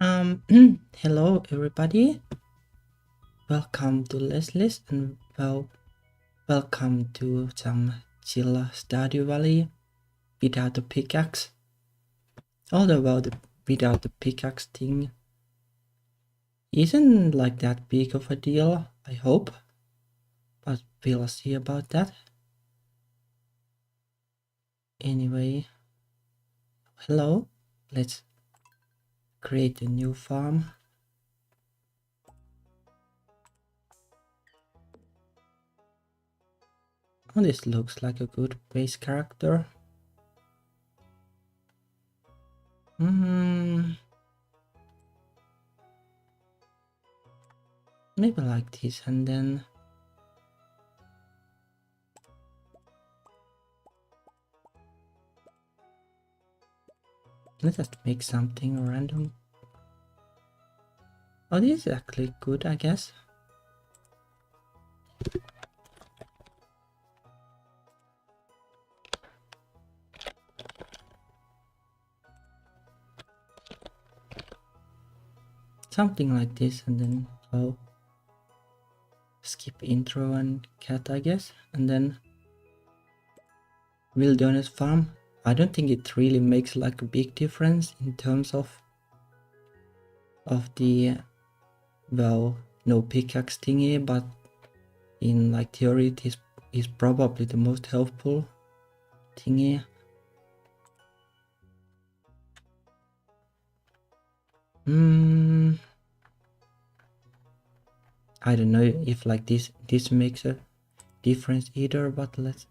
Hello everybody. Welcome to Leslie's and welcome to some chill Stardew Valley without the pickaxe. Although the without the pickaxe thing isn't like that big of a deal, I hope. But we'll see about that. Anyway, hello. Let's create a new farm. Oh, this looks like a good base character. Maybe like this and then let's just make something random. Oh, this is actually good, I guess. Something like this, and then skip intro and cat, I guess, and then wilderness farm. I don't think it really makes like a big difference in terms of the no pickaxe thingy, but in like theory it is probably the most helpful thingy. I don't know if like this makes a difference either, but let's.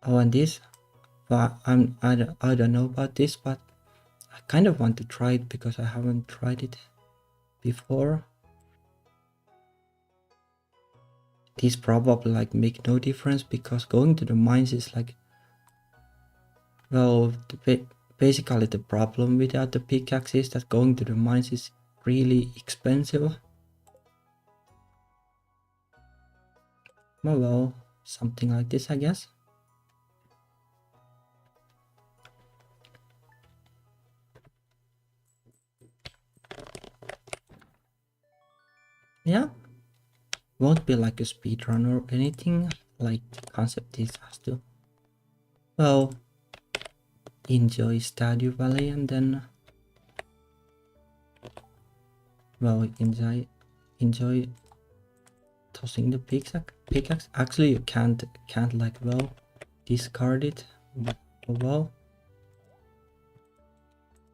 Oh, and this, well, I don't know about this, but I kind of want to try it because I haven't tried it before. These probably like make no difference because going to the mines is like, well, basically the problem without the pickaxe is that going to the mines is really expensive. Well, something like this, I guess. Yeah, won't be like a speed run or anything. Like the concept is has to, well, enjoy Stardew Valley and then, well, enjoy tossing the pickaxe. Actually, you can't like, well, discard it, but well,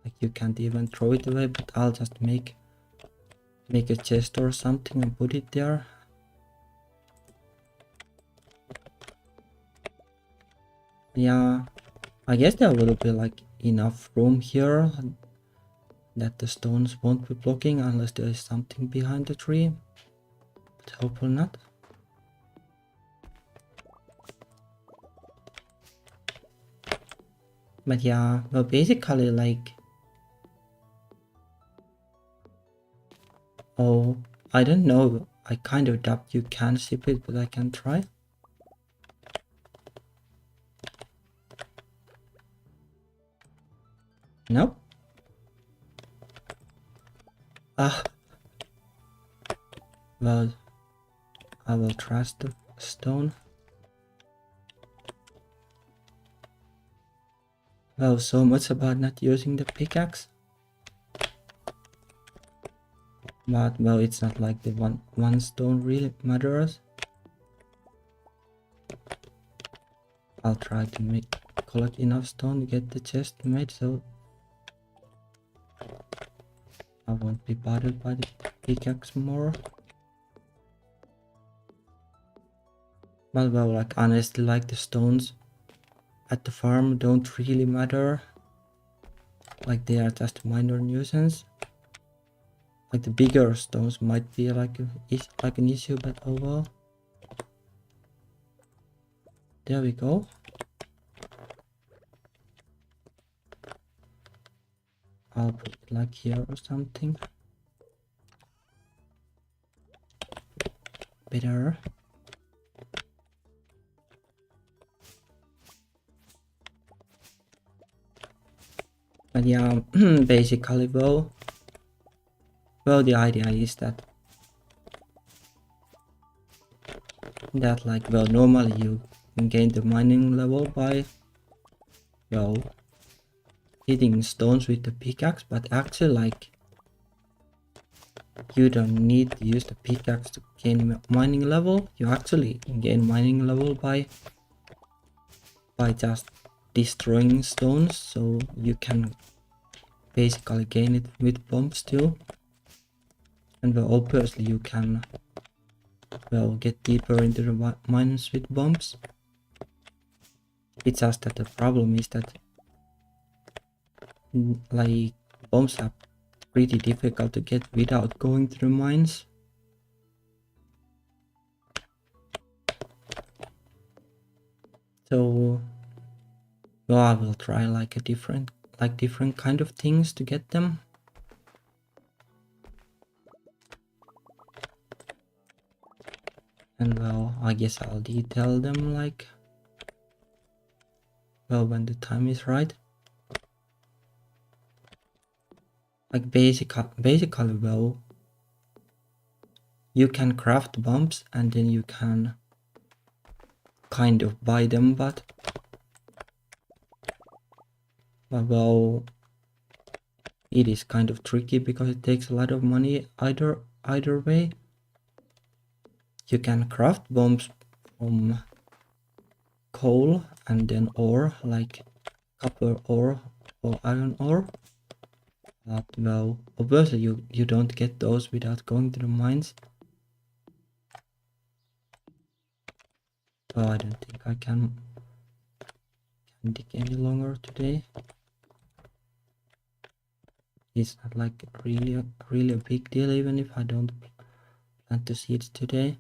like you can't even throw it away. But I'll just make a chest or something and put it there. Yeah, I guess there will be like enough room here that the stones won't be blocking unless there is something behind the tree, but hopefully not. But yeah, well, basically like, oh, I don't know, I kind of doubt you can ship it, but I can try. Nope. Well, I will trust the stone. Well, so much about not using the pickaxe. But well, it's not like the one stone really matters. I'll try to collect enough stone to get the chest made, so I won't be bothered by the pickaxe more. But well, like honestly, like the stones at the farm don't really matter. Like they are just a minor nuisance. Like the bigger stones might be like an issue, but oh well. There we go. I'll put it like here or something. Better. But yeah, basically, well, the idea is that like, well, normally you gain the mining level by, well, hitting stones with the pickaxe, but actually, like, you don't need to use the pickaxe to gain mining level. You actually gain mining level by just destroying stones, so you can basically gain it with bombs too. And well, obviously you can, well, get deeper into the mines with bombs. It's just that the problem is that like bombs are pretty difficult to get without going through mines. So well, I will try like a different kind of things to get them. And well, I guess I'll detail them like, well, when the time is right. Like basically, well, you can craft bombs and then you can kind of buy them, but well, it is kind of tricky because it takes a lot of money either way. You can craft bombs from coal and then ore, like copper ore or iron ore. But well, obviously you don't get those without going to the mines. So I don't think I can dig any longer today. It's not like really a big deal, even if I don't plant the seeds today.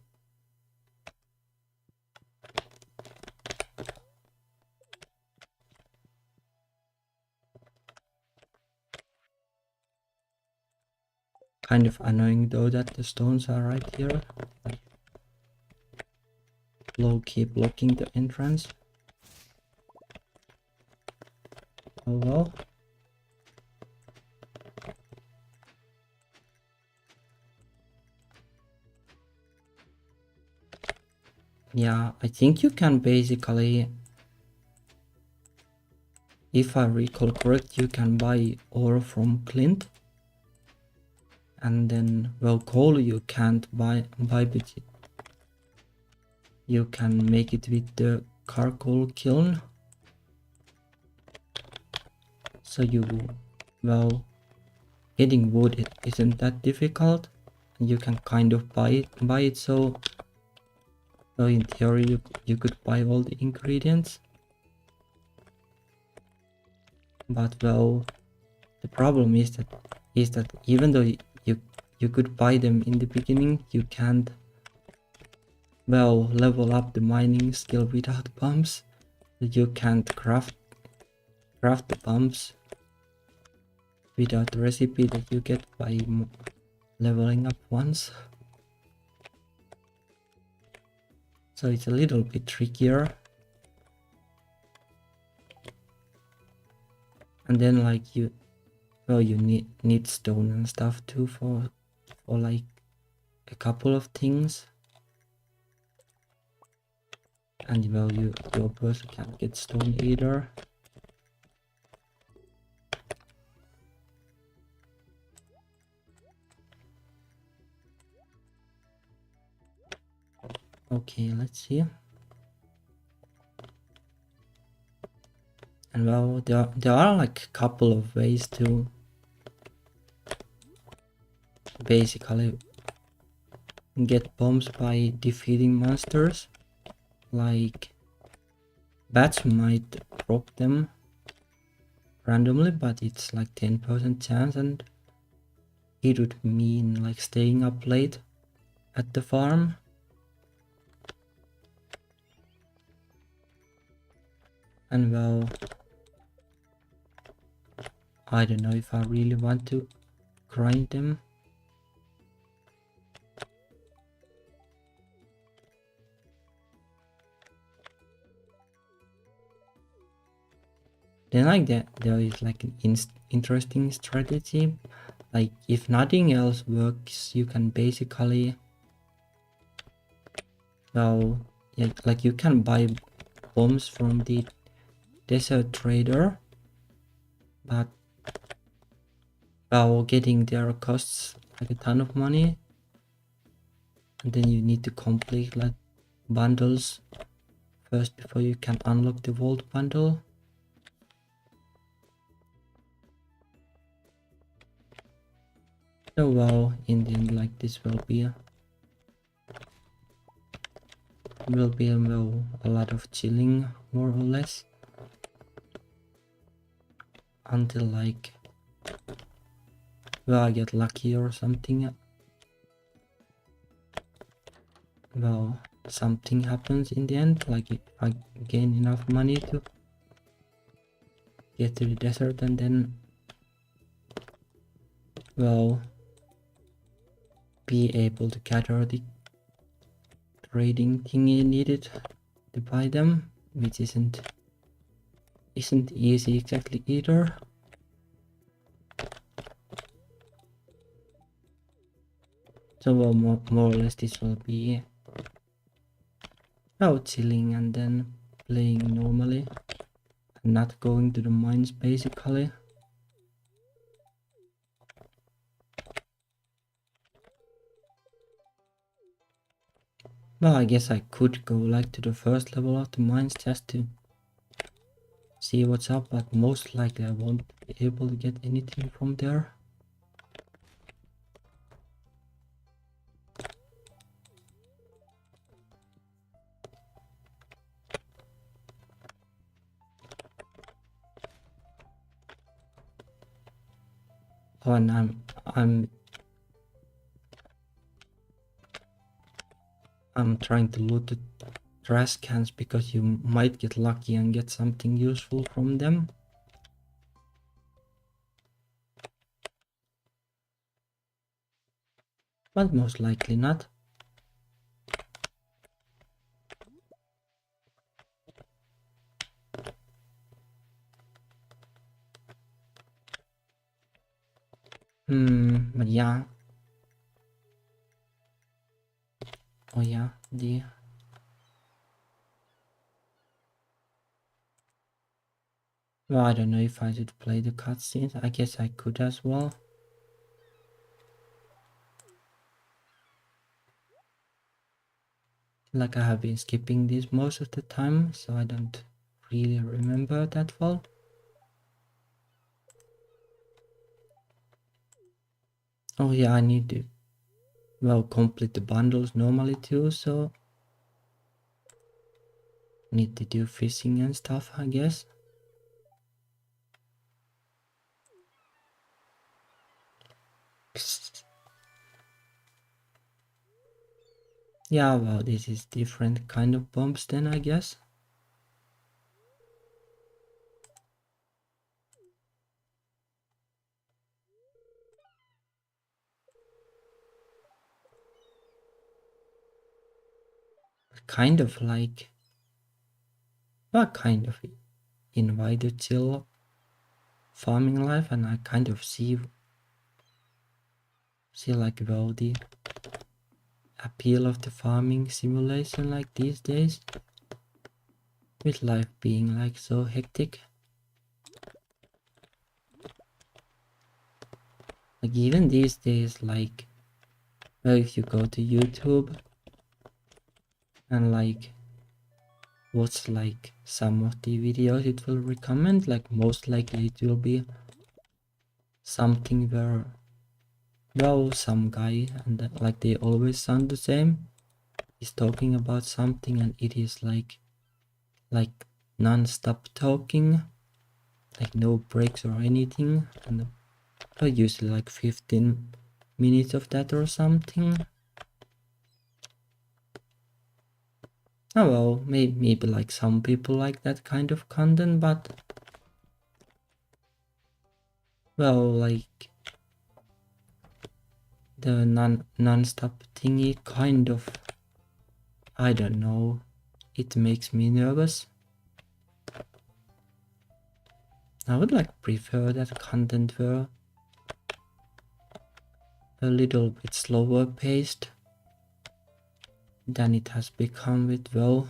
Kind of annoying though that the stones are right here, like low-key blocking the entrance. Oh well. Yeah, I think you can basically, if I recall correct, you can buy ore from Clint. And then, well, coal you can't buy but you can make it with the charcoal kiln. So well, getting wood isn't that difficult. You can kind of buy it, so in theory you could buy all the ingredients. But well, the problem is that even though you could buy them in the beginning, you can't, well, level up the mining skill without pumps. You can't craft the pumps without the recipe that you get by leveling up once. So it's a little bit trickier. And then like you need stone and stuff too for like a couple of things. And well, you obviously can't get stone either. Okay, let's see. And well, there are like a couple of ways to basically get bombs by defeating monsters. Like bats might drop them randomly, but it's like 10% chance, and it would mean like staying up late at the farm. And well, I don't know if I really want to grind them. Then like there is like an interesting strategy. Like if nothing else works, you can basically, well, yeah, like you can buy bombs from the desert trader, but well, getting there costs like a ton of money, and then you need to complete like bundles first before you can unlock the vault bundle. So well, in the end, like this will be well, a lot of chilling, more or less, until like, well, I get lucky or something. Well, something happens in the end, like if I gain enough money to get to the desert, and then, well, be able to gather the trading thingy needed to buy them, which isn't easy exactly either. So well, more or less this will be out chilling and then playing normally, not going to the mines basically. Well, I guess I could go like to the first level of the mines just to see what's up, but most likely I won't be able to get anything from there. Oh, and I'm trying to loot the trash cans because you might get lucky and get something useful from them. But most likely not. But yeah. Oh yeah, well, I don't know if I should play the cutscenes. I guess I could as well. Like I have been skipping these most of the time, so I don't really remember that well. Oh yeah, I need to, well, complete the bundles normally too, so need to do fishing and stuff, I guess. Yeah, well, this is different kind of bombs then, I guess. Kind of like, well, kind of invite to chill farming life, and I kind of see like, well, the appeal of the farming simulation like these days, with life being like so hectic. Like even these days, like, well, if you go to YouTube and like watch like some of the videos it will recommend, like most likely it will be something where, well, some guy, and like they always sound the same, is talking about something, and it is like non-stop talking, like no breaks or anything, and usually like 15 minutes of that or something. Oh well, maybe like some people like that kind of content, but well, like the non-stop thingy kind of, I don't know, it makes me nervous. I would like prefer that content were a little bit slower paced than it has become with all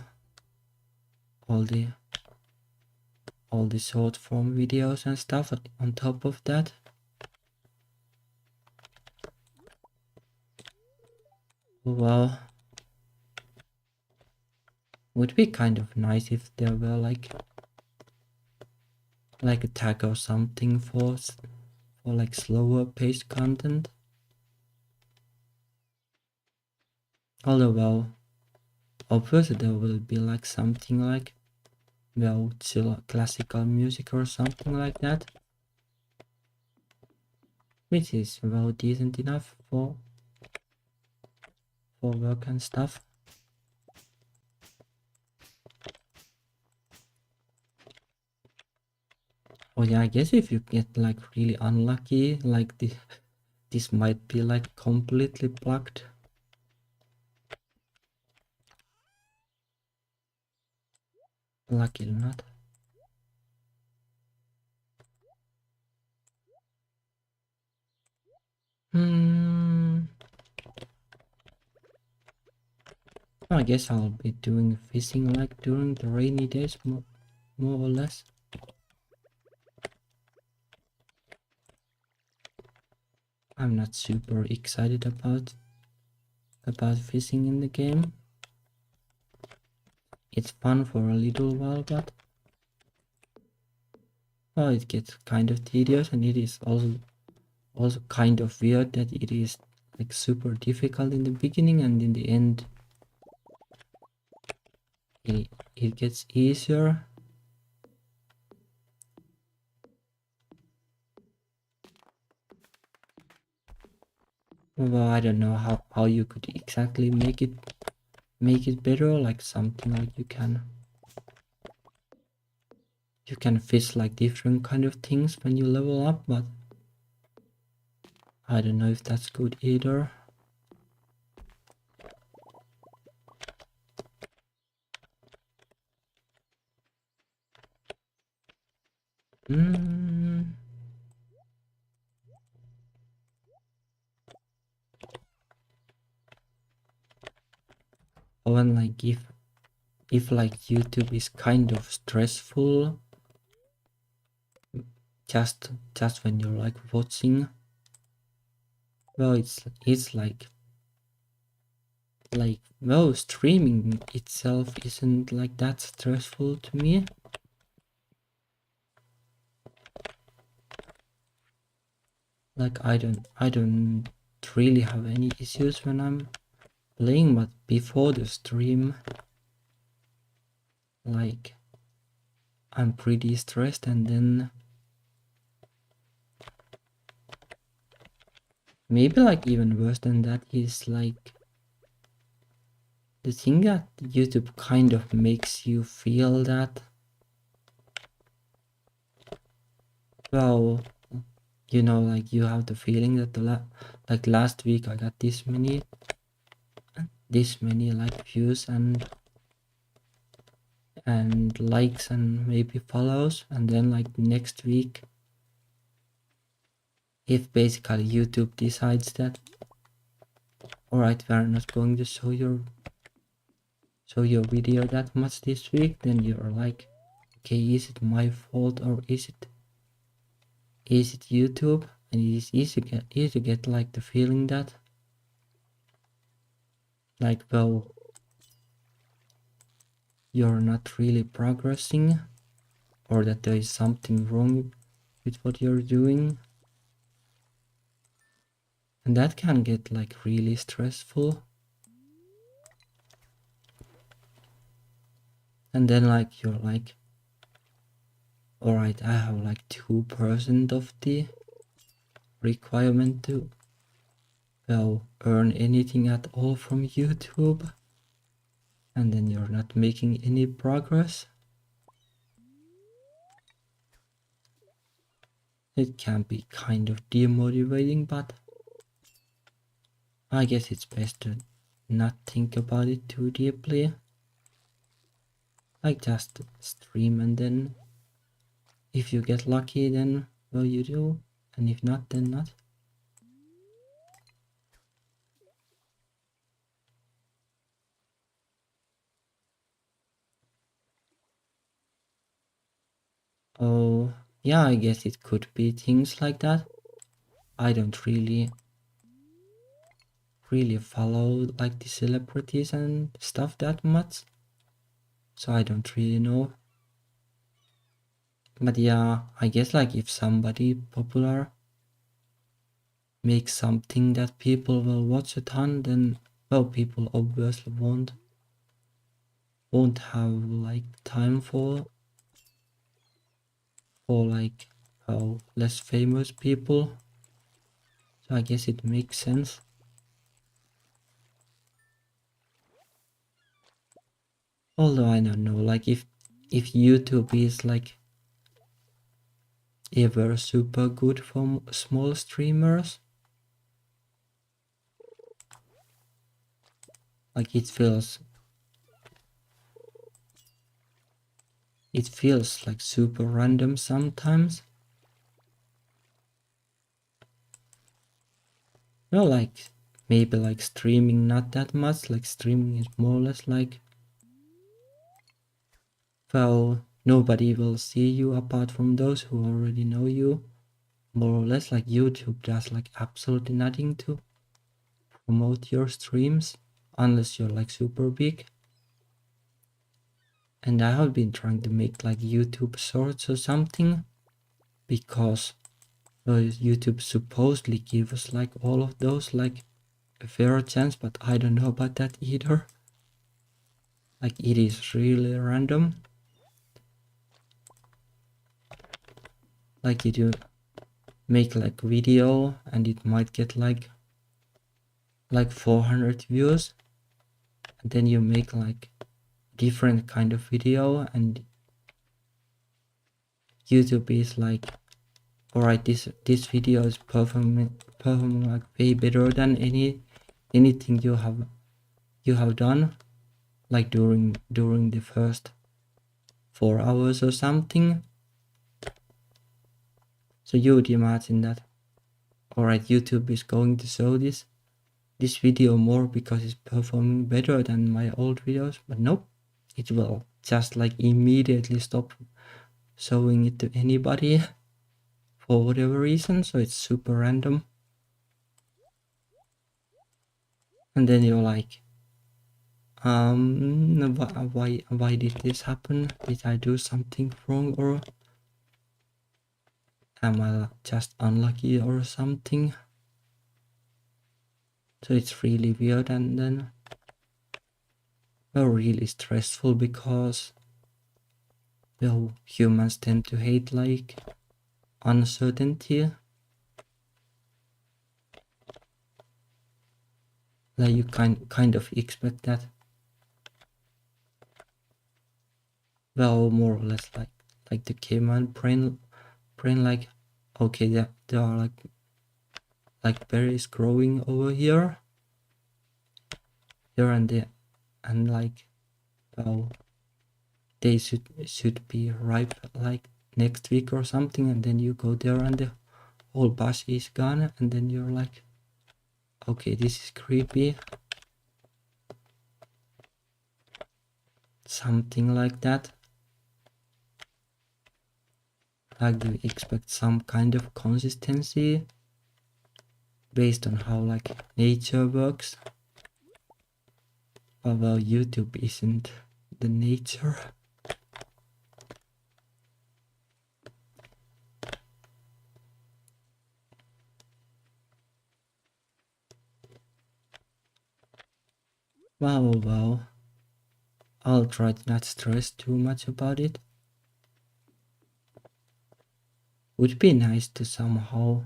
the short form videos and stuff on top of that. Well, would be kind of nice if there were like a tag or something for like slower paced content. Although, well, obviously there will be like something like, well, chill classical music or something like that, which is well decent enough for work and stuff. Oh yeah, I guess if you get like really unlucky, like this might be like completely plugged. Lucky or not. I guess I'll be doing fishing like during the rainy days, more or less. I'm not super excited about fishing in the game. It's fun for a little while, but well, it gets kind of tedious, and it is also kind of weird that it is like super difficult in the beginning, and in the end it gets easier. Well, I don't know how you could exactly make it better, like something like you can fish like different kind of things when you level up, but I don't know if that's good either. Or when like if like YouTube is kind of stressful, just when you're like watching, well, it's like well, streaming itself isn't like that stressful to me. Like I don't really have any issues when I'm playing, but before the stream, like I'm pretty stressed, and then maybe like even worse than that is like the thing that YouTube kind of makes you feel that, well, you know, like you have the feeling that like last week I got this many like views and likes and maybe follows, and then like next week, if basically YouTube decides that, alright, we're not going to show your video that much this week, then you're like, okay, is it my fault or is it YouTube? And it is easy to get like the feeling that, like, well, you're not really progressing, or that there is something wrong with what you're doing, and that can get like really stressful. And then like you're like, alright, I have like 2% of the requirement to, well, earn anything at all from YouTube, and then you're not making any progress. It can be kind of demotivating, but I guess it's best to not think about it too deeply. Like just stream, and then If you get lucky, then well you do, and if not, then not. Oh, yeah, I guess it could be things like that. I don't really follow like the celebrities and stuff that much, so I don't really know. But yeah, I guess like if somebody popular makes something that people will watch a ton, then well, people obviously won't have like time for like less famous people. So I guess it makes sense. Although I don't know, like if YouTube is like ever super good for small streamers, like it feels like super random sometimes. No, like maybe like streaming not that much, like streaming is more or less like, well, nobody will see you apart from those who already know you. More or less like YouTube does like absolutely nothing to promote your streams unless you're like super big. And I have been trying to make like YouTube shorts or something because YouTube supposedly gives us like all of those like a fair chance, but I don't know about that either. Like it is really random. Like you do make like video and it might get like 400 views, and then you make like different kind of video and YouTube is like, alright, this video is performing like way better than anything you have done like during the first 4 hours or something. So you would imagine that, alright, YouTube is going to show this video more because it's performing better than my old videos, but nope, it will just like immediately stop showing it to anybody for whatever reason. So it's super random, and then you're like, why did this happen? Did I do something wrong, or am I just unlucky or something? So it's really weird, and then really stressful because humans tend to hate like uncertainty. Like you kind of expect that, more or less like the caveman brain like, okay, there are like berries growing over here and there, and like they should be ripe like next week or something, and then you go there and the whole bush is gone, and then you're like, okay, this is creepy. Something like that. Like, do you expect some kind of consistency based on how like nature works? But well, YouTube isn't the nature. Well, I'll try to not stress too much about it. Would be nice to somehow,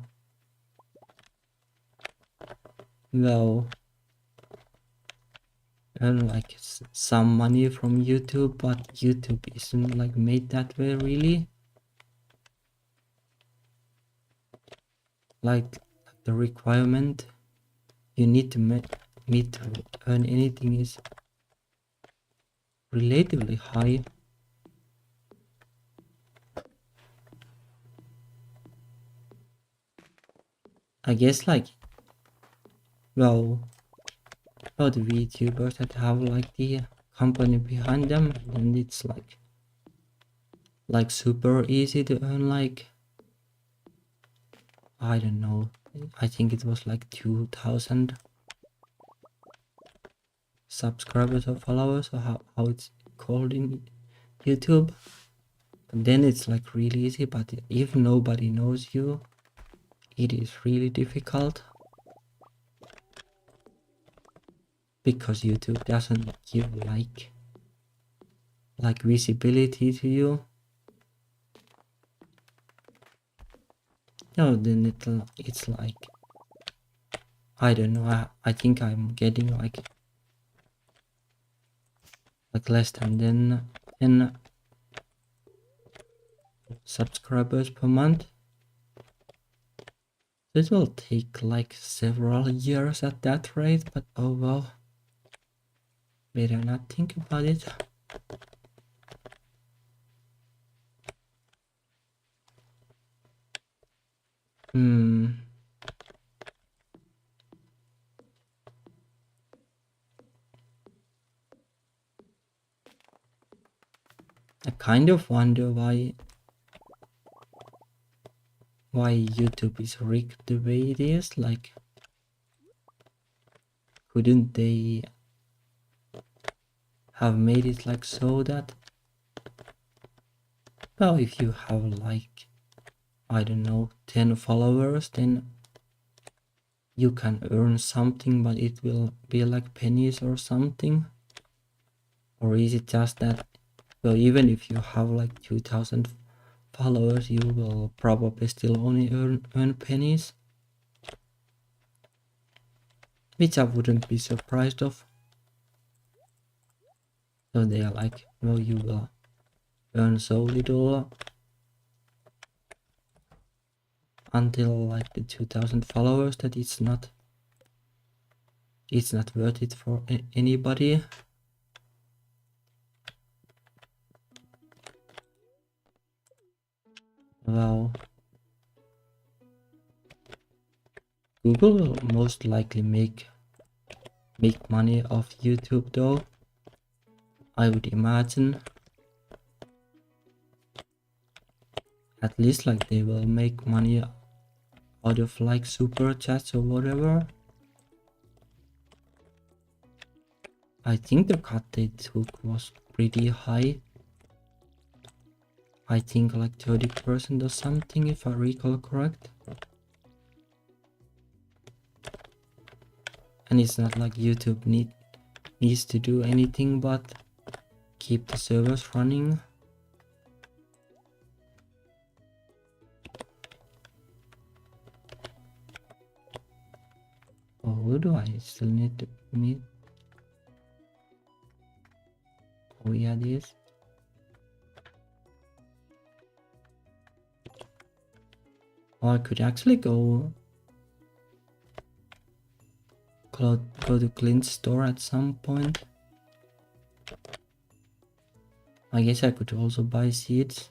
earn like some money from YouTube, but YouTube isn't like made that way really. Like the requirement you need to meet to earn anything is relatively high. I guess like, well, the VTubers that have like the company behind them, and it's like super easy to earn like, I don't know, I think it was like 2,000 subscribers or followers, or how it's called in YouTube. But then it's like really easy, but if nobody knows you, it is really difficult. Because YouTube doesn't give like visibility to you. No, then it's like, I don't know, I think I'm getting like less than 10 subscribers per month. It will take like several years at that rate, but oh well, better not think about it. I kind of wonder why YouTube is rigged the way it is. Like, couldn't they have made it like so that, well, if you have like, I don't know, 10 followers, then you can earn something, but it will be like pennies or something? Or is it just that, well, even if you have like 2,000 followers, you will probably still only earn pennies? Which I wouldn't be surprised of. So they are like, well, you will earn so little until like the 2,000 followers that it's not worth it for anybody. Well, Google will most likely make money off YouTube though, I would imagine. At least like they will make money out of like super chats or whatever. I think the cut they took was pretty high. I think like 30% or something, if I recall correct. And it's not like YouTube needs to do anything but keep the servers running. Oh, who do I still need to meet? Oh yeah, this. Or I could actually go to Clint's store at some point. I guess I could also buy seeds.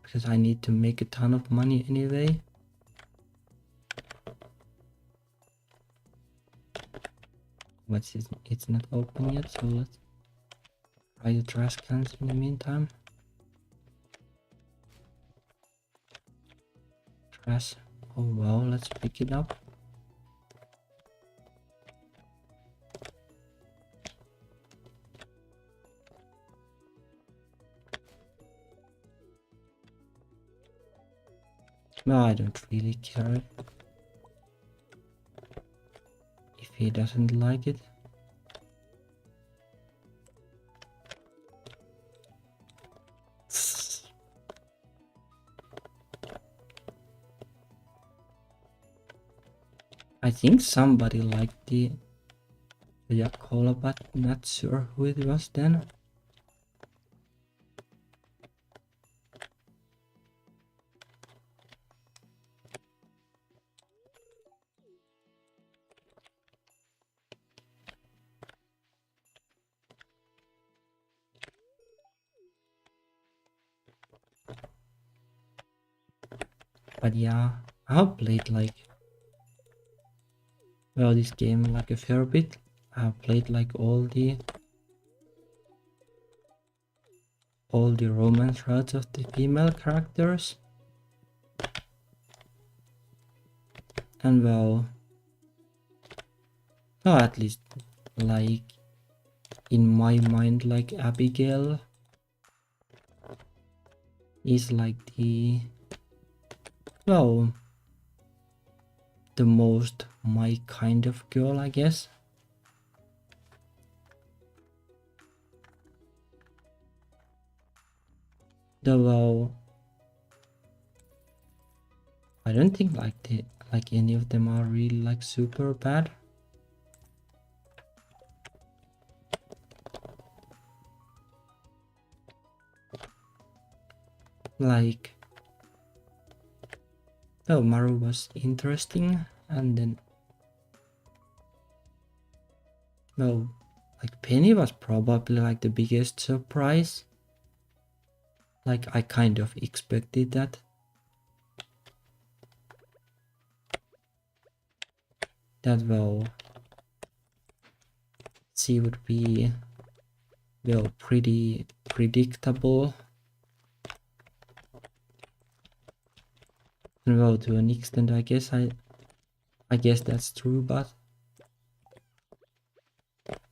Because I need to make a ton of money anyway. But it's not open yet, so let's try the trash cans in the meantime. Trash. Oh wow, let's pick it up. No, I don't really care if he doesn't like it. I think somebody liked the cola, but not sure who it was then. But yeah, I have played like, well, this game like a fair bit. I have played like all the romance routes of the female characters. And well, at least like in my mind, like Abigail is like well, the most my kind of girl, I guess. Though I don't think like any of them are really like super bad. Like, though Maru was interesting, and then well, like Penny was probably like the biggest surprise. Like I kind of expected that. That well, she would be well pretty predictable. And well, to an extent, I guess that's true, but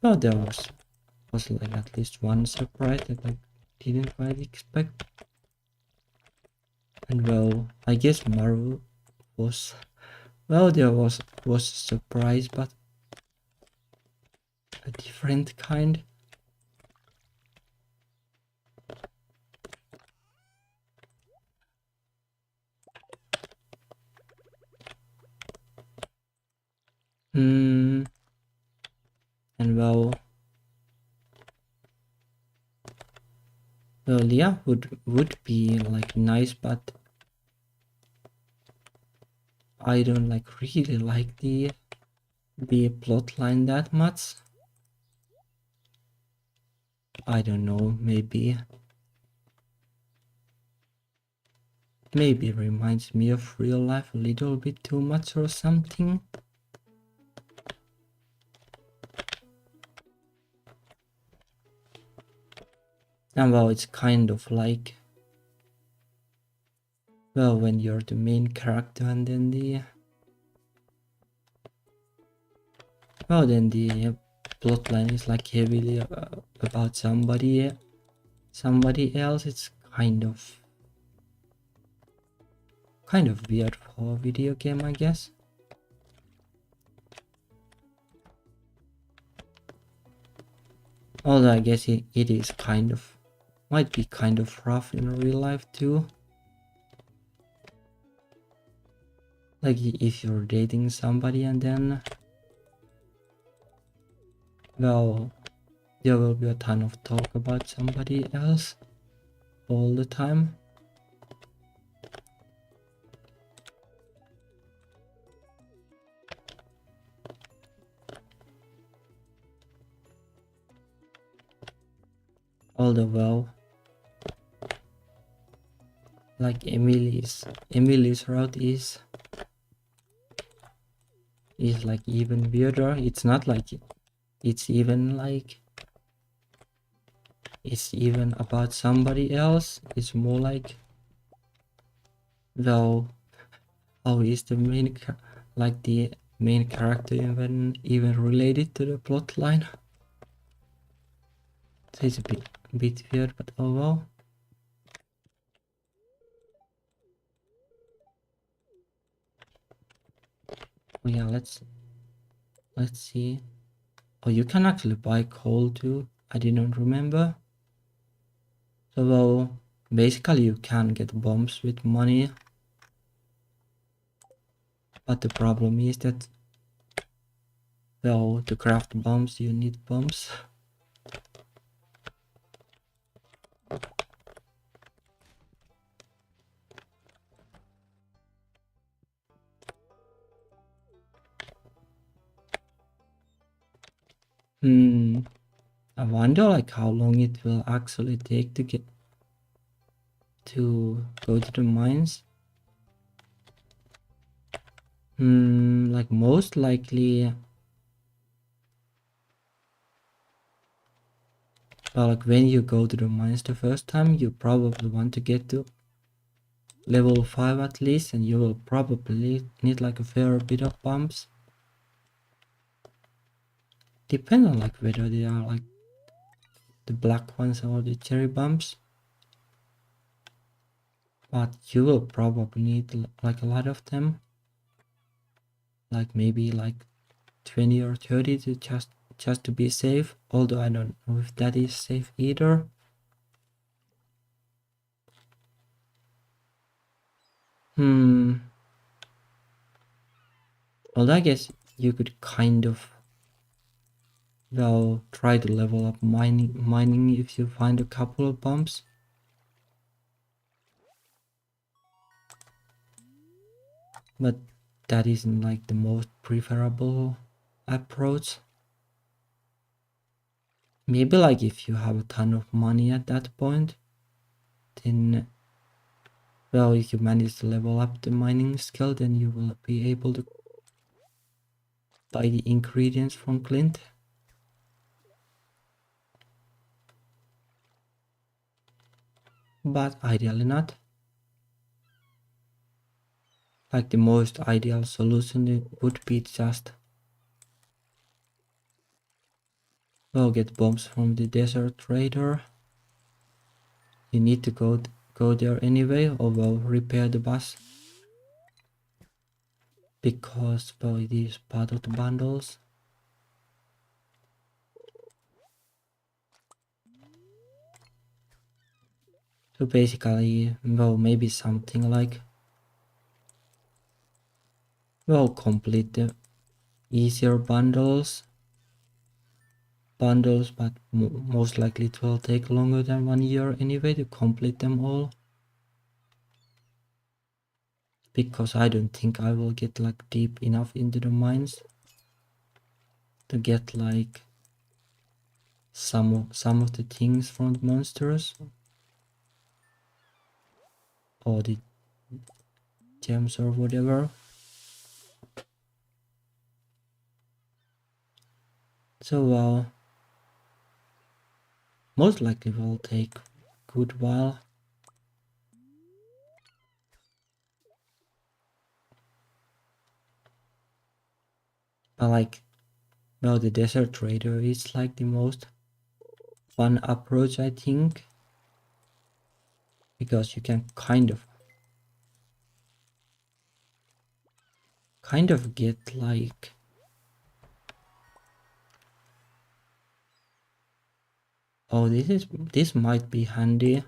well, there was like at least one surprise that I didn't quite expect. And well, I guess Maru was, well, there was a surprise, but a different kind. And well, yeah, would be like nice, but I don't like really like the plot line that much. I don't know, maybe reminds me of real life a little bit too much or something. And well, it's kind of like, well, when you're the main character and then the plotline is like heavily about somebody else. It's kind of weird for a video game, I guess. Although I guess it is might be kind of rough in real life too. Like if you're dating somebody and then, well, there will be a ton of talk about somebody else all the time. Although, well, like Emily's route is like even weirder. It's not like it's even about somebody else. It's more like, well, how is the main character even related to the plot line? So it's a bit weird, but oh well. Oh yeah, let's see. Oh, you can actually buy coal too. I didn't remember. So well, basically you can get bombs with money. But the problem is that, well, to craft bombs you need bombs. I wonder like how long it will actually take to go to the mines. Like most likely, well, like when you go to the mines the first time, you probably want to get to level 5 at least, and you will probably need like a fair bit of bumps. Depend on like whether they are like the black ones or the cherry bumps. But you will probably need like a lot of them. Like maybe like 20 or 30 to just to be safe. Although I don't know if that is safe either. Well, I guess you could kind of, well, try to level up mining if you find a couple of bumps. But that isn't like the most preferable approach. Maybe like if you have a ton of money at that point, then, well, if you manage to level up the mining skill, then you will be able to buy the ingredients from Clint. But ideally not. Like the most ideal solution would be just, well, get bombs from the desert trader. You need to go there anyway, or well, repair the bus. Because, well, it is part of the bundles. So basically, well, maybe something like, well, complete the easier bundles, but most likely it will take longer than 1 year anyway to complete them all. Because I don't think I will get like deep enough into the mines to get like some of the things from the monsters or the gems or whatever. So most likely will take a good while. But like, well, the desert trader is like the most fun approach, I think, because you can kind of get like, oh, this might be handy.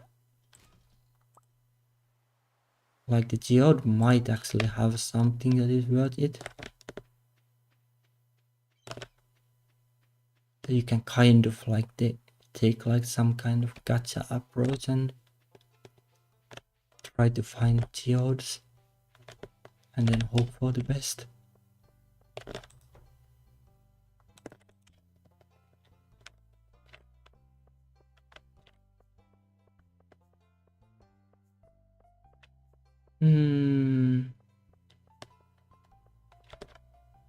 Like the geode might actually have something that is worth it. That you can kind of like take like some kind of gacha approach and try to find geodes and then hope for the best.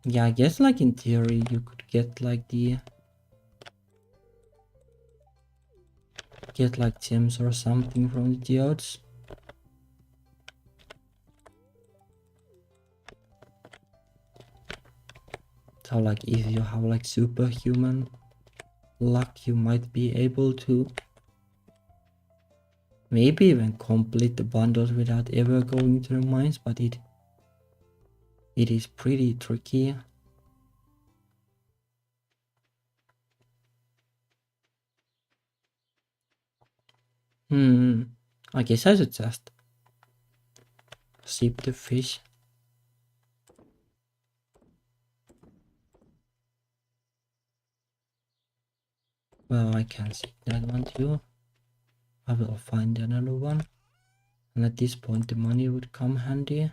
Yeah, I guess like in theory you could get like gems or something from the geodes. So like if you have like superhuman luck, you might be able to maybe even complete the bundles without ever going to the mines, but it is pretty tricky. I guess I should just sip the fish. Well, I can sip that one too. I will find another one. And at this point the money would come handy.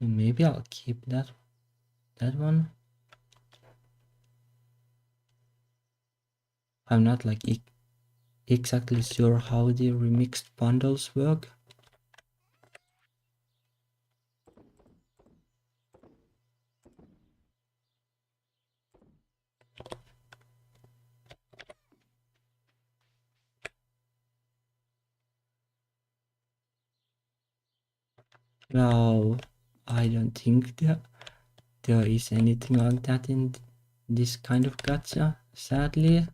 Maybe I'll keep that. That one. I'm not like exactly sure how the remixed bundles work. No, I don't think there is anything like that in this kind of gacha, sadly.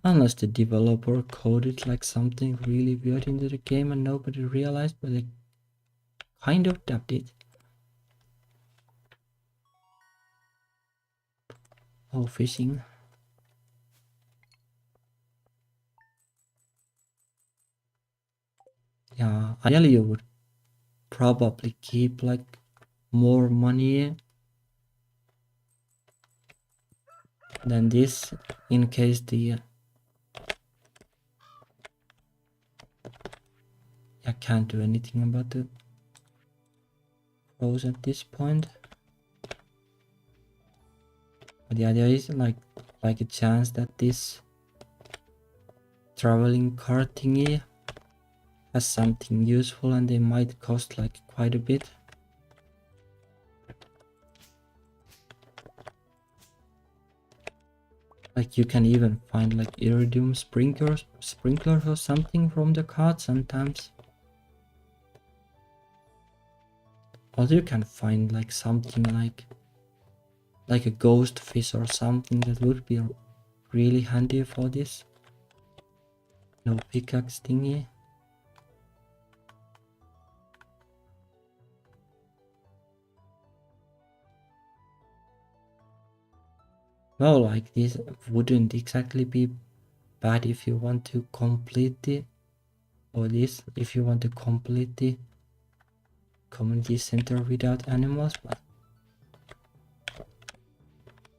Unless the developer coded like something really weird into the game and nobody realized, but they kind of dubbed it. Oh, fishing. Yeah, ideally you would probably keep like more money than this in case the I can't do anything about the pros at this point. But yeah, there is like a chance that this traveling cart thingy has something useful and they might cost like quite a bit. Like you can even find like iridium sprinklers or something from the cart sometimes. Also you can find like something like a ghost fish or something that would be really handy for this. No pickaxe thingy. Well, like this wouldn't exactly be bad if you want to complete the, or this, if you want to complete the community center without animals, but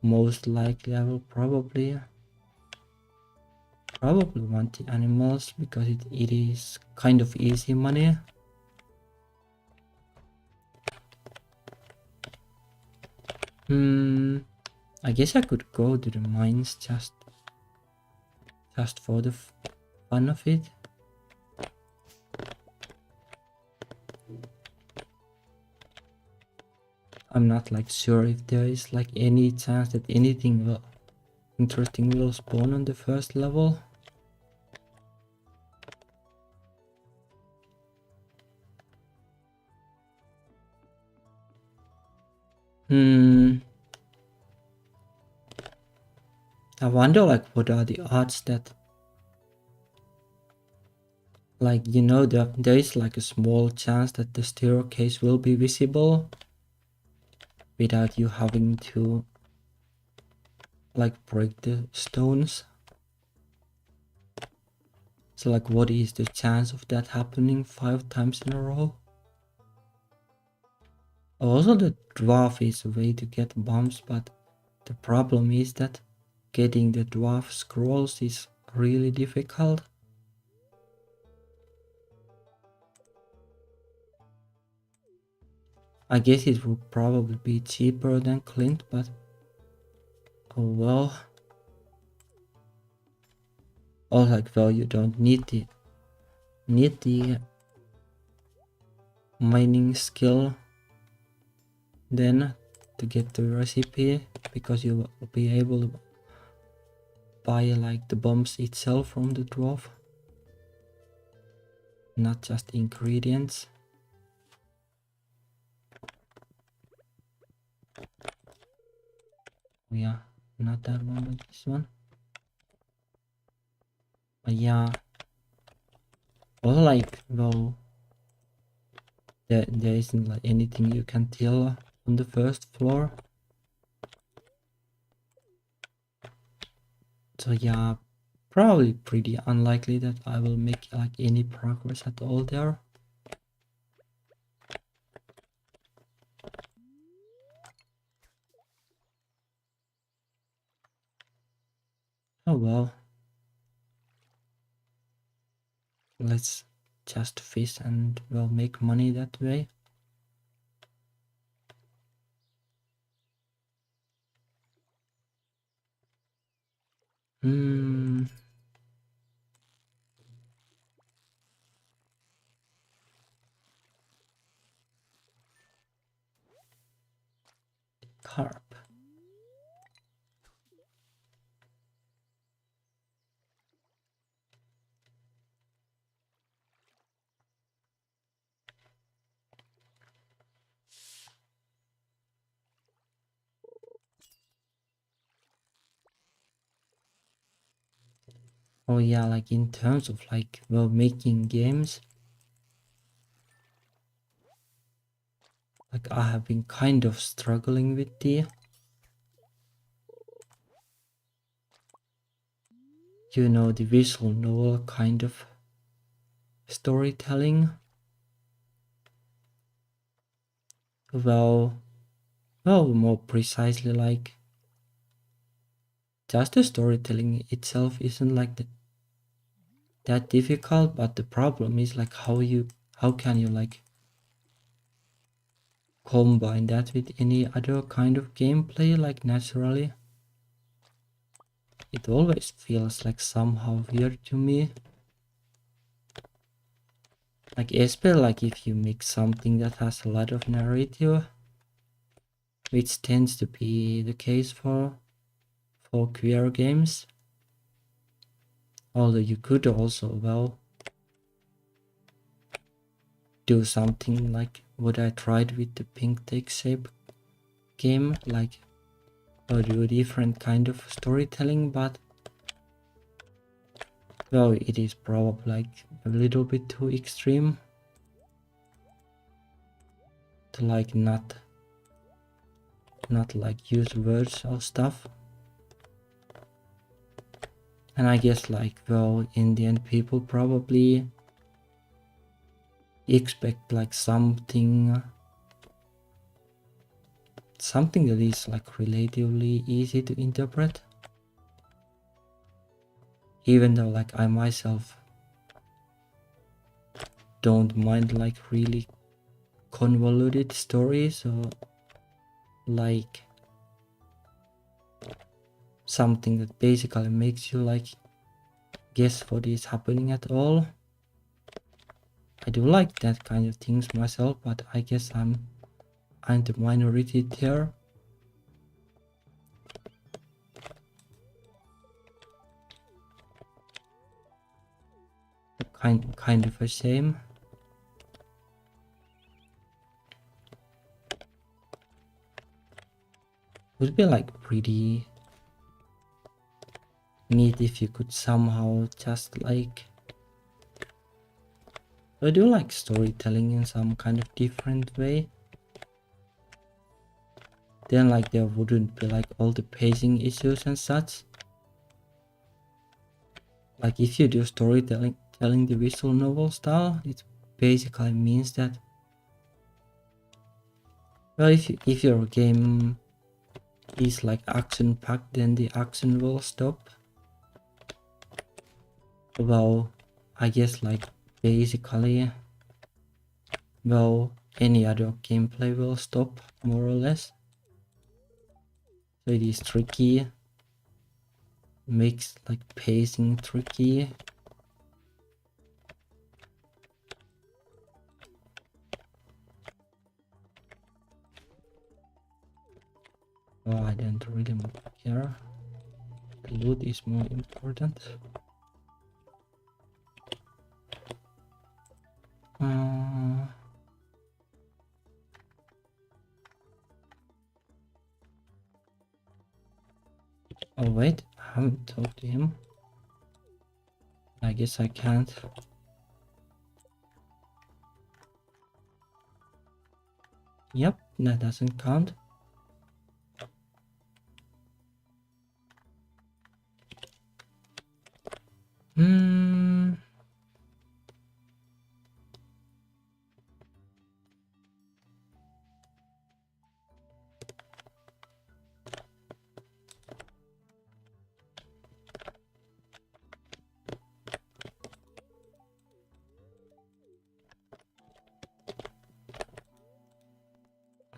most likely I will probably want the animals because it is kind of easy money. I guess I could go to the mines just for the fun of it. I'm not like sure if there is like any chance that anything interesting will spawn on the first level. I wonder like what are the odds that like there is like a small chance that the staircase will be visible without you having to like break the stones. So like what is the chance of that happening 5 times in a row? Also the dwarf is a way to get bumps, but the problem is that getting the dwarf scrolls is really difficult. I guess it would probably be cheaper than Clint, but oh well. Or like well, you don't need the mining skill then to get the recipe, because you will be able to buy like the bombs itself from the dwarf, not just ingredients. Yeah, not that one, but this one. But yeah, or like well, there isn't like anything you can tell on the first floor. So yeah, probably pretty unlikely that I will make like any progress at all there. Oh well. Let's just fish and well make money that way. Carp. Oh yeah, like in terms of like well making games, like I have been kind of struggling with the the visual novel kind of storytelling. Well, more precisely, like just the storytelling itself isn't like that difficult, but the problem is like how can you like combine that with any other kind of gameplay like naturally. It always feels like somehow weird to me. Like especially like if you make something that has a lot of narrative, which tends to be the case for queer games. Although you could also well do something like what I tried with the Pink Take Shape game, like or do a different kind of storytelling, but well, it is probably like a little bit too extreme to like not like use words or stuff. And I guess like well in the end people probably expect like something that is like relatively easy to interpret, even though like I myself don't mind like really convoluted stories or like something that basically makes you like guess what is happening at all. I do like that kind of things myself, but I guess I'm the minority there. Kind of a shame. Would be like pretty neat if you could somehow just like do like storytelling in some kind of different way. Then like there wouldn't be like all the pacing issues and such. Like if you do storytelling telling the visual novel style, it basically means that well if your game is like action packed, then the action will stop. Well, I guess like basically well any other gameplay will stop more or less. So it is tricky, makes like pacing tricky. Oh, I don't really care. The loot is more important. Oh wait, I haven't talked to him. I guess I can't. Yep, that doesn't count.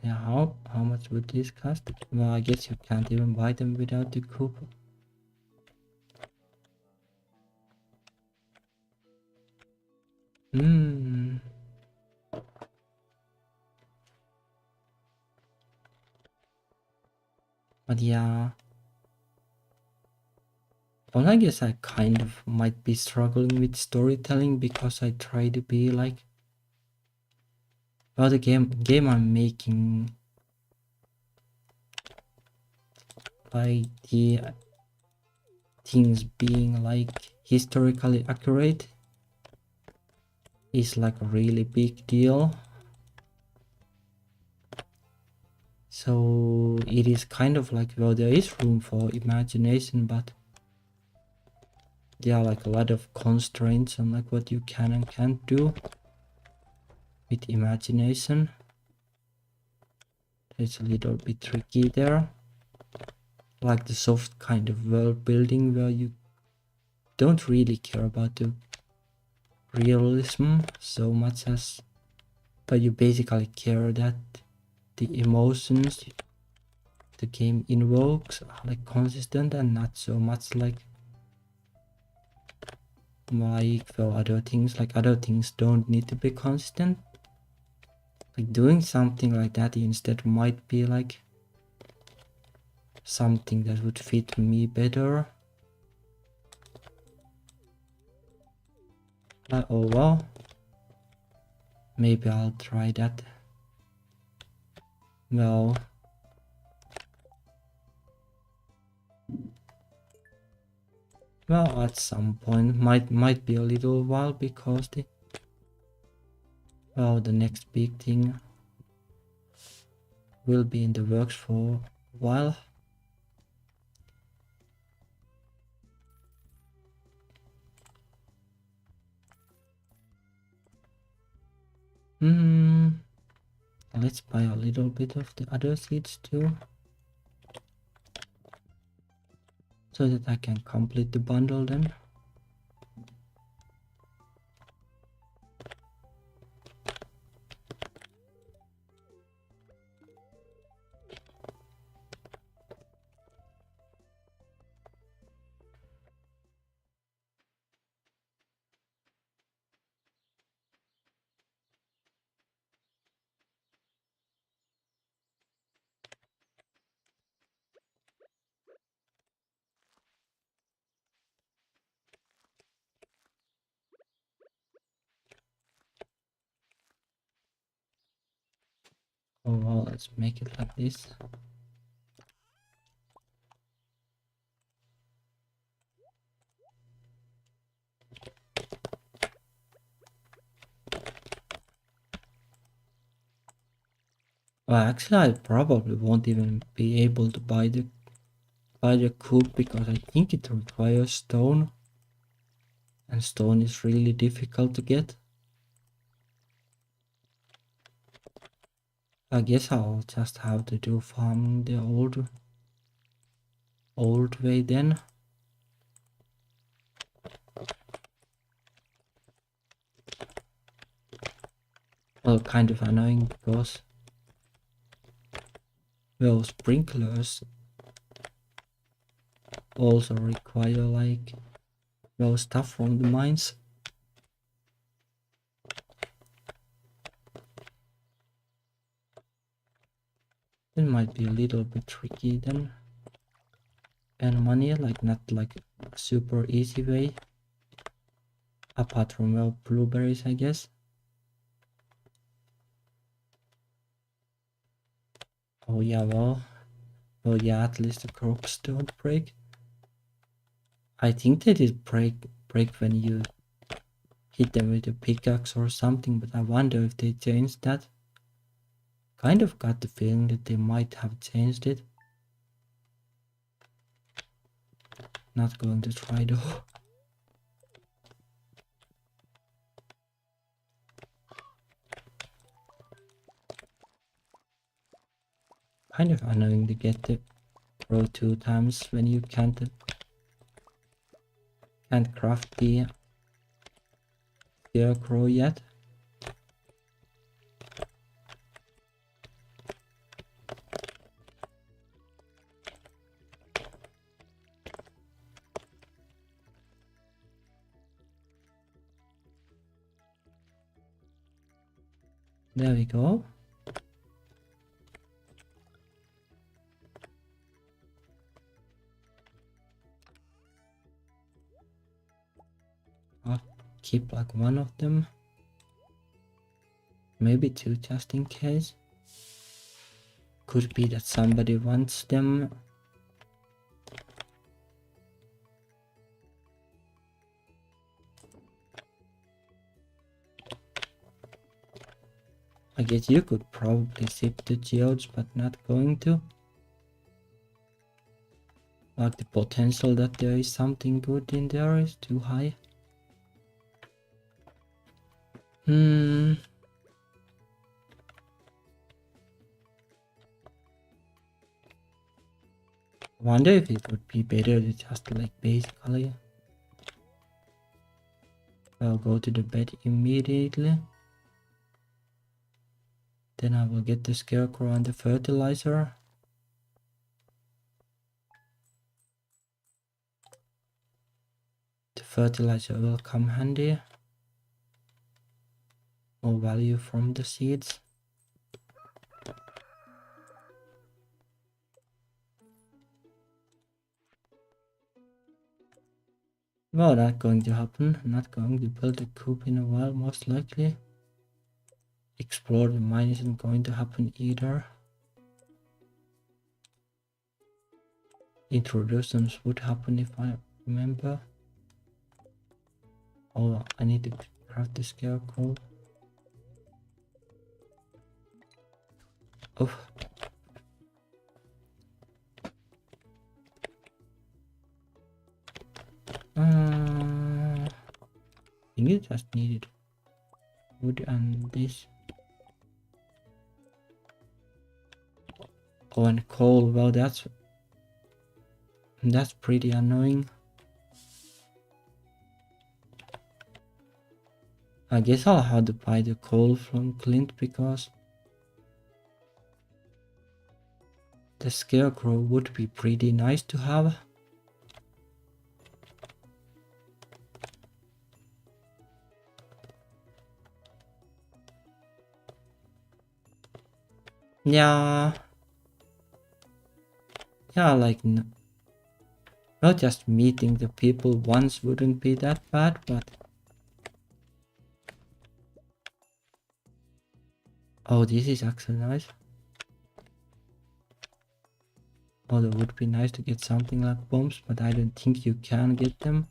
Yeah, how much would this cost? Well, I guess you can't even buy them without the coop. Hmm. But yeah. Well, I guess I kind of might be struggling with storytelling because I try to be like, well, the game I'm making, like the things being like historically accurate is like a really big deal. So it is kind of like, well, there is room for imagination, but there are like a lot of constraints on like what you can and can't do with imagination. It's a little bit tricky there. Like the soft kind of world building where you don't really care about the realism so much as, but you basically care that the emotions the game invokes are like consistent and not so much like well, other things don't need to be consistent. Like doing something like that instead might be like something that would fit me better. Oh well, maybe I'll try that. Well, at some point, might be a little while because the next big thing will be in the works for a while. Let's buy a little bit of the other seeds too, so that I can complete the bundle then. Oh well, let's make it like this. Well, actually, I probably won't even be able to buy the coop because I think it requires stone, and stone is really difficult to get. I guess I'll just have to do farming the old way then. Well, kind of annoying because, well, sprinklers also require like, well, stuff from the mines. It might be a little bit tricky then. And money, like not like a super easy way. Apart from, well, blueberries, I guess. Oh yeah, well, yeah, at least the crops don't break. I think they did break when you hit them with a pickaxe or something, but I wonder if they changed that. Kind of got the feeling that they might have changed it. Not going to try though. Kind of annoying to get the row 2 times when you can't craft the scarecrow yet. There we go. I'll keep like one of them. Maybe two just in case. Could be that somebody wants them. I guess you could probably zip the geodes, but not going to. Like the potential that there is something good in there is too high. Wonder if it would be better to just like basically I'll go to the bed immediately. Then I will get the scarecrow and the fertilizer. The fertilizer will come handy. More value from the seeds. Well, not going to happen. Not going to build a coop in a while, most likely. Explore the mine isn't going to happen either. Introductions would happen if I remember. Oh, I need to craft the scarecrow. Oh. I think it just needed wood and this. Oh, and coal. Well, that's pretty annoying. I guess I'll have to buy the coal from Clint because the scarecrow would be pretty nice to have. Yeah, like not just meeting the people once wouldn't be that bad, but oh, this is actually nice. Oh, it would be nice to get something like bombs, but I don't think you can get them.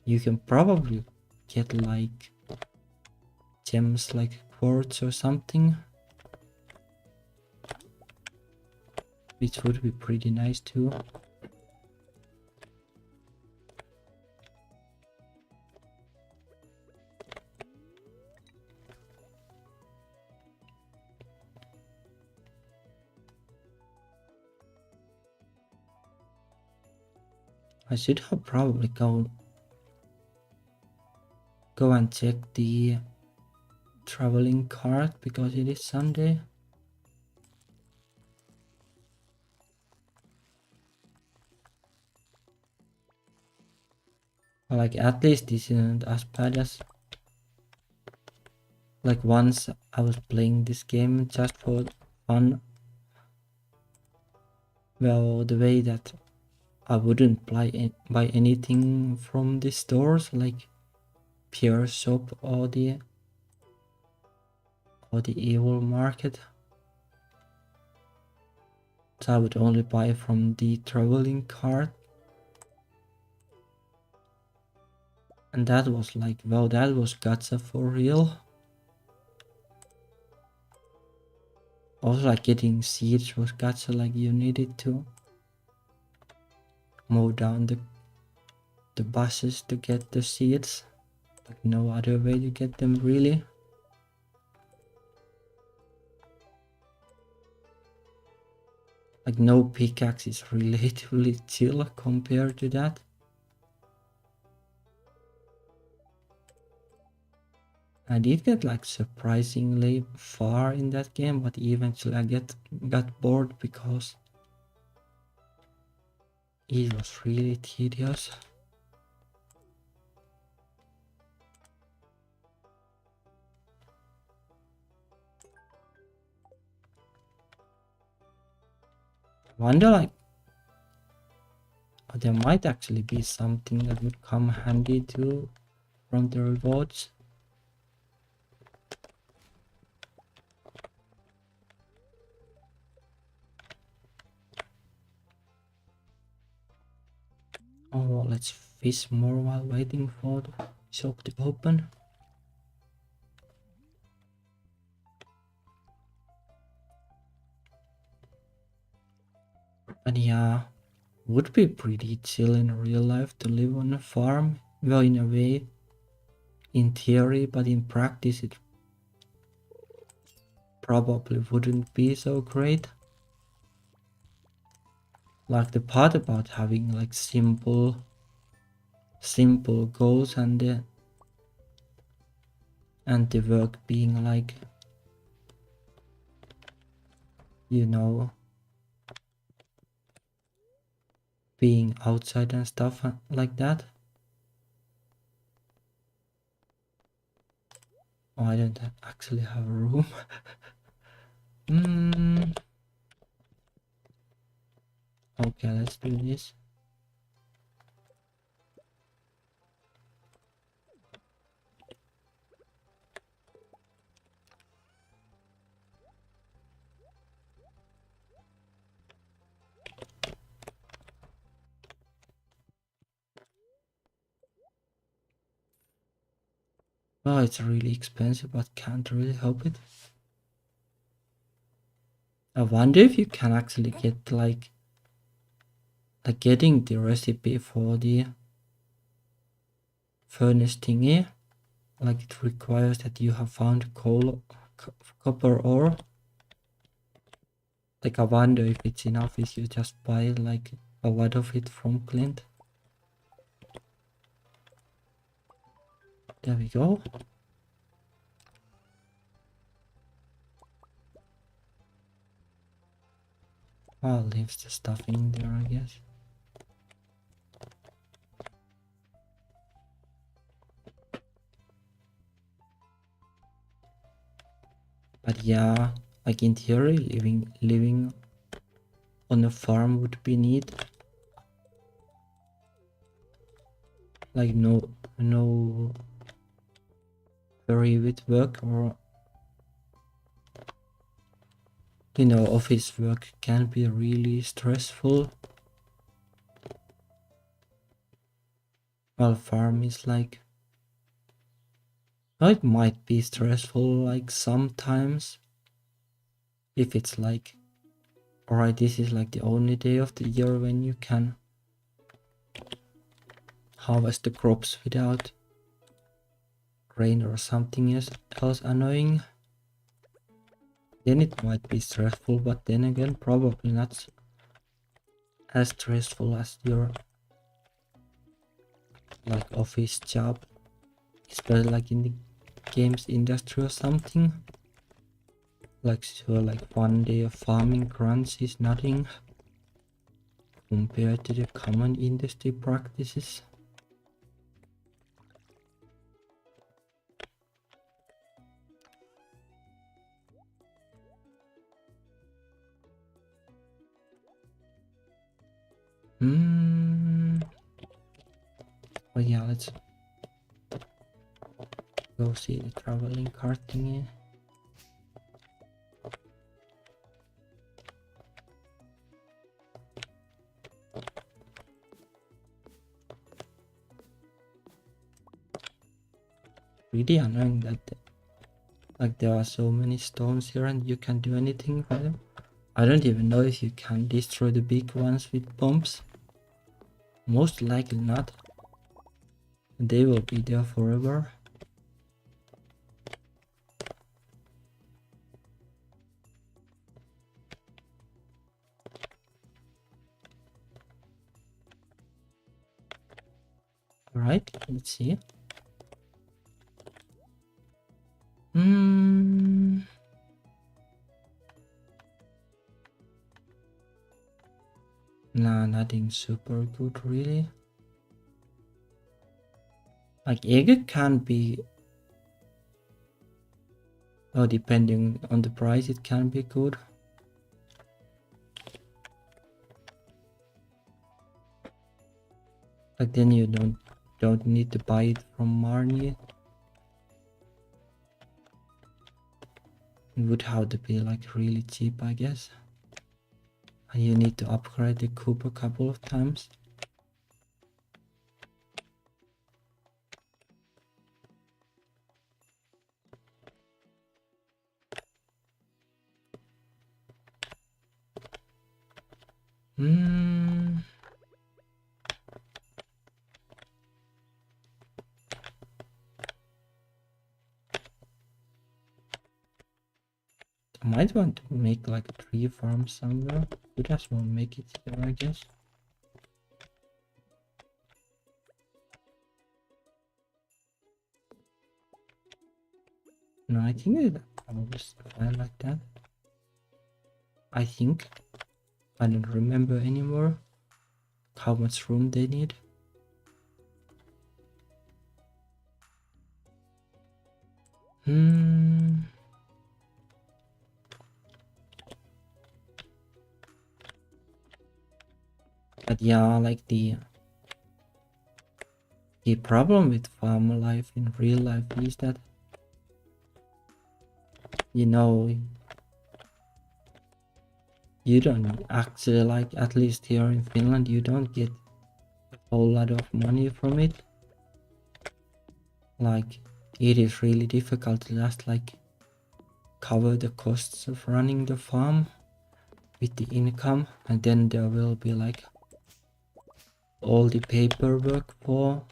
You can probably get like gems like quartz or something, which would be pretty nice too. I should have probably go and check the traveling cart because it is Sunday. Like at least this isn't as bad as like once I was playing this game just for fun. Well, the way that I wouldn't buy anything from the stores like Pure Shop or the Evil Market. So I would only buy from the traveling cart. And that was like, well, that was gacha for real. Also like getting seeds was gacha, like you needed to mow down the buses to get the seeds. Like no other way to get them really. Like no pickaxe is relatively chill compared to that. I did get like surprisingly far in that game, but eventually I got bored because it was really tedious. Wonder like there might actually be something that would come handy too from the rewards. Oh, well, let's fish more while waiting for the shop to open. But yeah, would be pretty chill in real life to live on a farm. Well, in a way, in theory, but in practice it probably wouldn't be so great. Like the part about having like simple goals and the work being like, you know, being outside and stuff like that. Oh, I don't actually have a room. Okay, let's do this. Oh, it's really expensive, but can't really help it. I wonder if you can actually get like getting the recipe for the furnace thingy. Like it requires that you have found coal, copper ore. Like I wonder if it's enough if you just buy like a lot of it from Clint. There we go. I'll leave the stuff in there, I guess. But yeah, like in theory, living on a farm would be neat. Like no hurry with work, or you know, office work can be really stressful. While farm is like, well, it might be stressful like sometimes if it's like, alright, this is like the only day of the year when you can harvest the crops without rain or something else annoying. Then it might be stressful, but then again probably not as stressful as your like office job, especially like in the games industry or something. Like sure, like one day of farming grunts is nothing compared to the common industry practices. But yeah, let's go see the traveling cart thingy. Really annoying that like there are so many stones here and you can't do anything with them. I don't even know if you can destroy the big ones with bombs. Most likely not. They will be there forever. Alright, let's see. Nah, nothing super good really. Like egg can be, oh, depending on the price it can be good. then you don't need to buy it from Marnie. It would have to be like really cheap, I guess. And you need to upgrade the coop a couple of times. I might want to make like a tree farm somewhere. Could as well make it here, I guess. No, I think I will just file like that. I think. I don't remember anymore how much room they need. But yeah, like the problem with farm life in real life is that, you know, you don't actually, like, at least here in Finland, you don't get a whole lot of money from it. Like, it is really difficult to just like cover the costs of running the farm with the income, and then there will be like all the paperwork for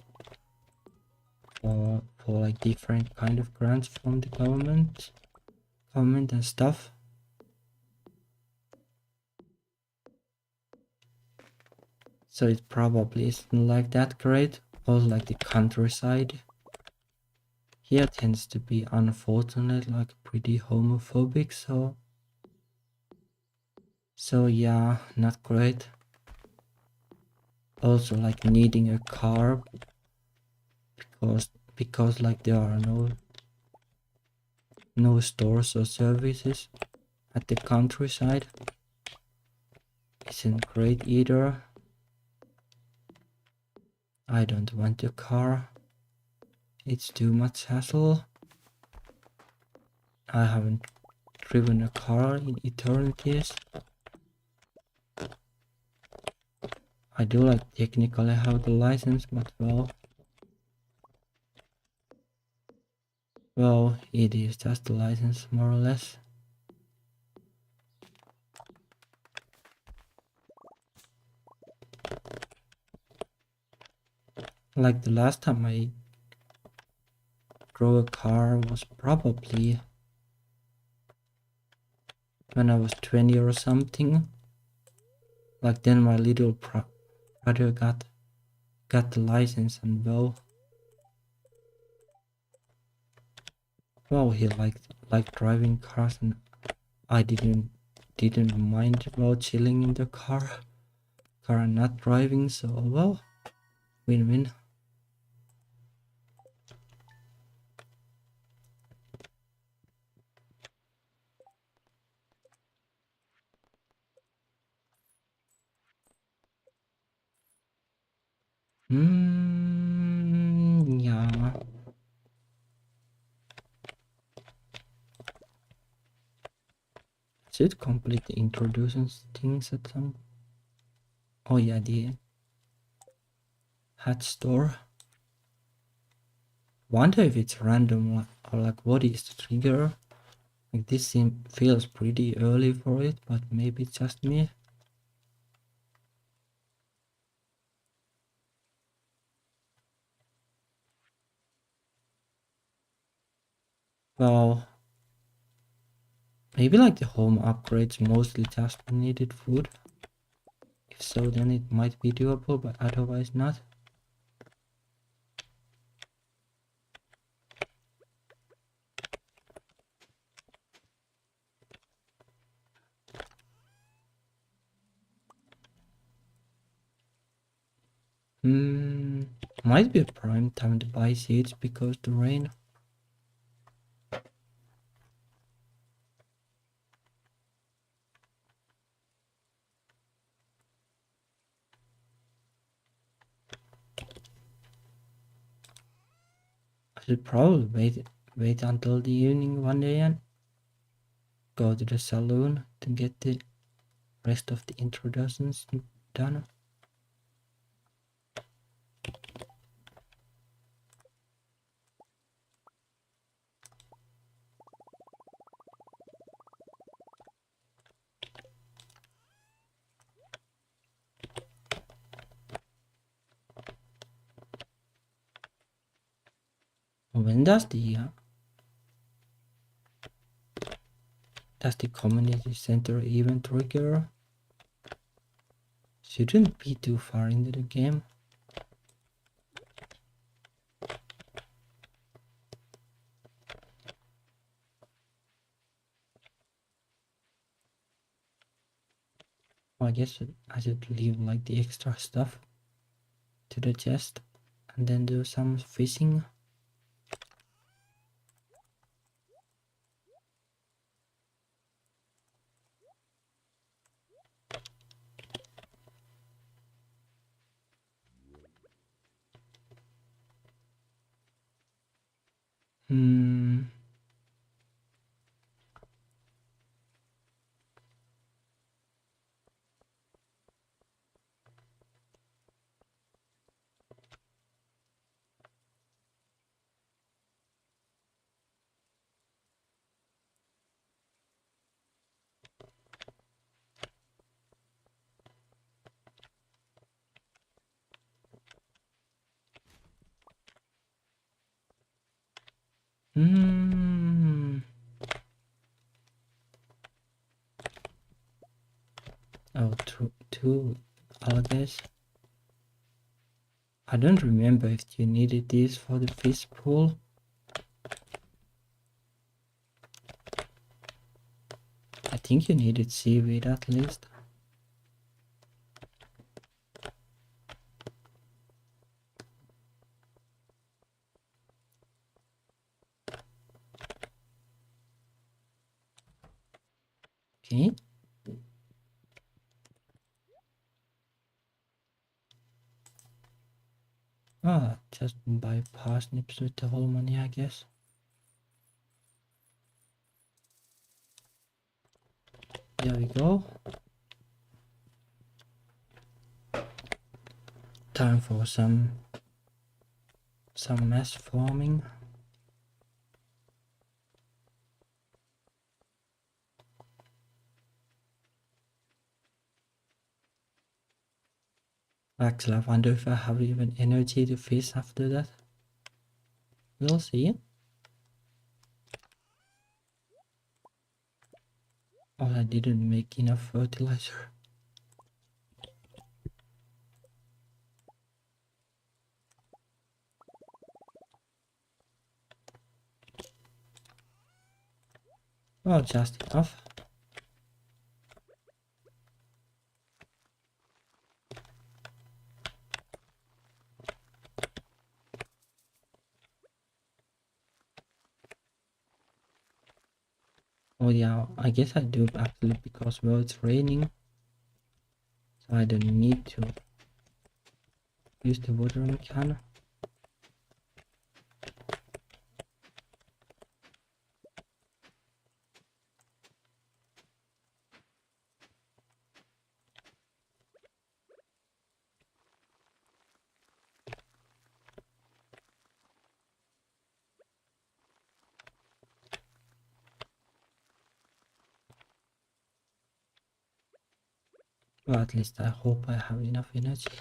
like different kind of grants from the government and stuff. So it probably isn't like that great. Also, like the countryside here tends to be, unfortunately, like pretty homophobic, so yeah, not great. Also, like needing a car because like there are no stores or services at the countryside isn't great either. I don't want a car. It's too much hassle. I haven't driven a car in eternities. I do like technically have the license, but well, it is just a license more or less. Like the last time I drove a car was probably when I was 20 or something. Like then my little brother got the license, and well, he liked driving cars, and I didn't mind about chilling in the car and not driving, so well, win-win. Yeah. Should complete the introducing things at some. Oh yeah, the hat store. Wonder if it's random or like what is the trigger? Like this feels pretty early for it, but maybe it's just me. Well, maybe like the home upgrades mostly just needed food. If so, then it might be doable, but otherwise not. Might be a prime time to buy seeds because the rain. should probably wait until the evening one day and go to the saloon to get the rest of the introductions done. When does the community center event trigger? Shouldn't be too far into the game. I guess I should leave like the extra stuff to the chest and then do some fishing. Oh, two algaes. I don't remember if you needed these for the fish pool. I think you needed seaweed at least. Okay. Ah, just buy parsnips with the whole money, I guess. There we go. Time for some mass farming. Actually, I wonder if I have even energy to fish after that. We'll see. Oh, I didn't make enough fertilizer. Oh, just enough. Oh yeah, I guess I do actually because well it's raining. So I don't need to use the watering can. Well, at least I hope I have enough energy.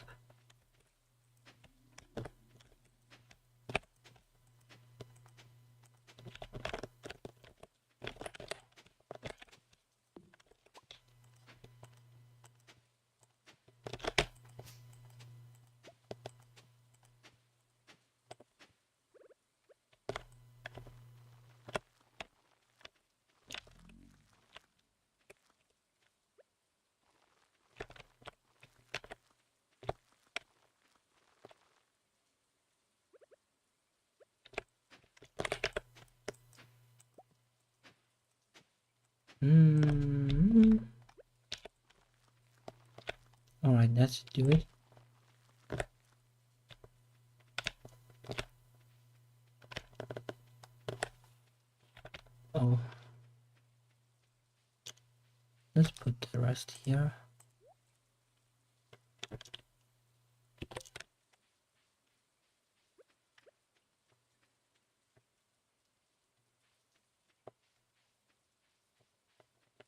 Alright, let's do it. Oh, let's put the rest here.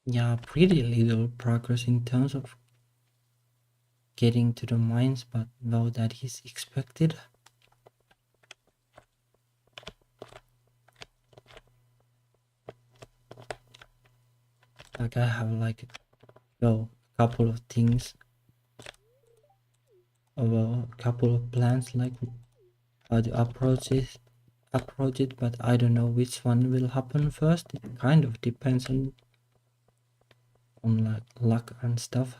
Yeah, pretty little progress in terms of getting to the mines, but though that is expected. Like I have like a couple of things, a couple of plans, like how to approach it, but I don't know which one will happen first. It kind of depends on like luck and stuff.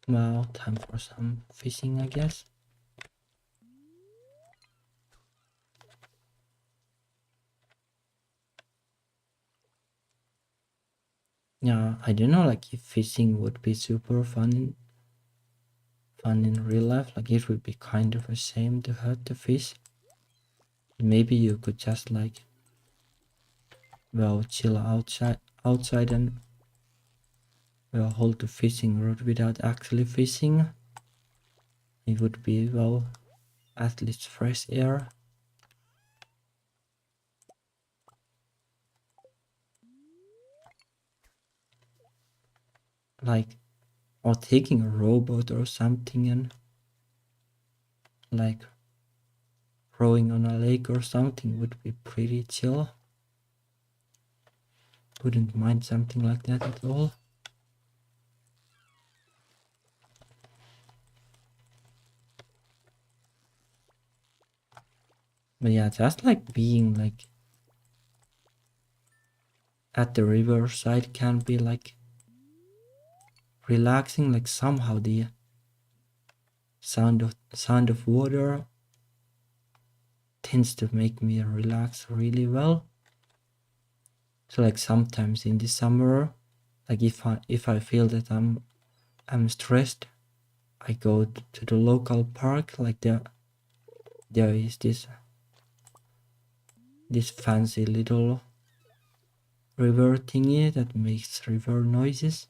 Well, time for some fishing, I guess. Yeah, I don't know, like if fishing would be super fun in real life. Like it would be kind of a shame to hurt the fish. Maybe you could just like, well, chill outside and well, hold the fishing rod without actually fishing. It would be, well, at least fresh air. Like, or taking a rowboat or something and like rowing on a lake or something would be pretty chill. Wouldn't mind something like that at all. But yeah, just like being like at the riverside can be like relaxing. Like somehow the sound of water tends to make me relax really well. So like sometimes in the summer, like if I feel that I'm stressed, I go to the local park. Like there is this fancy little river thingy that makes river noises.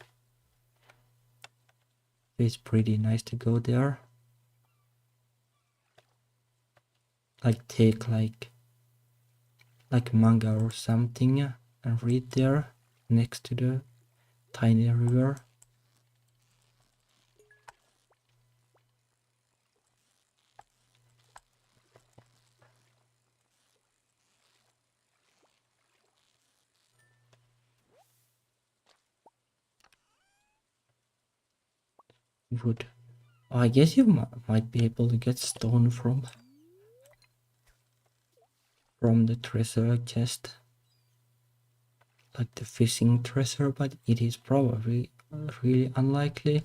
It's pretty nice to go there. Like take like manga or something and read there next to the tiny river. Wood. Oh, I guess you might be able to get stone from the treasure chest, like the fishing treasure, but it is probably really unlikely.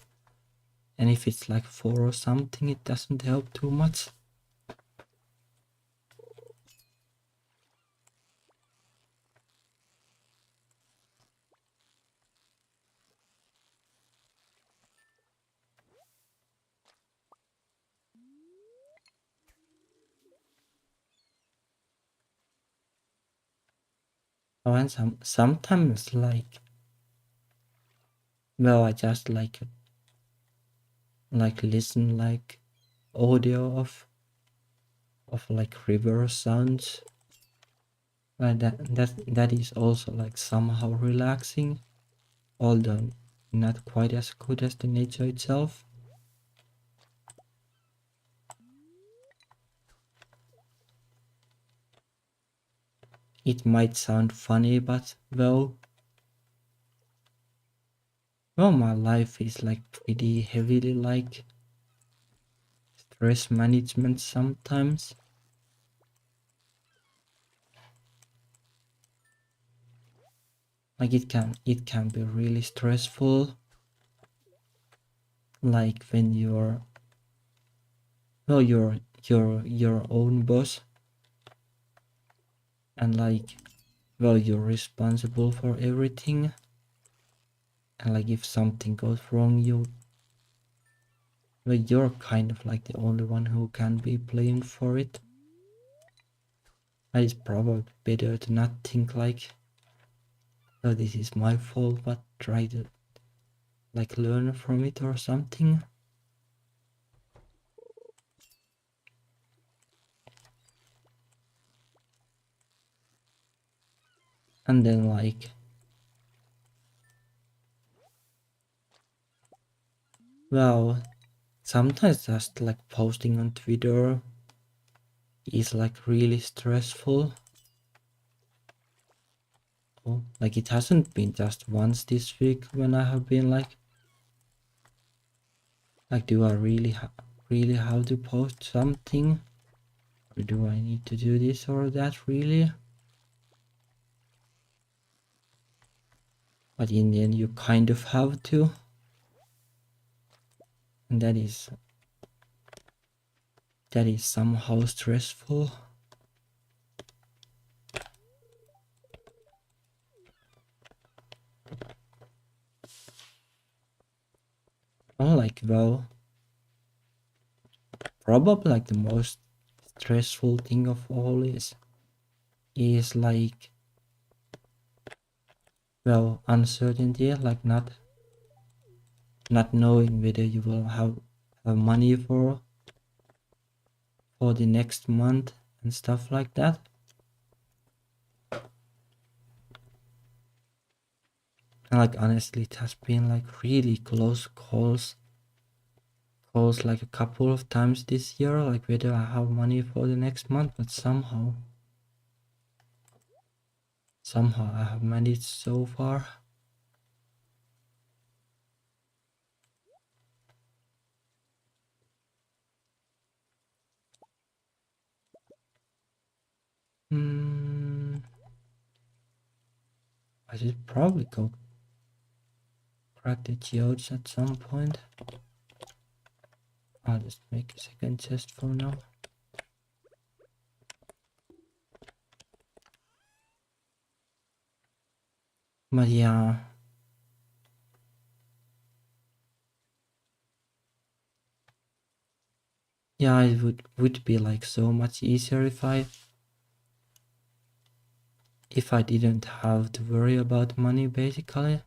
And if it's like 4 or something, it doesn't help too much. Oh, and sometimes like, well, I just like listen like audio of like river sounds. And that is also like somehow relaxing, although not quite as good as the nature itself. It might sound funny, but well, my life is like pretty heavily like stress management sometimes. Like it can be really stressful. Like when you're your own boss, and like well, you're responsible for everything, and like if something goes wrong, well, you're kind of like the only one who can be blamed for it. And it's probably better to not think like, oh, this is my fault, but try to like learn from it or something. And then like, well, sometimes just like posting on Twitter is like really stressful. Oh, like it hasn't been just once this week when I have been like do I really have to post something, or do I need to do this or that really? But in the end you kind of have to, and that is somehow stressful. Oh, like, well, probably like the most stressful thing of all is like, well, uncertainty, like not knowing whether you will have money for the next month and stuff like that. And like honestly, it has been like really close calls like a couple of times this year, like whether I have money for the next month, but somehow I have managed so far. I should probably go crack the geodes at some point. I'll just make a second chest for now. But yeah. Yeah, it would be like so much easier if I didn't have to worry about money basically.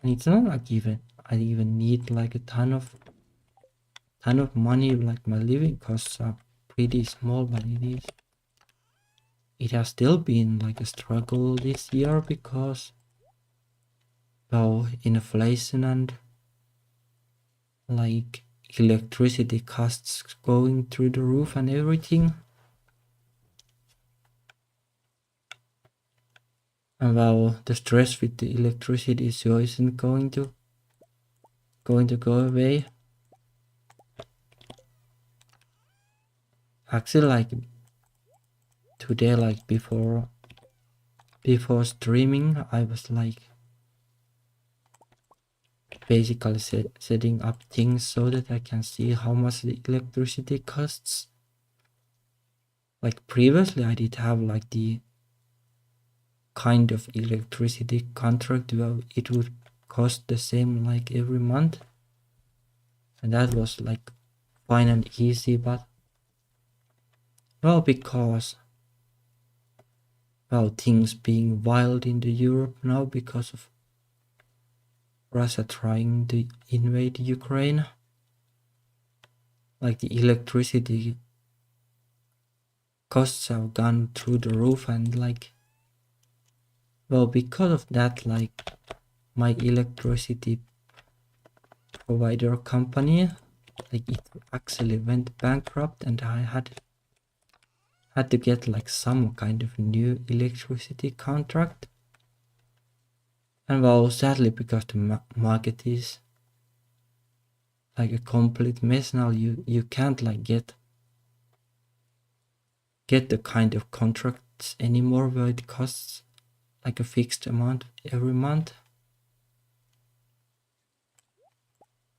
And it's not like I even need like a ton of money, like my living costs are pretty small, but it has still been like a struggle this year because, well, inflation and like electricity costs going through the roof and everything. And well, the stress with the electricity sure isn't going to go away. Actually, like today, like before streaming, I was like basically setting up things so that I can see how much the electricity costs. Like previously I did have like the kind of electricity contract where it would cost the same like every month, and that was like fine and easy. But well, because, well, things being wild in the Europe now because of Russia trying to invade Ukraine, like the electricity costs have gone through the roof, and like, well, because of that, like my electricity provider company, like it actually went bankrupt, and I had to get like some kind of new electricity contract. And well, sadly, because the market is like a complete mess now, you can't like get the kind of contracts anymore where it costs like a fixed amount every month.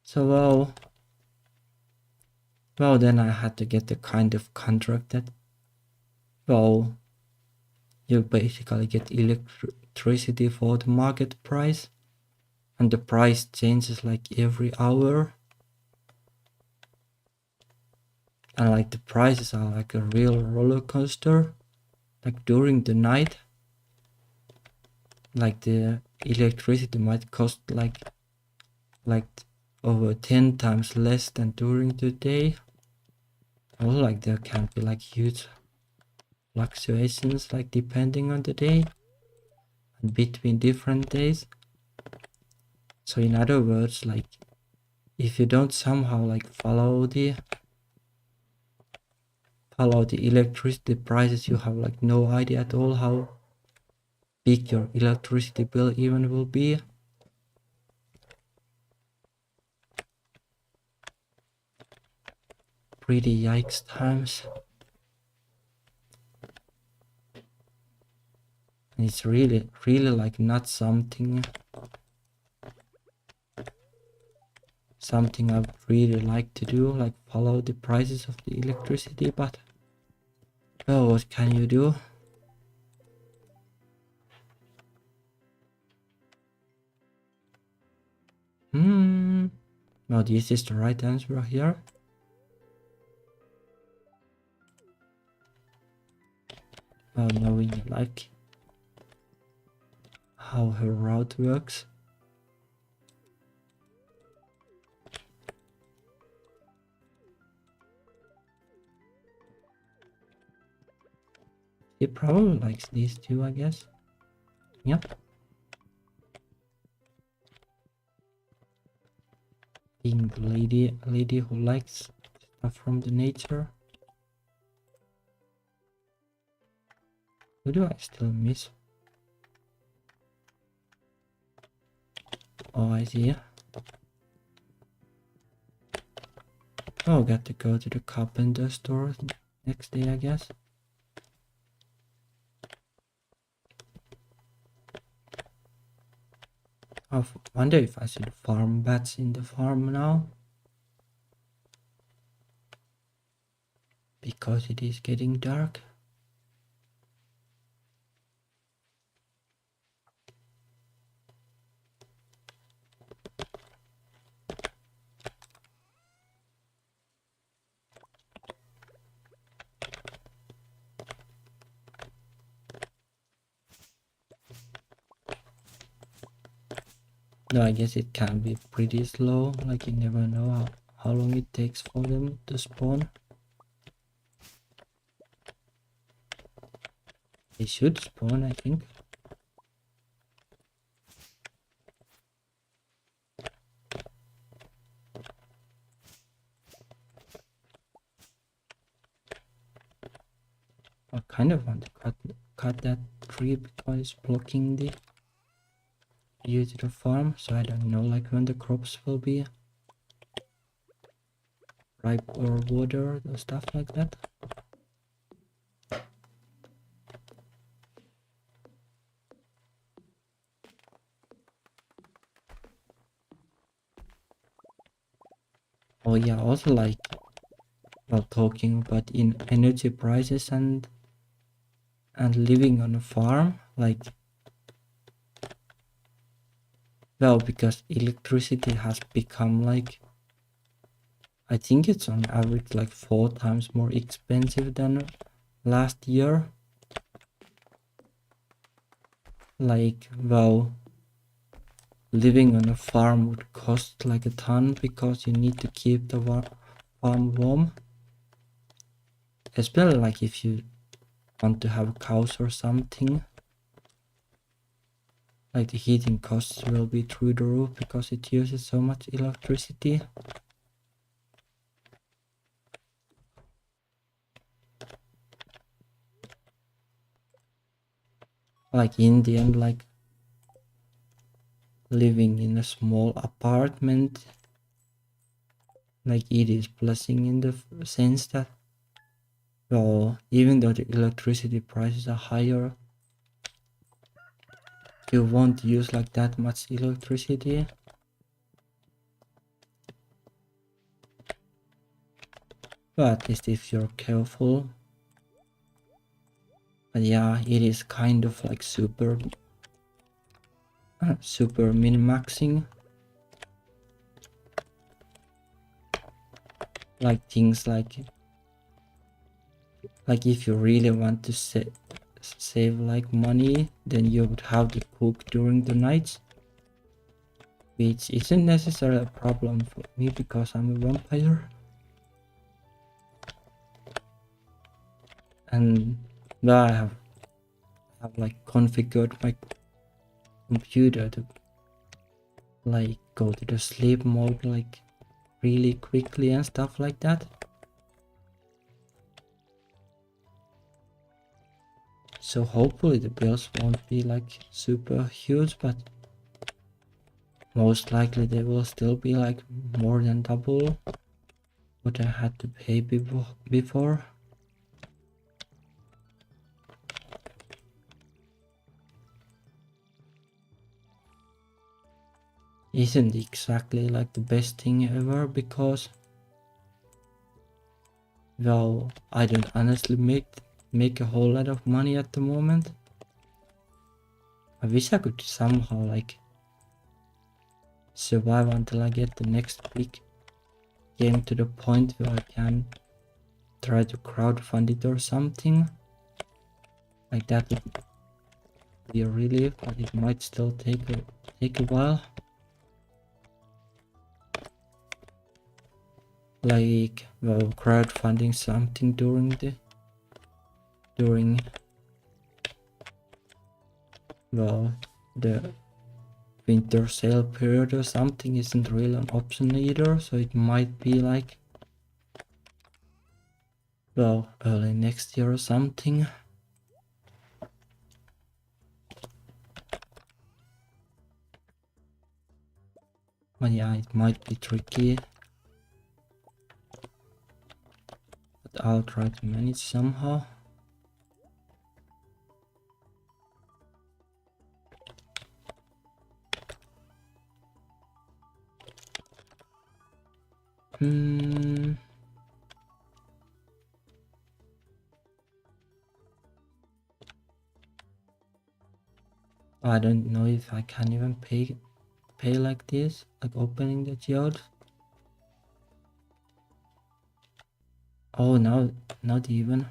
So well, then I had to get the kind of contract that, well, you basically get electricity for the market price, and the price changes like every hour. And like the prices are like a real roller coaster. Like during the night, like the electricity might cost like over 10 times less than during the day. Or like there can be like huge fluctuations like depending on the day and between different days. So in other words, like if you don't somehow like follow the electricity prices, you have like no idea at all how big your electricity bill even will be. Pretty yikes times. And it's really like not something I would really like to do, like follow the prices of the electricity, but well, what can you do? No, this is the right answer here. Well, knowing like how her route works. He probably likes these two, I guess. Yep. Being the lady who likes stuff from the nature. Who do I still miss? Oh, I see. Oh, got to go to the carpenter store next day, I guess. I wonder if I should farm bats in the farm now. Because it is getting dark. No, I guess it can be pretty slow, like you never know how long it takes for them to spawn. They should spawn, I think. I kind of want to cut that tree because it's blocking the view to the farm, so I don't know like when the crops will be ripe or watered or stuff like that. Oh yeah, also like while talking about in energy prices and living on a farm, like well, because electricity has become like, I think it's on average like 4 times more expensive than last year. Like, well, living on a farm would cost like a ton because you need to keep the farm warm. Especially like if you want to have cows or something. Like the heating costs will be through the roof because it uses so much electricity. Like in the end, like living in a small apartment, like it is blessing in the sense that, well, even though the electricity prices are higher, you won't use like that much electricity. but at least if you're careful. But yeah, it is kind of like super min-maxing. Like things like if you really want to save like money, then you would have to cook during the nights, which isn't necessarily a problem for me because I'm a vampire. And well, I have like configured my computer to like go to the sleep mode like really quickly and stuff like that. So hopefully the bills won't be like super huge, but most likely they will still be like more than double what I had to pay before. Isn't exactly like the best thing ever because, well, I don't honestly make a whole lot of money at the moment. I wish I could somehow like survive until I get the next big game to the point where I can try to crowdfund it or something. Like that would be a relief, but it might still take a while. Like, well, crowdfunding something during well the winter sale period or something isn't really an option either, so it might be like, well, early next year or something. But yeah, it might be tricky, but I'll try to manage somehow. I don't know if I can even pay like this, like opening the geode. Oh, no, not even.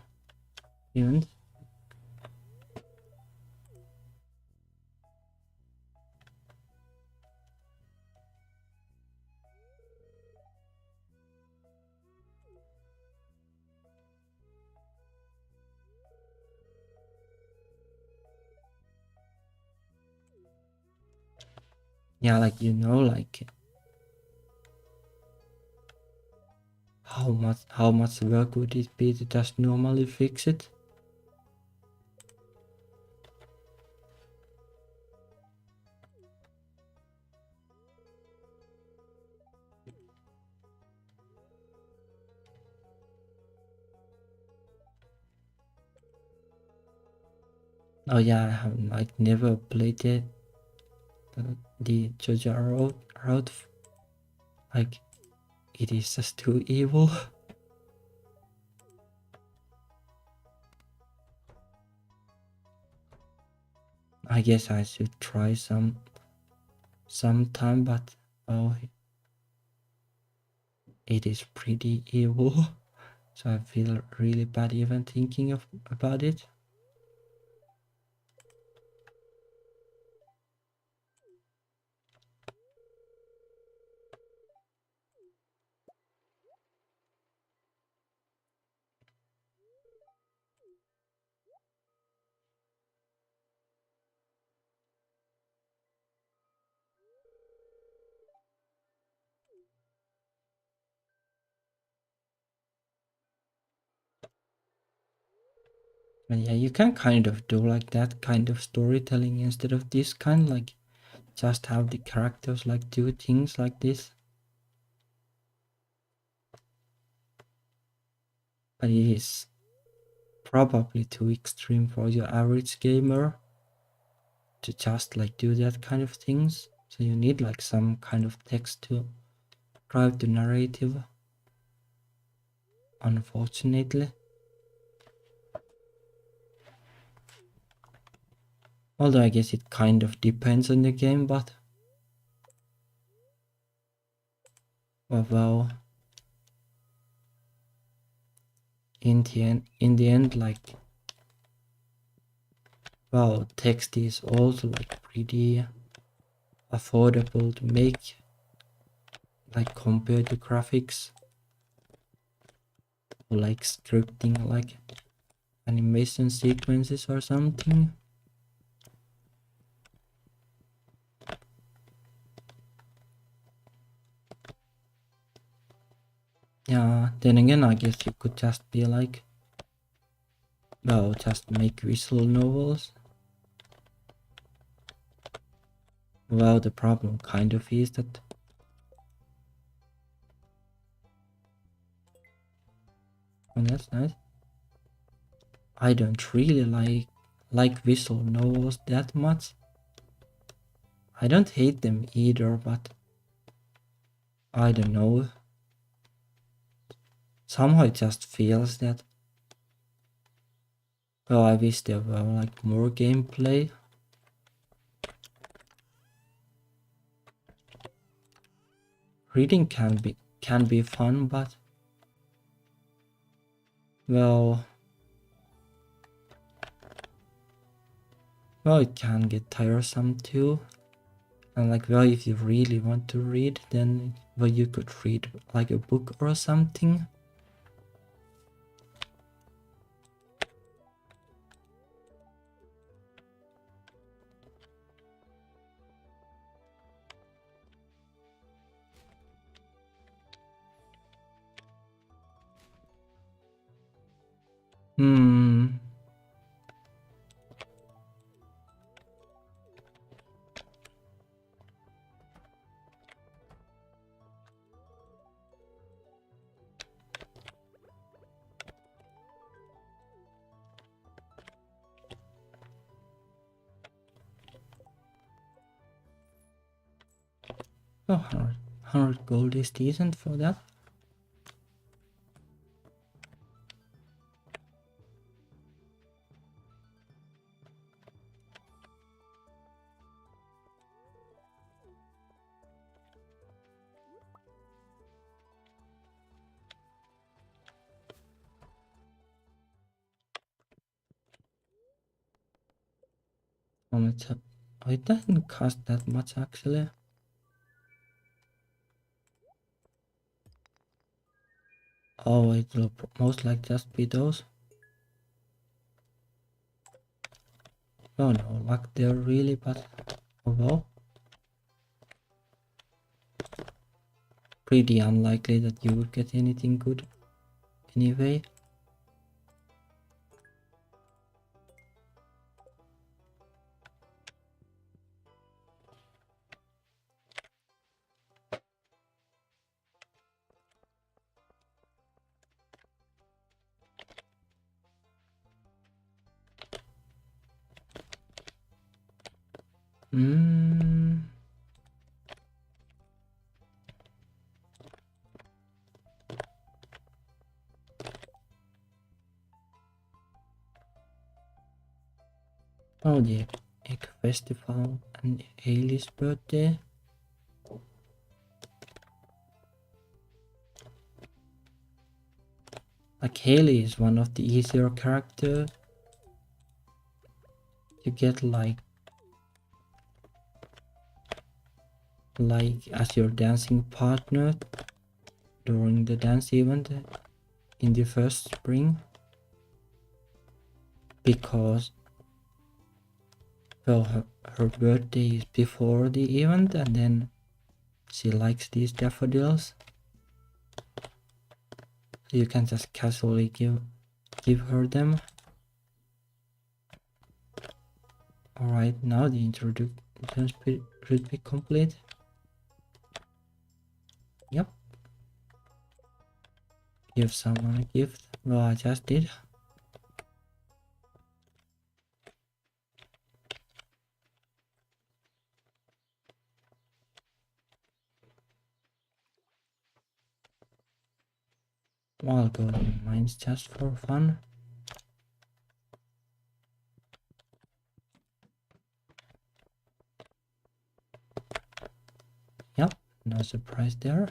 Yeah, like like how much work would it be to just normally fix it? Oh yeah, I have like never played it. The Georgia route, like it is just too evil. I guess I should try sometime, but oh, it is pretty evil. So I feel really bad even thinking about it. And yeah, you can kind of do like that kind of storytelling instead of this kind, like just have the characters like do things like this. But it is probably too extreme for your average gamer to just like do that kind of things. So you need like some kind of text to drive the narrative. unfortunately. Although I guess it kind of depends on the game, but well, in the end, like, well, text is also like pretty affordable to make, like compared to graphics or like scripting, like animation sequences or something. Yeah, then again, I guess you could just be like, well, just make visual novels. Well, the problem kind of is that, oh, that's nice. I don't really like visual novels that much. I don't hate them either, but I don't know. Somehow it just feels that, well, I wish there were like more gameplay. Reading can be fun, but well, it can get tiresome too. And like, well, if you really want to read, then well, you could read like a book or something. Hmm. Oh, 100 gold is decent for that. How much? Oh, it doesn't cost that much actually. Oh, it will most likely just be those. Oh no luck there really, but oh well. Pretty unlikely that you would get anything good anyway. Hmm. Oh, the egg festival and Haley's birthday. Like Haley is one of the easier characters to get like as your dancing partner during the dance event in the first spring, because well her birthday is before the event and then she likes these daffodils, so you can just casually give her them. Alright, now the introduction should be complete. Yep. Give someone a gift. Well, I just did. I'll go to mines just for fun. Yep, no surprise there.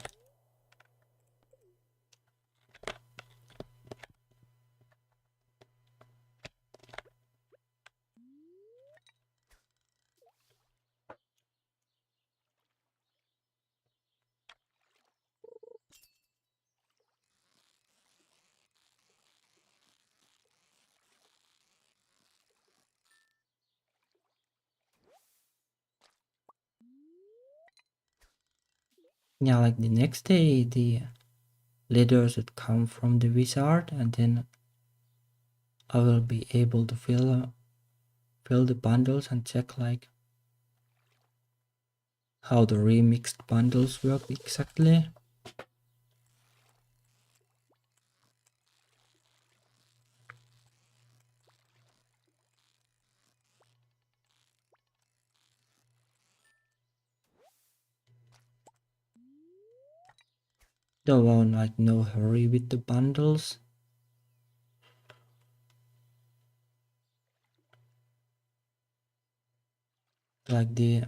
Yeah, like the next day, the letters would come from the wizard, and then I will be able to fill the bundles and check like how the remixed bundles work exactly. Though I'm like no hurry with the bundles. Like the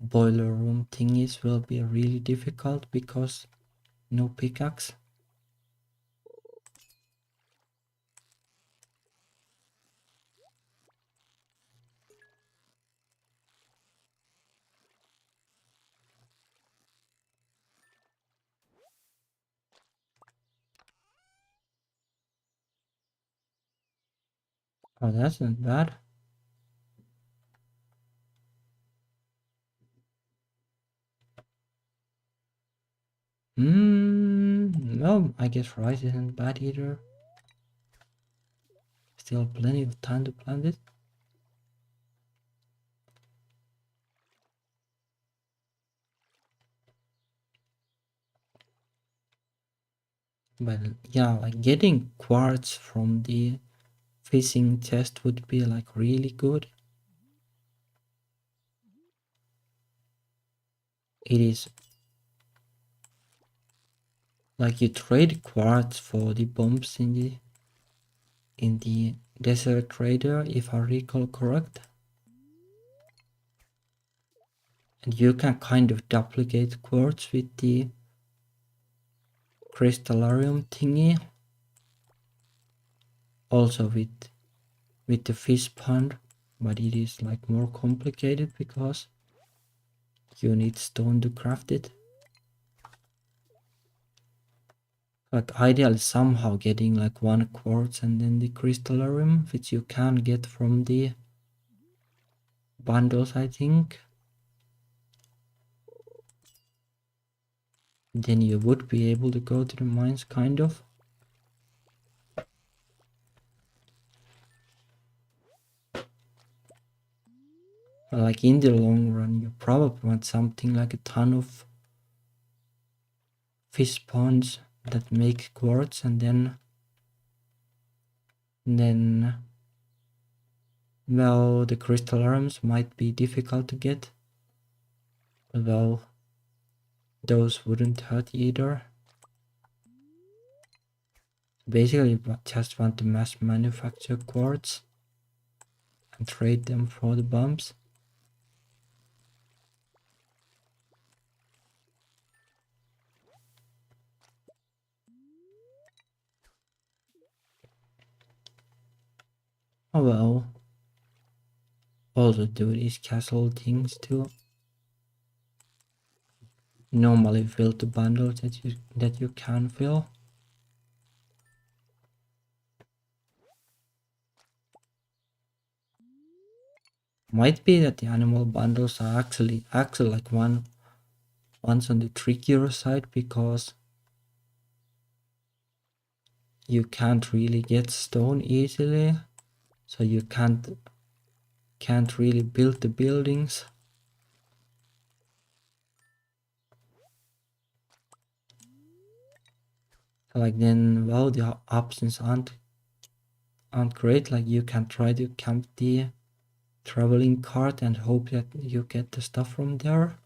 boiler room thingies will be really difficult because no pickaxe. Oh, that's not bad. No, I guess rice isn't bad either. Still plenty of time to plant it. But yeah, like getting quartz from the fishing chest would be like really good. It is like you trade quartz for the bombs in the desert trader, if I recall correct. And you can kind of duplicate quartz with the crystallarium thingy. Also with the fish pond, but it is like more complicated because you need stone to craft it. Like ideally somehow getting like one quartz and then the crystallarium, which you can get from the bundles, I think. Then you would be able to go to the mines, kind of. But like in the long run, you probably want something like a ton of fish ponds that make quartz, and then well, the crystallariums might be difficult to get, although those wouldn't hurt either. Basically, just want to mass manufacture quartz and trade them for the bombs. Oh well. Also do these castle things too. Normally fill the bundles that you can fill. Might be that the animal bundles are actually like ones on the trickier side, because you can't really get stone easily, so you can't really build the buildings. Like then, well, the options aren't great. Like you can try to camp the traveling cart and hope that you get the stuff from there.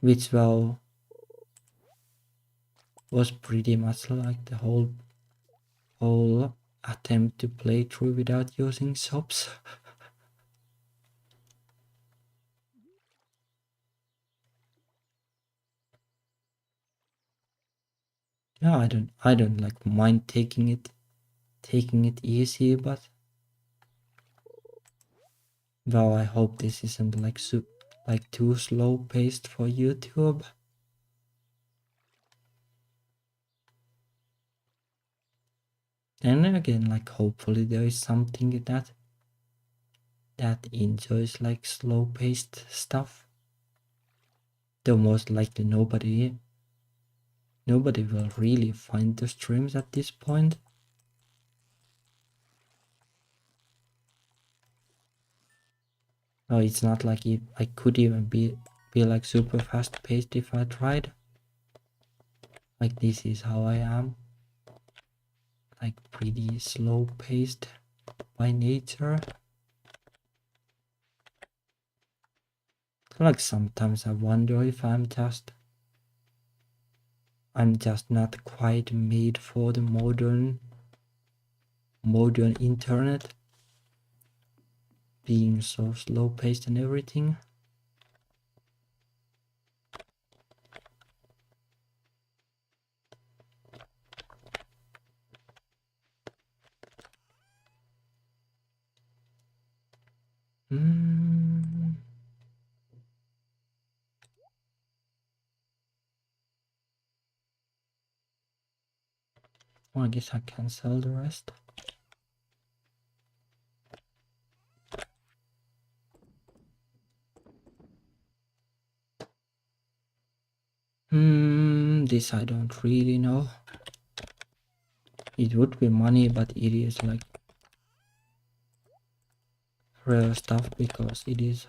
which well was pretty much like the whole attempt to play through without using shops. Yeah, I don't like mind taking it easy, but well, I hope this isn't like too slow paced for YouTube. And again, like hopefully there is something that enjoys like slow paced stuff. Though most likely nobody will really find the streams at this point. No, it's not like I could even be like super fast paced if I tried. Like this is how I am. Like pretty slow paced by nature. Like sometimes I wonder if I'm just not quite made for the modern internet, being so slow paced and everything. Well, I guess I can sell the rest. This I don't really know. It would be money, but it is like rare stuff because it is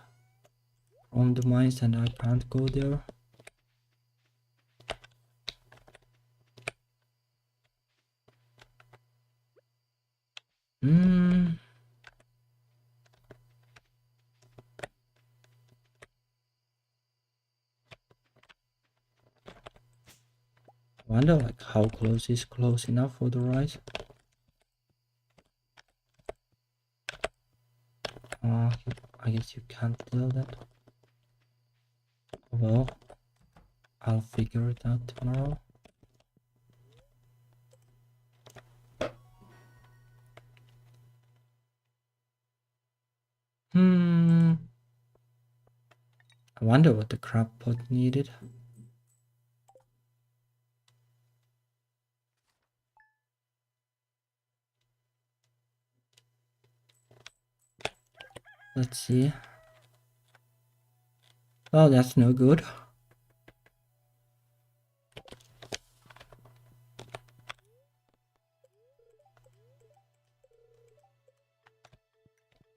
from the mines and I can't go there. I wonder like how close is close enough for the rice. I guess you can't tell that. Well, I'll figure it out tomorrow. I wonder what the crab pot needed. Let's see. Oh, that's no good.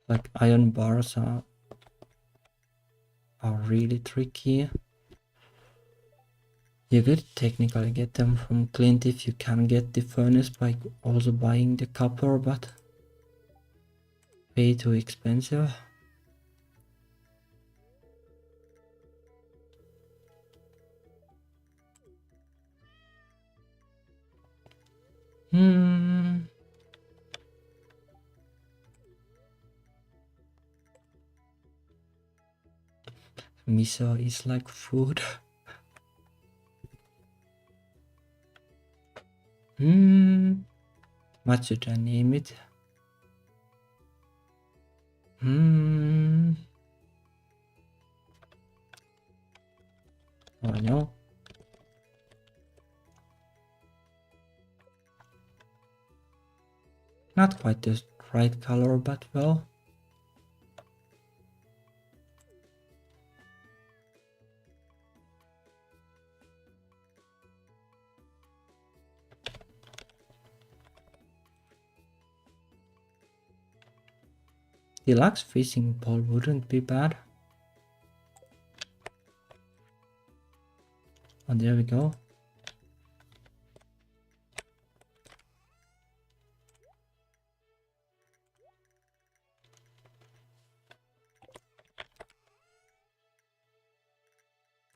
Like iron bars are really tricky. You could technically get them from Clint if you can get the furnace by also buying the copper, but way too expensive. Miso is like food. What should I name it? Oh no. Not quite the right color, but well. Deluxe fishing pole wouldn't be bad. Oh, there we go.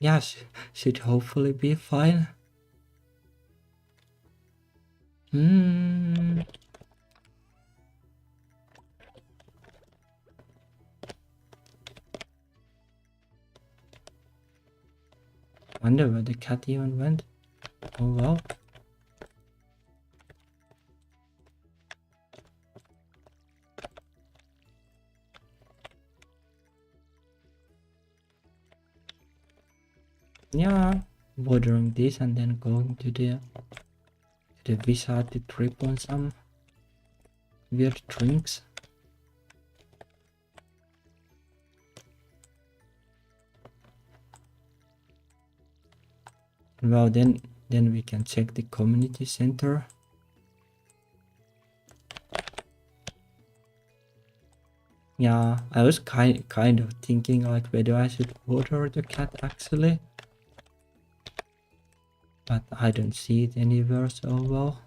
Yeah, should hopefully be fine. Hmm. Wonder where the cat even went. Oh well. Yeah, watering this and then going to the wizard to trip on some weird drinks. Well, then we can check the community center. Yeah, I was kind of thinking like whether I should water the cat actually, but I don't see it anywhere, so well.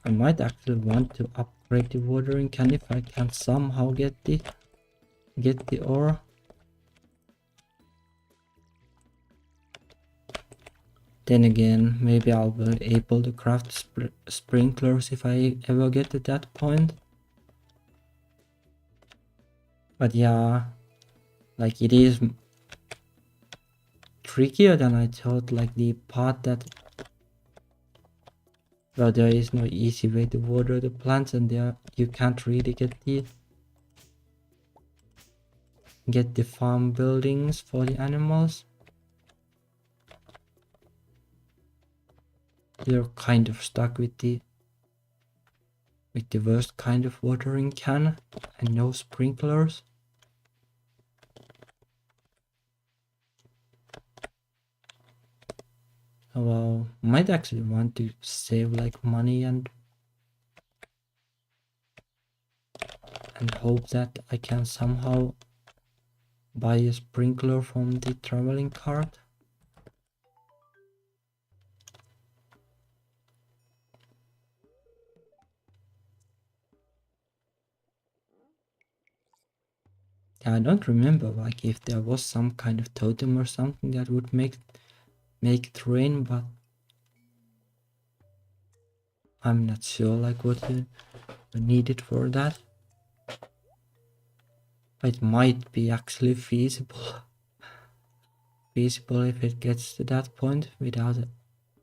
I might actually want to upgrade the watering can if I can somehow get the ore. Then again, maybe I'll be able to craft sprinklers if I ever get to that point. But yeah, like it is trickier than I thought, like the part that, well, there is no easy way to water the plants and there you can't really get the farm buildings for the animals. You're kind of stuck with the worst kind of watering can and no sprinklers. Well, might actually want to save like money and hope that I can somehow buy a sprinkler from the traveling cart. Yeah, I don't remember like if there was some kind of totem or something that would make it rain, but I'm not sure like what you needed for that. It might be actually feasible if it gets to that point without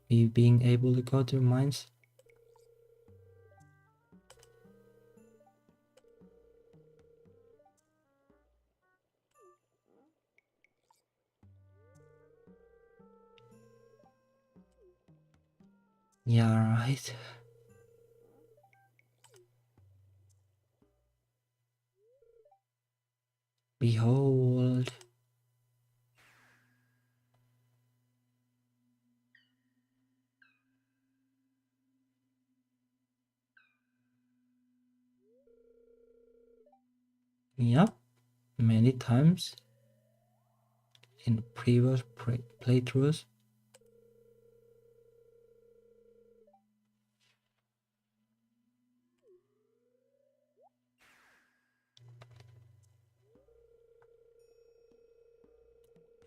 me being able to go to mines. Yeah, right. Behold. Yep, many times in previous playthroughs.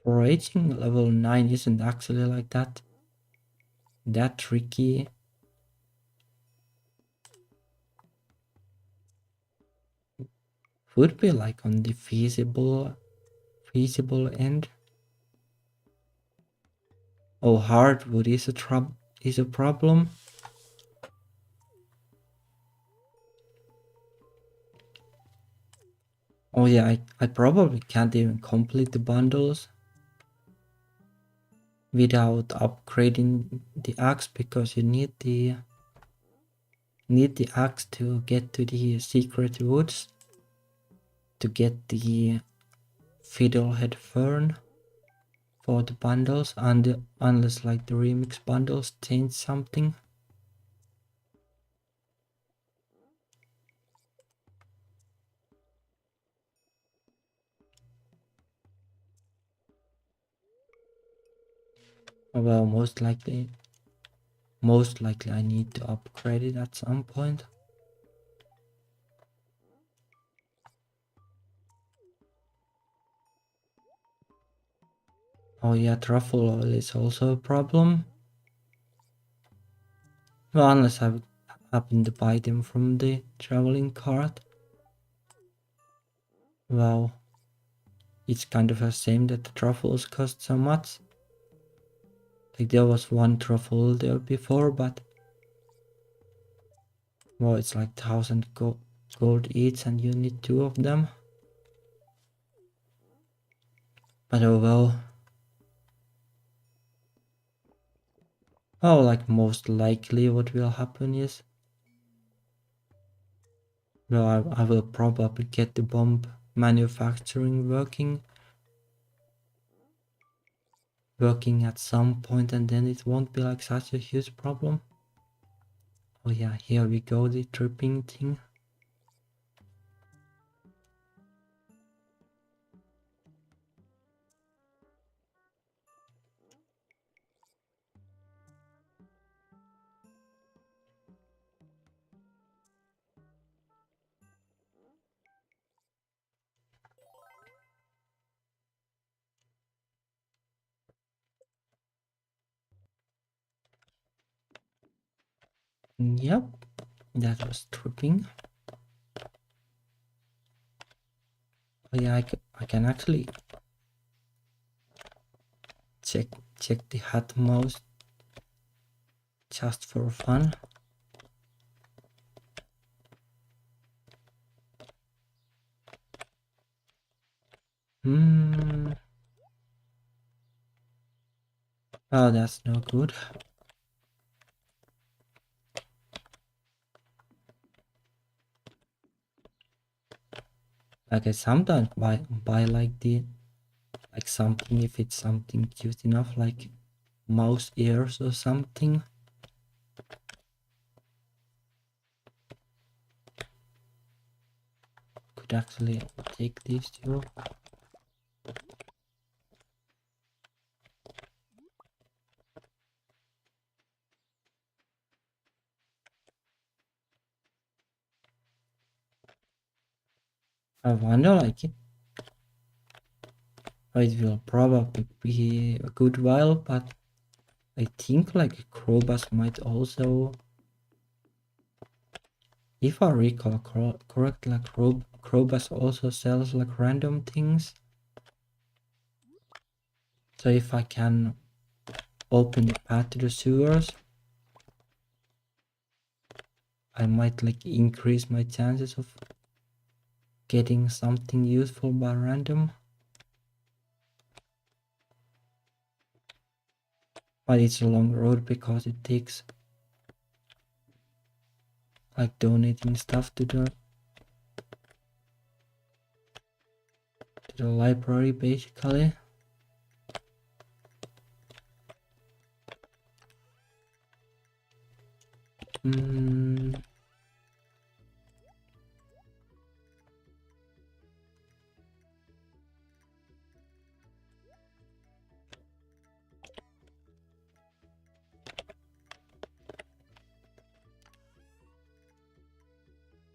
Reaching level 9 isn't actually like that tricky. Would be like on the feasible end. Oh, hardwood is a problem. Oh yeah, I probably can't even complete the bundles without upgrading the axe because you need the axe to get to the secret woods to get the fiddlehead fern for the bundles, and unless like the remix bundles change something. Well, most likely I need to upgrade it at some point. Oh yeah, truffle oil is also a problem. Well, unless I happen to buy them from the traveling cart. Well, it's kind of a shame that the truffles cost so much. Like there was one truffle there before, but well, it's like 1,000 gold each and you need 2 of them. But oh well. Oh, like most likely what will happen is, well, I will probably get the bomb manufacturing working at some point, and then it won't be like such a huge problem. Oh yeah, here we go, the tripping thing. Yep, that was tripping. Oh yeah, I can actually check the hat mouse just for fun. Oh, that's no good. Like I sometimes buy like something, if it's something cute enough, like mouse ears or something. Could actually take these too. I wonder, like, it will probably be a good while, but I think like Crowbus might also, if I recall correct, like Crowbus also sells like random things. So if I can open the path to the sewers, I might like increase my chances of getting something useful by random. But it's a long road because it takes like donating stuff to the library basically.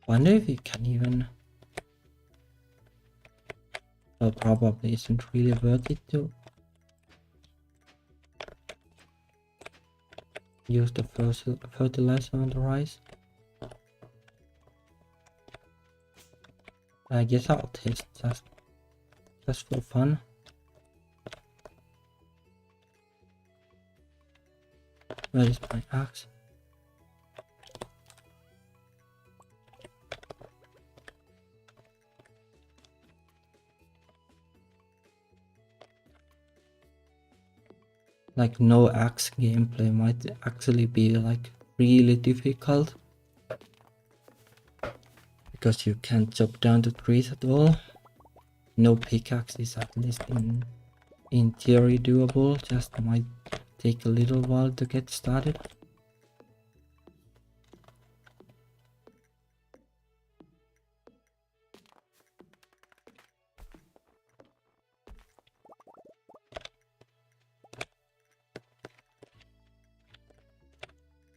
Wonder if it can even. Well, probably isn't really worth it to use the fertilizer on the rice. I guess I'll test just for fun. Where is my axe? Like no axe gameplay might actually be like really difficult because you can't chop down the trees at all. No pickaxe is at least in theory doable, just might take a little while to get started.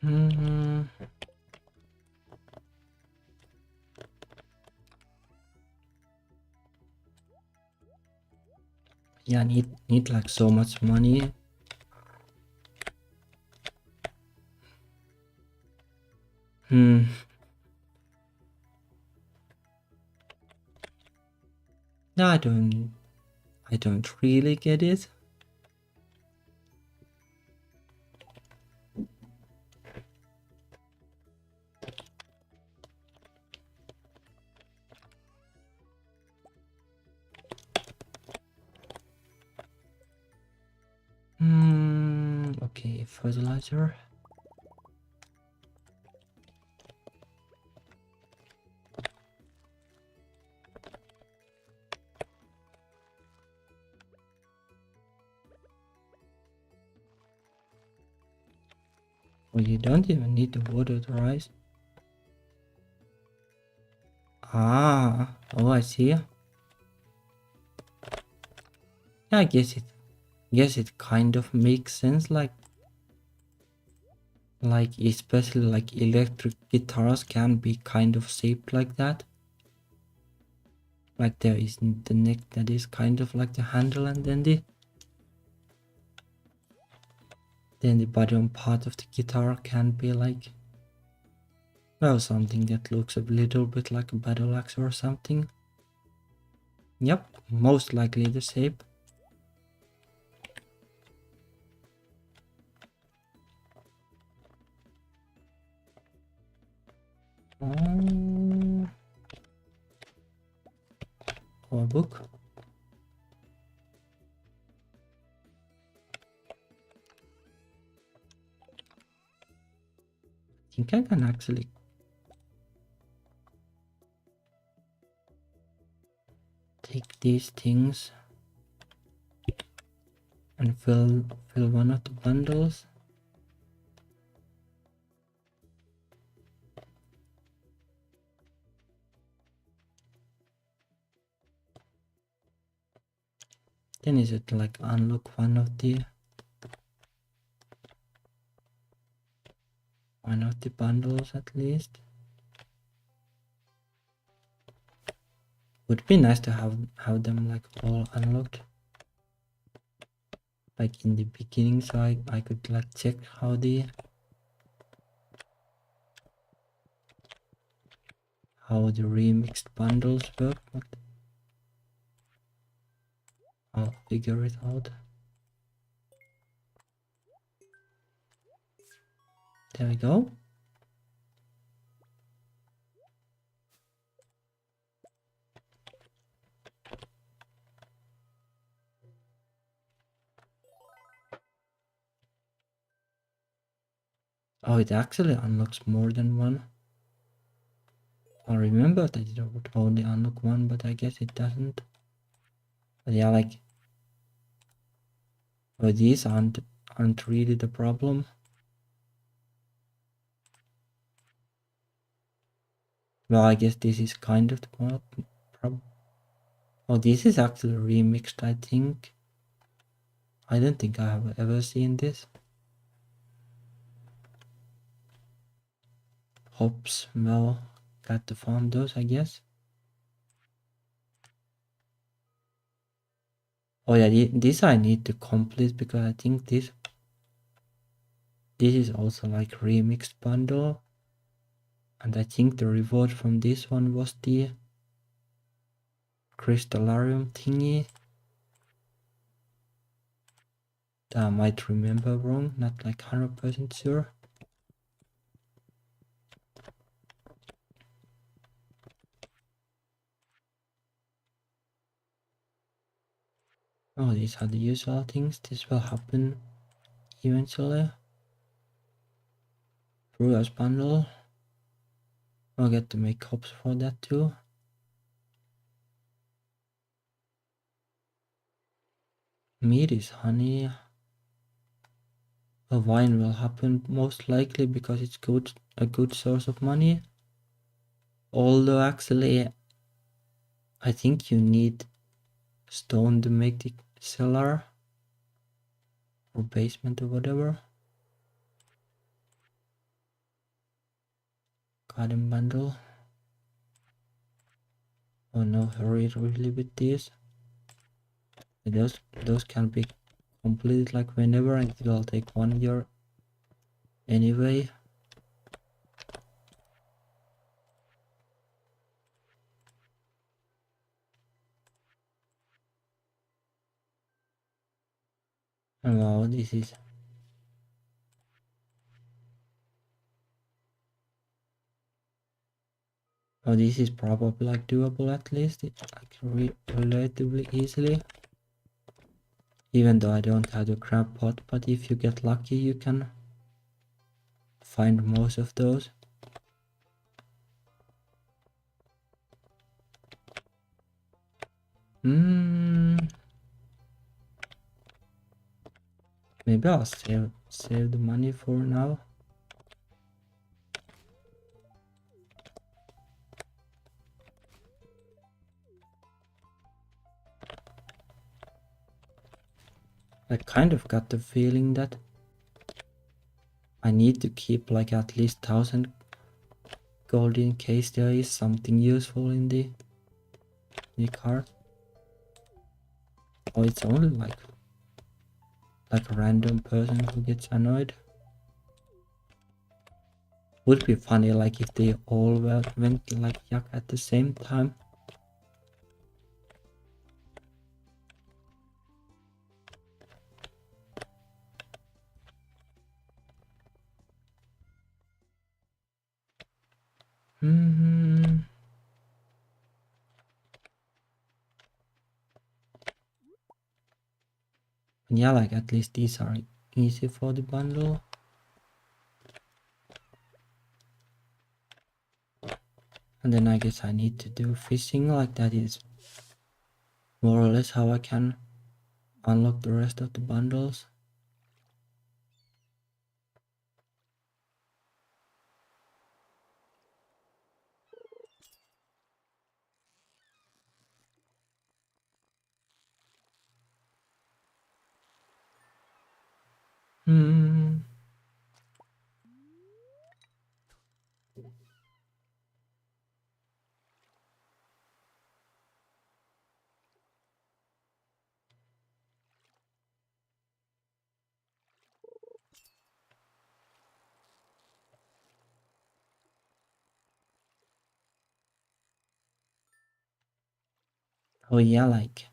Hmm. Yeah, need like so much money. Hmm. No, I don't really get it. Okay, fertilizer. Well, you don't even need to water the rice. Ah, oh, I see. Yeah, I guess it kind of makes sense. Like especially like electric guitars can be kind of shaped like that. Like there is the neck that is kind of like the handle, and then the bottom part of the guitar can be like, well, something that looks a little bit like a battle axe or something. Yep, most likely the shape. Um, or a book. I think I can actually take these things and fill one of the bundles. Then is it like unlock one of the bundles at least? Would be nice to have them like all unlocked, like in the beginning, so I could like check how the remixed bundles work, but I'll figure it out. There we go. Oh, it actually unlocks more than one. I remember that it would only unlock one, but I guess it doesn't. But yeah, like, well, these aren't really the problem. Well, I guess this is kind of the problem. Oh, this is actually remixed, I think. I don't think I have ever seen this. Hops, well, got to farm those, I guess. Oh yeah, this I need to complete because I think this is also like remixed bundle. And I think the reward from this one was the crystallarium thingy. That I might remember wrong, not like 100% sure. Oh, these are the usual things. This will happen eventually. Brewers bundle. I'll get to make hops for that too. Meat is honey. A wine will happen most likely because it's a good source of money. Although actually I think you need stone to make the cellar or basement or whatever. Garden bundle. Oh no, hurry really with this. Those can be completed like whenever, and it will take 1 year anyway. And wow, this is probably like doable, at least it's like relatively easily. Even though I don't have the crab pot, but if you get lucky you can find most of those. Maybe I'll save the money for now. I kind of got the feeling that I need to keep like at least 1,000 gold in case there is something useful in the card. Or it's only like a random person who gets annoyed. Would be funny like if they all went like yuck at the same time. Yeah, like at least these are easy for the bundle. And then I guess I need to do fishing, like that is more or less how I can unlock the rest of the bundles. Oh yeah, like,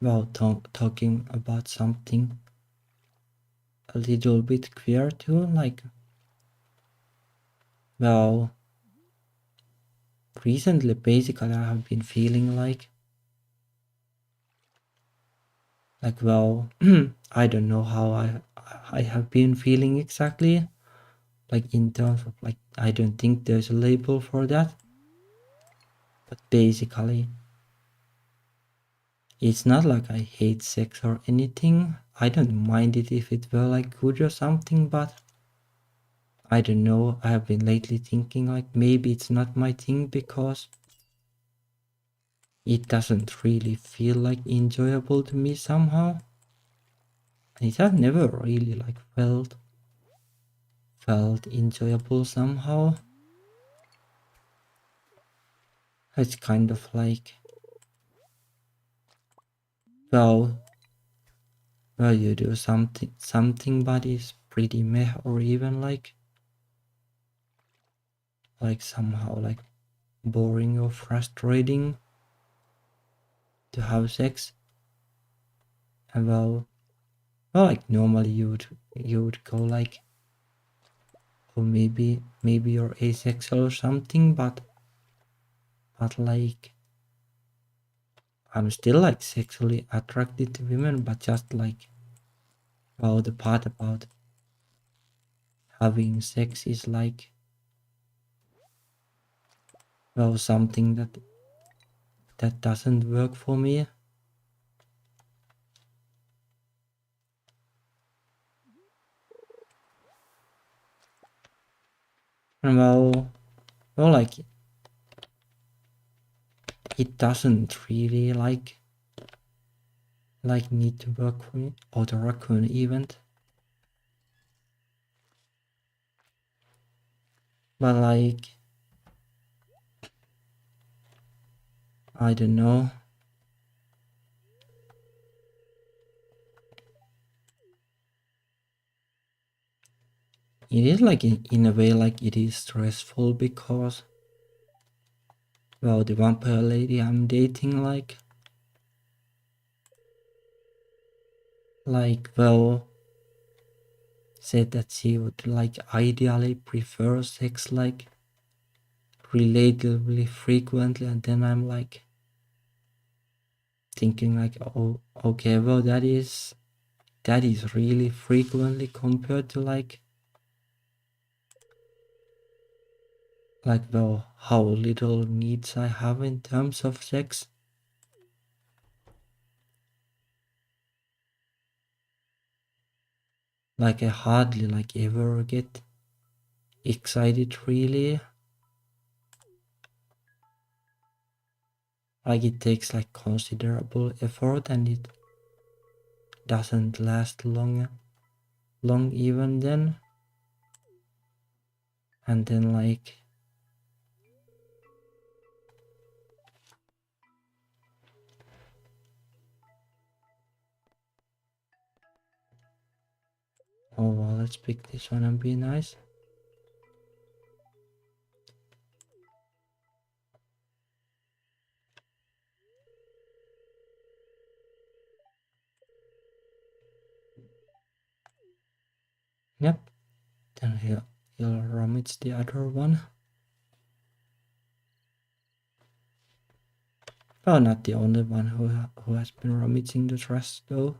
well, talking about something a little bit queer too, like, well, recently basically I have been feeling like, well, I don't know how I have been feeling exactly, like in terms of like, I don't think there's a label for that, but basically it's not like I hate sex or anything. I don't mind it if it were like good or something, but I don't know, I have been lately thinking like maybe it's not my thing because it doesn't really feel like enjoyable to me somehow. It has never really like felt enjoyable somehow. It's kind of like, well, you do something but it's pretty meh, or even like somehow like boring or frustrating to have sex. And well, like normally you would go like, or maybe you're asexual or something, but like I'm still like sexually attracted to women, but just like, well, the part about having sex is like, well, something that that doesn't work for me. And well, like it doesn't really like need to work for me, or the raccoon event. But like, I don't know. It is like in a way like it is stressful because, well, the vampire lady I'm dating well, said that she would like ideally prefer sex like relatively frequently, and then I'm like thinking like, oh, okay, well, that is really frequently compared to like well, how little needs I have in terms of sex. Like I hardly like ever get excited really. Like it takes like considerable effort and it doesn't last long even then. And then like, oh well, let's pick this one and be nice. Yep. Then he'll rummage the other one. Oh, not the only one who has been rummaging the trash though.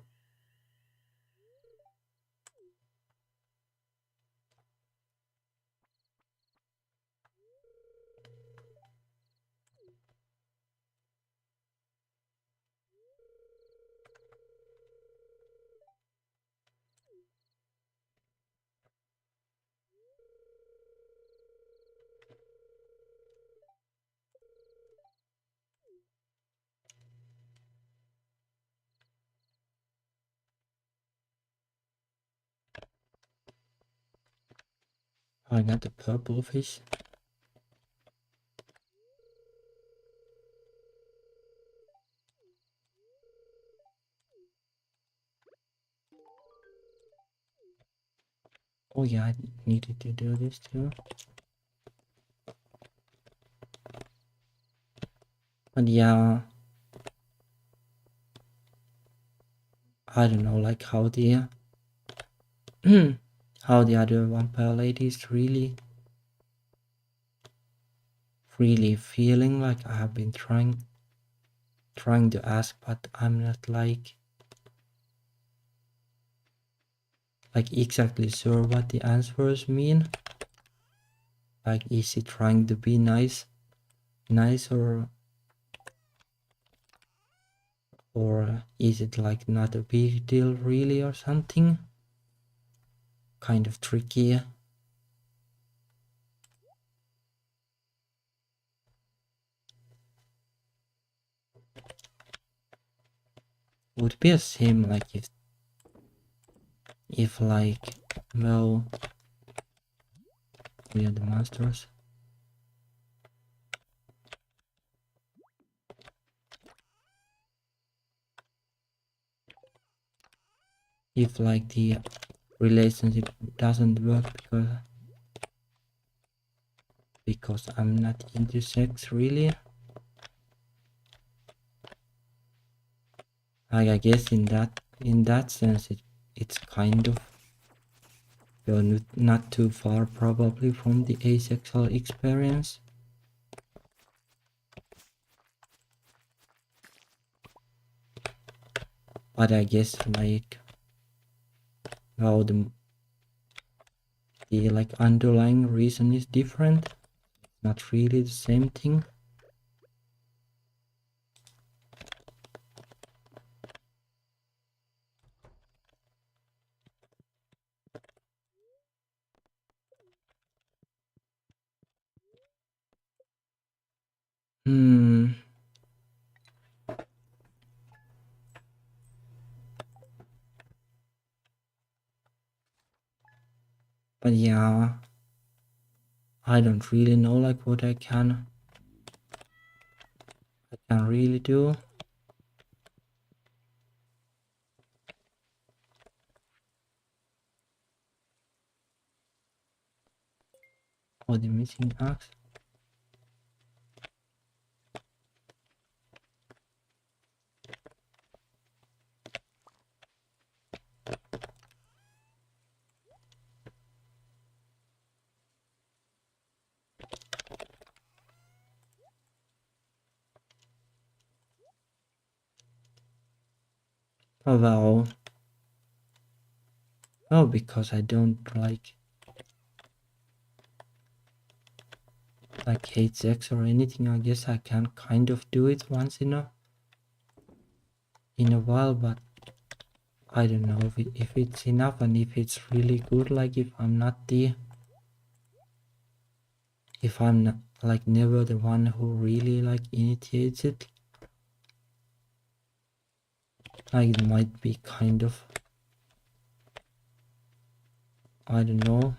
I got the purple fish. Oh yeah, I needed to do this too. But yeah, I don't know like how the how the other vampire ladies really feeling. Like I have been trying to ask, but I'm not like exactly sure what the answers mean. Like is he trying to be nice or is it like not a big deal really or something? Kind of tricky. Would be a shame like if like, well, we are the monsters. If like the relationship doesn't work because I'm not into sex really. Like I guess in that sense it's kind of, well, not too far probably from the asexual experience. But I guess like, well, the like underlying reason is different, not really the same thing. Hmm. But yeah, I don't really know like what I can really do. Oh, the missing axe. Oh well. Oh, because I don't like hate sex or anything. I guess I can kind of do it once in a while, but I don't know if it's enough and if it's really good. Like if I'm not like never the one who really like initiates it, like it might be kind of, I don't know.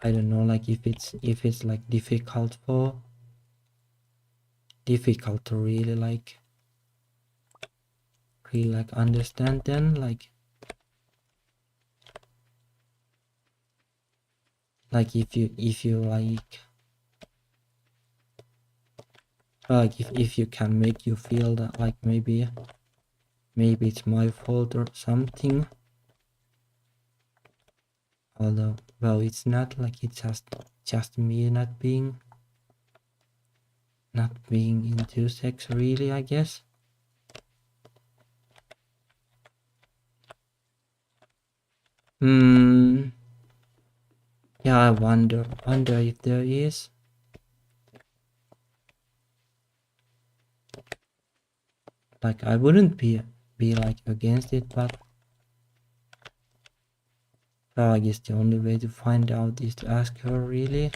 I don't know like if it's like difficult to really like understand then like if you like if you can make you feel that like maybe it's my fault or something, although well it's not, like it's just me not being into sex really, I guess. Yeah, I wonder if there is. Like I wouldn't be like against it, but I guess the only way to find out is to ask her really.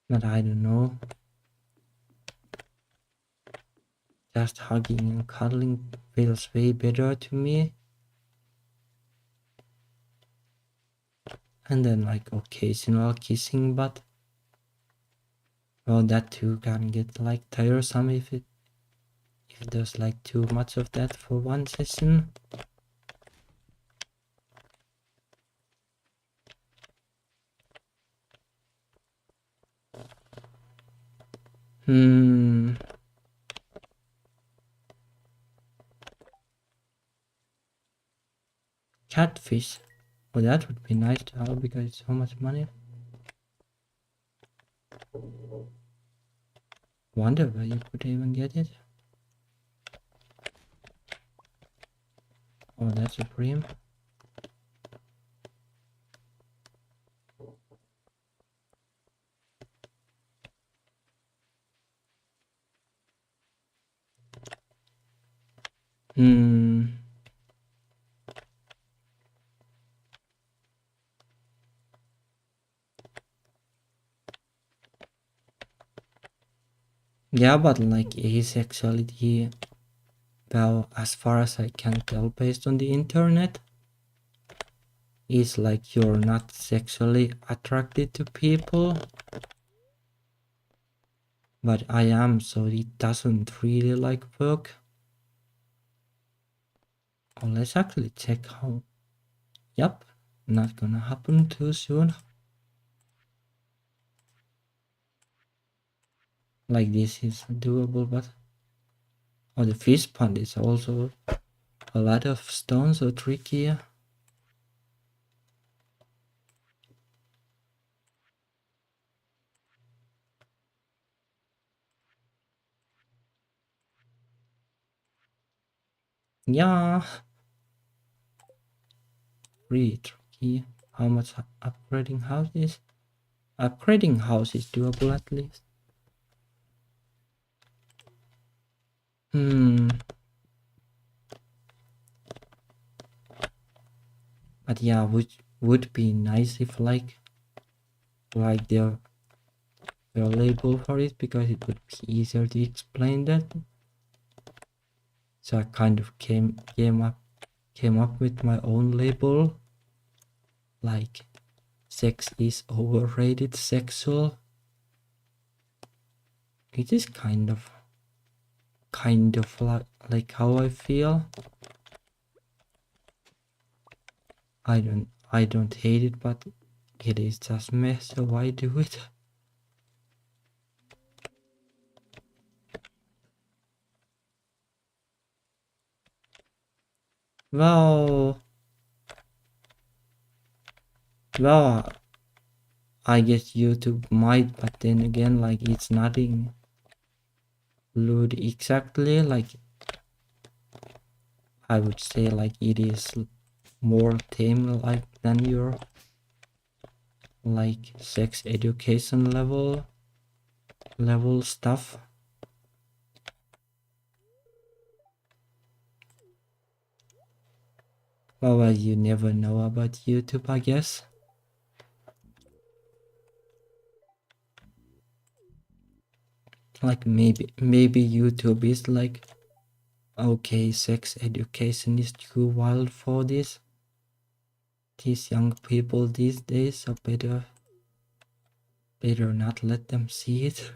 But I don't know. Just hugging and cuddling feels way better to me. And then like occasional kissing, but well that too can get like tiresome if there's like too much of that for one session. Catfish. Oh, that would be nice to have because it's so much money. Wonder where you could even get it. Oh, that's a dream. Yeah, but like asexuality, well, as far as I can tell based on the internet, is like you're not sexually attracted to people. But I am, so it doesn't really like work. Oh, let's actually check how. Yep, not gonna happen too soon. Like this is doable, but oh, the fish pond is also a lot of stones, so tricky. Yeah, really tricky. How much upgrading house is? Upgrading house is doable at least. But yeah, would be nice if like their label for it, because it would be easier to explain that. So I kind of came up with my own label, like sex is overrated sexual. It is kind of like how I feel. I don't hate it, but it is just mess, so why do it? Well, well, I guess YouTube might, but then again, like it's nothing lewd exactly. Like I would say, like it is more tame like than your like sex education level stuff. Well, you never know about YouTube, I guess. Like maybe YouTube is like, okay, sex education is too wild for these young people these days, so better not let them see it.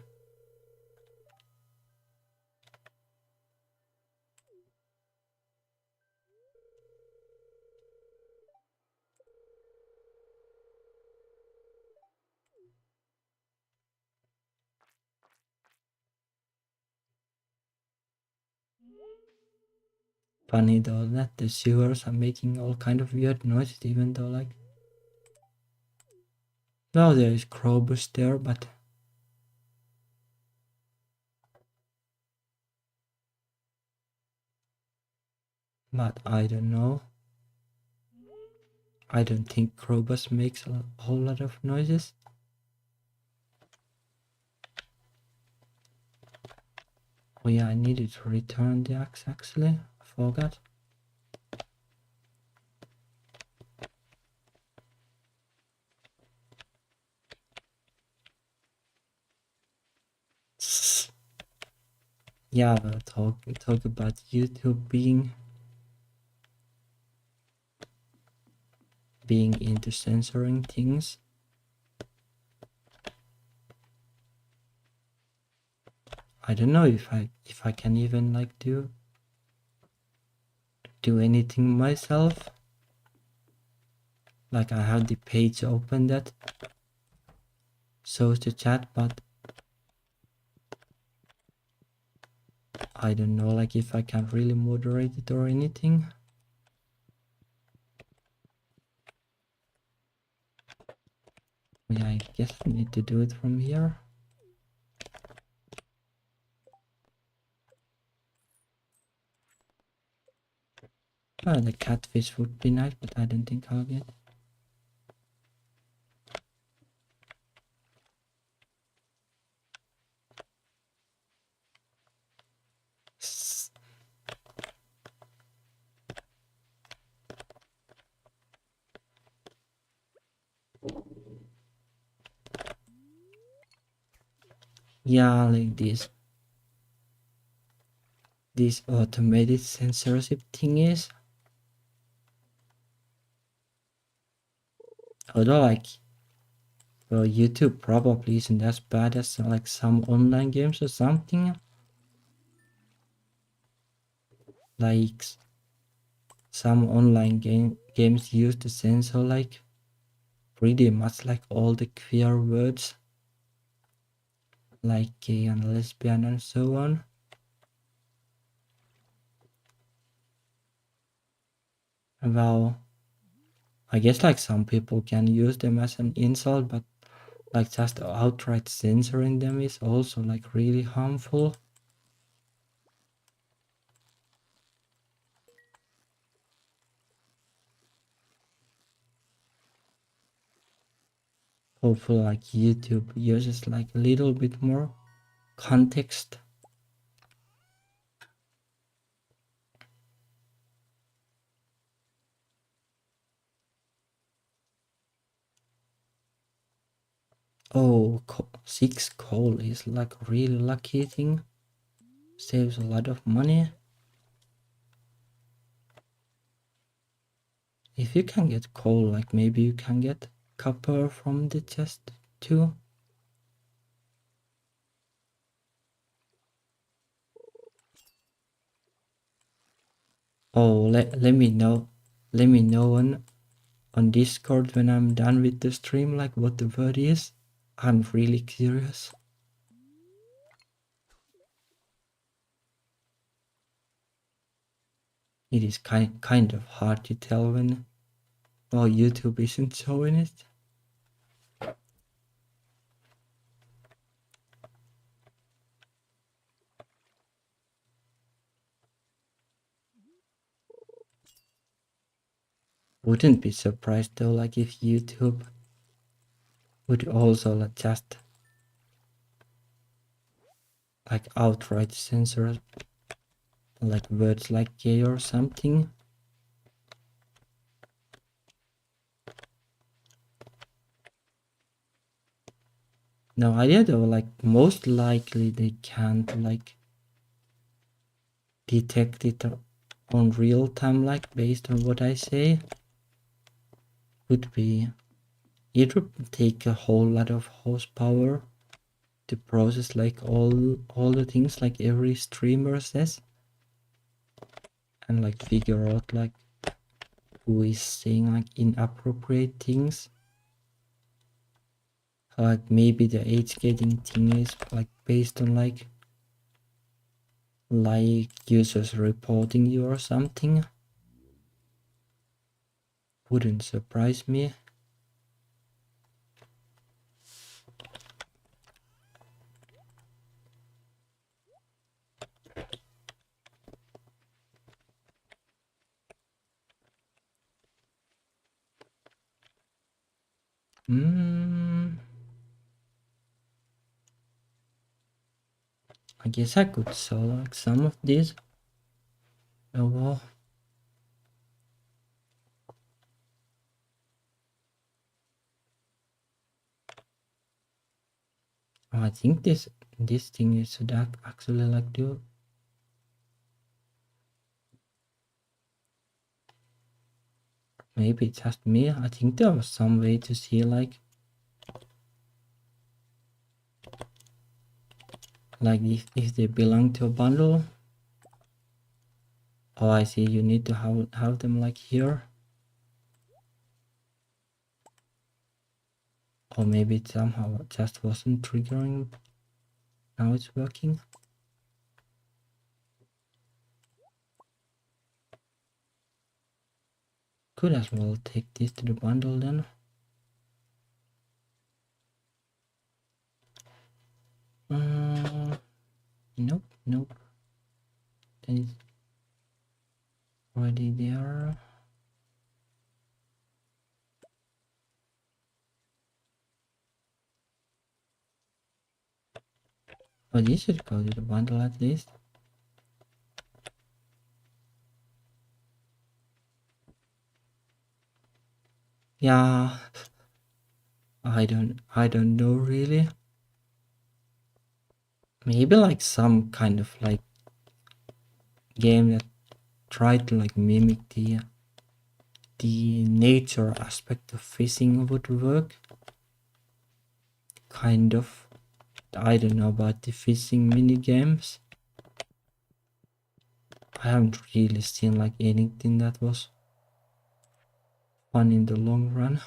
Funny though that the sewers are making all kind of weird noises, even though like, no, there is Krobus there, but I don't know. I don't think Krobus makes a whole lot of noises. Oh yeah, I needed to return the axe actually. I forgot. Yeah, we'll talk about YouTube being into censoring things. I don't know if I can even like do anything myself. Like I have the page open that shows the chat, but I don't know like if I can really moderate it or anything. Yeah, I guess I need to do it from here. Oh, the catfish would be nice, but I don't think I'll get. Yeah, like this automated censorship thing is. Although like, well, YouTube probably isn't as bad as like some online games or something. Like some online games use to censor like pretty much like all the queer words, like gay and lesbian and so on. Well, I guess like some people can use them as an insult, but like just outright censoring them is also like really harmful. Hopefully like YouTube uses like a little bit more context. Oh, 6 coal is like a really lucky thing. Saves a lot of money. If you can get coal, like maybe you can get copper from the chest too. Oh, let me know. Let me know on Discord when I'm done with the stream, like what the word is. I'm really curious. It is kind of hard to tell when YouTube isn't showing it. Wouldn't be surprised though, like if YouTube would also like just like outright censor like words like gay or something. No idea though, like most likely they can't like detect it on real time, like based on what I say. Would be, it would take a whole lot of horsepower to process like all the things like every streamer says, and like figure out like who is saying like inappropriate things. Like maybe the age gating thing is like based on like users reporting you or something. Wouldn't surprise me. I guess I could sell like some of these. Oh well. Oh, I think this thing is actually like do. Maybe it's just me. I think there was some way to see like if they belong to a bundle. Oh, I see. You need to have them like here. Or maybe it somehow just wasn't triggering. Now it's working. Could as well take this to the bundle then. Nope, nope. Then it's already there. Oh, this should go to the bundle at least. Yeah, I don't know really. Maybe like some kind of like game that tried to like mimic the nature aspect of fishing would work. Kind of. I don't know about the fishing mini games. I haven't really seen like anything that was fun in the long run.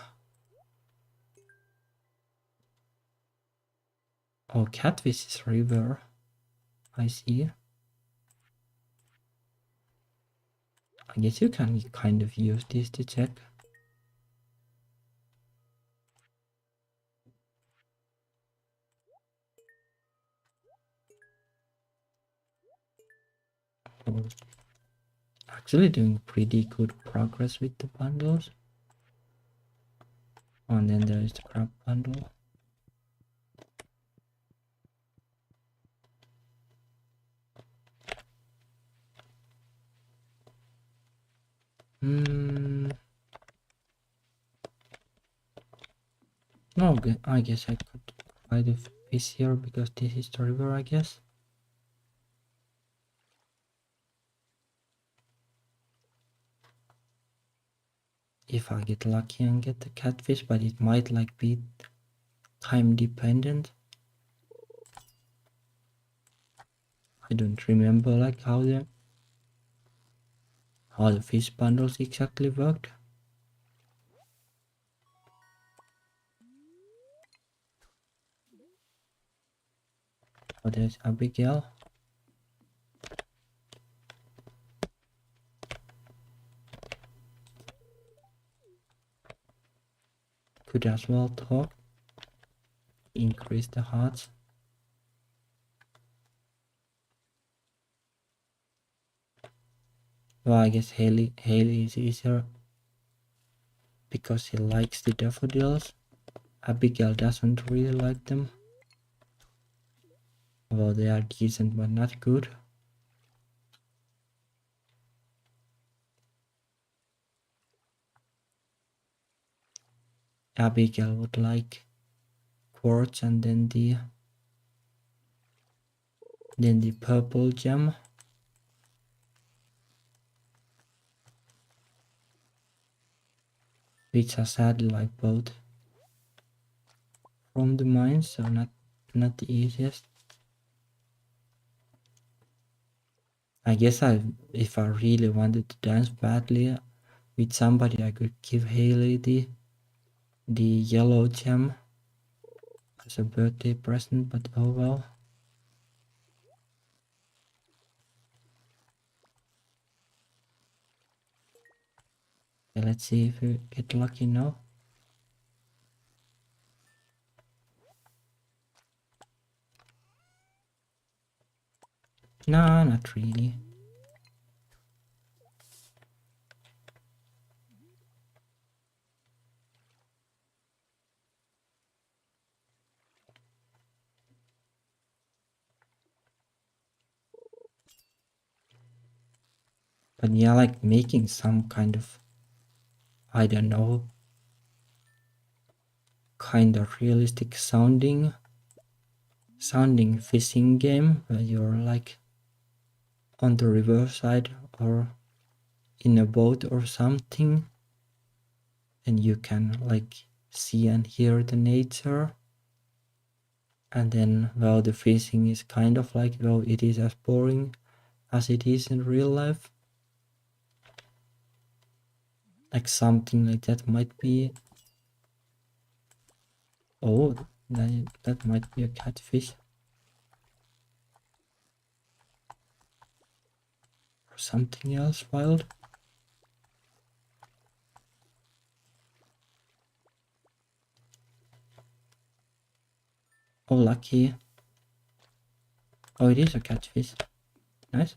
Oh, catfish is river. I see. I guess you can kind of use this to check. Oh, actually doing pretty good progress with the bundles. Oh, and then there is the crab bundle. No, I guess I could By the fish here because this is the river, I guess. If I get lucky and get the catfish, but it might like be time dependent. I don't remember like how the fish bundles exactly worked. Oh, there's Abigail. Could as well talk. Increase the hearts. Well, I guess Haley is easier because he likes the daffodils. Abigail doesn't really like them. Well, they are decent but not good. Abigail would like quartz and then the purple gem. Which are sadly like both from the mines, so not the easiest. I guess if I really wanted to dance badly with somebody, I could give Haley the yellow gem as a birthday present, but oh well. Okay, let's see if we get lucky now. Nah, not really. But yeah, like making some kind of, I don't know, kind of realistic sounding fishing game where you're like on the riverside or in a boat or something, and you can like see and hear the nature. And then, well, the fishing is kind of like, well, it is as boring as it is in real life. Like something like that might be. Oh, that might be a catfish. Or something else wild. Oh, lucky. Oh, it is a catfish. Nice.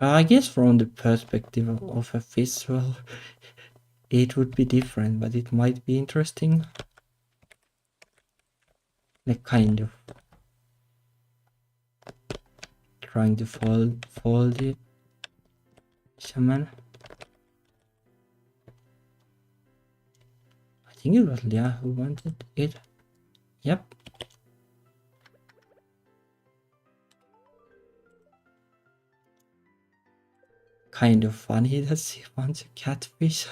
I guess from the perspective of a fish, well, it would be different, but it might be interesting. Like kind of trying to foil the shaman. I think it was Leah who wanted it. Yep. Kind of funny that she wants a catfish.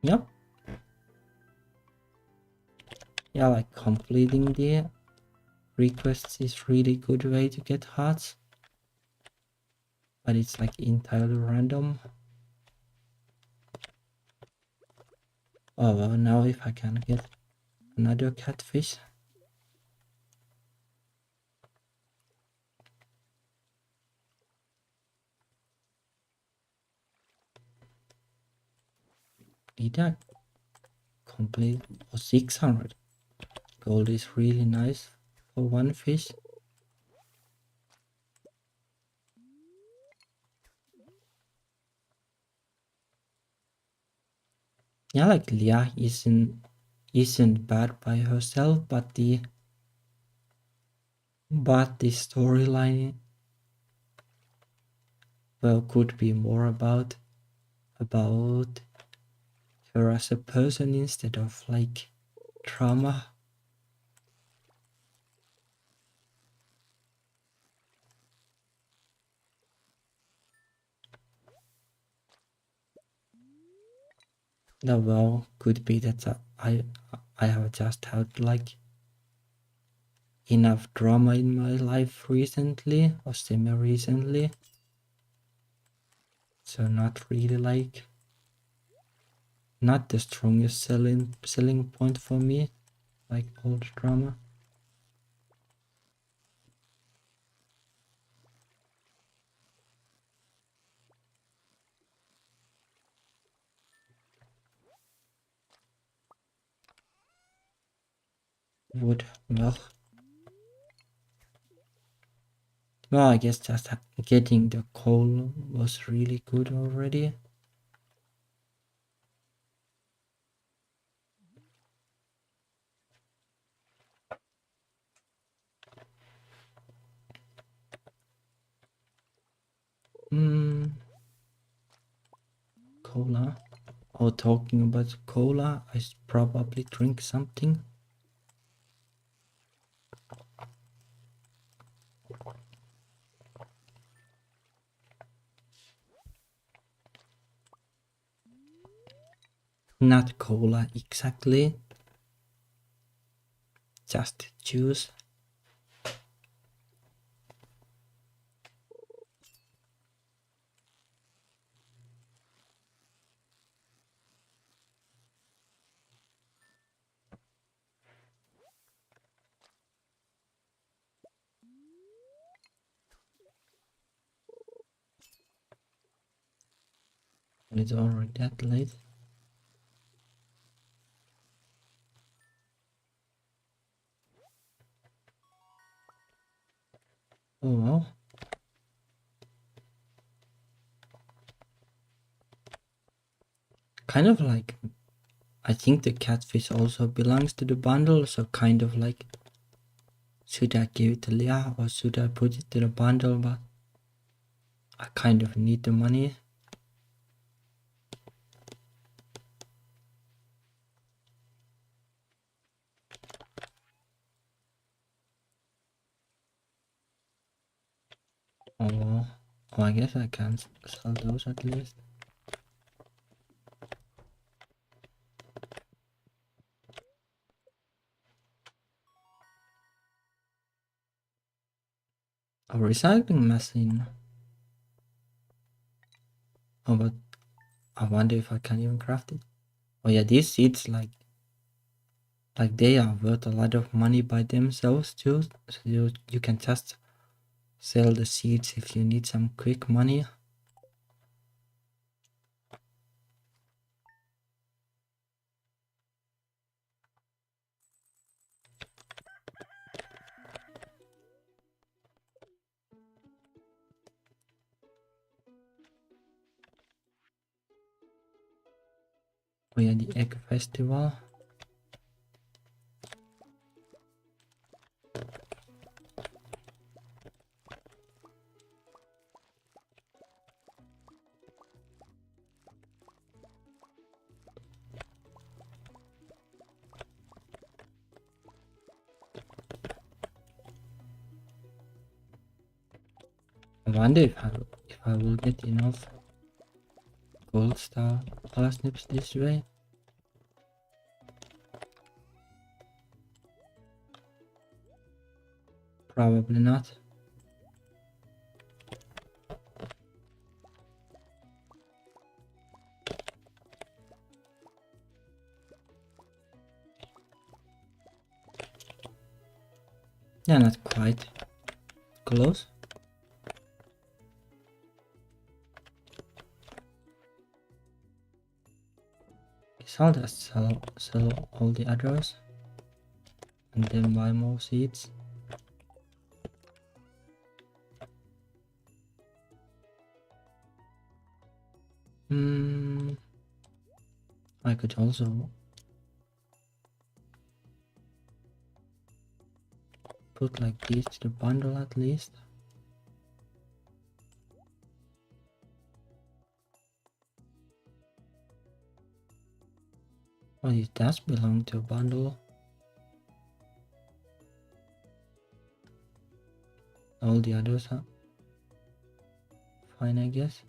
Yep. Yeah, like completing the requests is really good way to get hearts. But it's like entirely random. Oh well, now if I can get another catfish. Did I complete 600? Gold is really nice for one fish. Yeah, like Leah isn't bad by herself, but the But the storyline, well, could be more about her as a person instead of like trauma. No, well, could be that I have just had like enough drama in my life recently or semi-recently, so not really like not the strongest selling point for me, like all the drama. Would well, I guess just getting the coal was really good already. Cola. Oh, talking about cola, I probably drink something. Not cola exactly, just juice. It's already that late. Oh well. Kind of like, I think the catfish also belongs to the bundle, so kind of like, should I give it to Leah or should I put it to the bundle? But I kind of need the money. Oh well. Oh, I guess I can sell those at least. A recycling machine. Oh, but I wonder if I can even craft it. Oh yeah, these seeds like they are worth a lot of money by themselves too. So you can just sell the seeds if you need some quick money. Oh yeah, the egg festival. I wonder if I will get enough gold star parsnips this way. Probably not. Yeah, not quite. Close. So I'll just sell all the others and then buy more seeds. I could also put like this to the bundle at least. Oh, it does belong to a bundle. All the others are fine, I guess.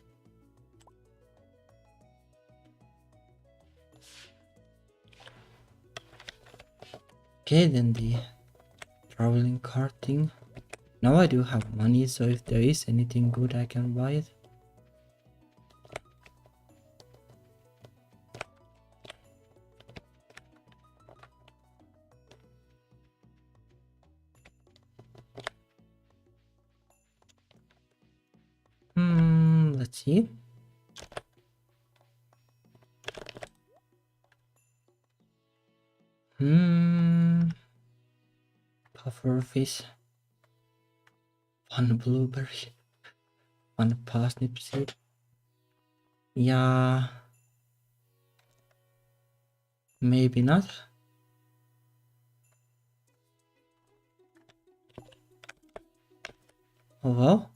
Okay, then the traveling cart thing. Now I do have money, so if there is anything good I can buy it. Let's see. Puffer fish. One blueberry. One parsnip seed. Yeah. Maybe not. Oh well.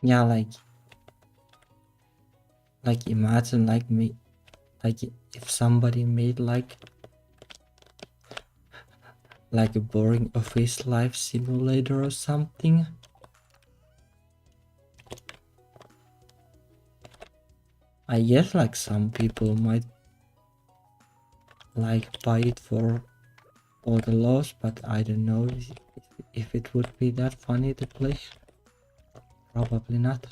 Yeah, like imagine like me, like if somebody made like a boring office life simulator or something. I guess like some people might like buy it for all the loss, but I don't know if it would be that funny to play. Probably not.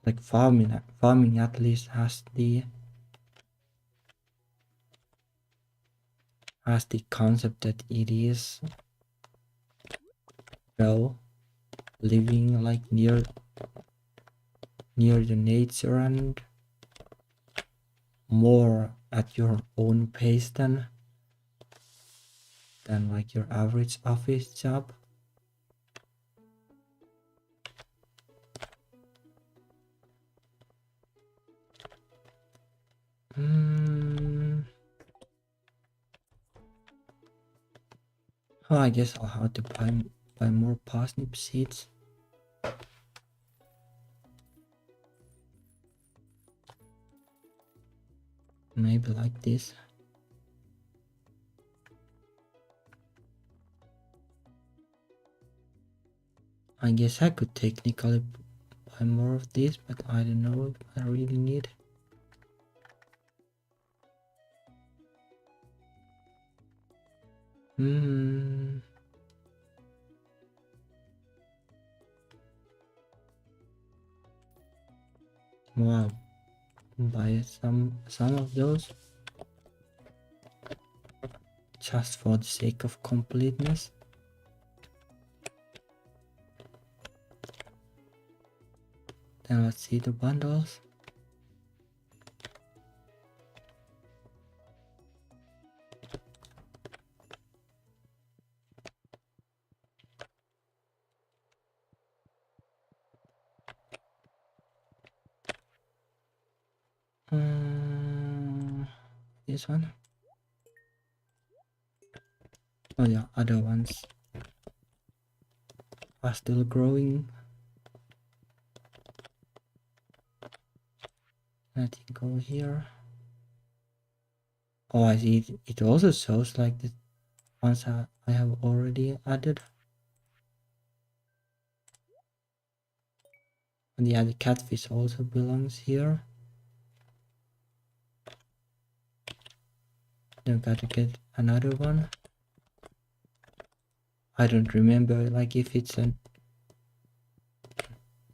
Like farming at least has the concept that it is, well, living like near the nature and more at your own pace than like your average office job. Oh, I guess I'll have to buy more parsnip seeds. Maybe like this. I guess I could technically buy more of this, but I don't know if I really need. Wow, buy some of those just for the sake of completeness. Then let's see the bundles. This one. Oh yeah, other ones are still growing. I think over here. Oh, I see. It also shows like the ones I have already added. And yeah, the catfish also belongs here. Then gotta get another one. I don't remember like if it's a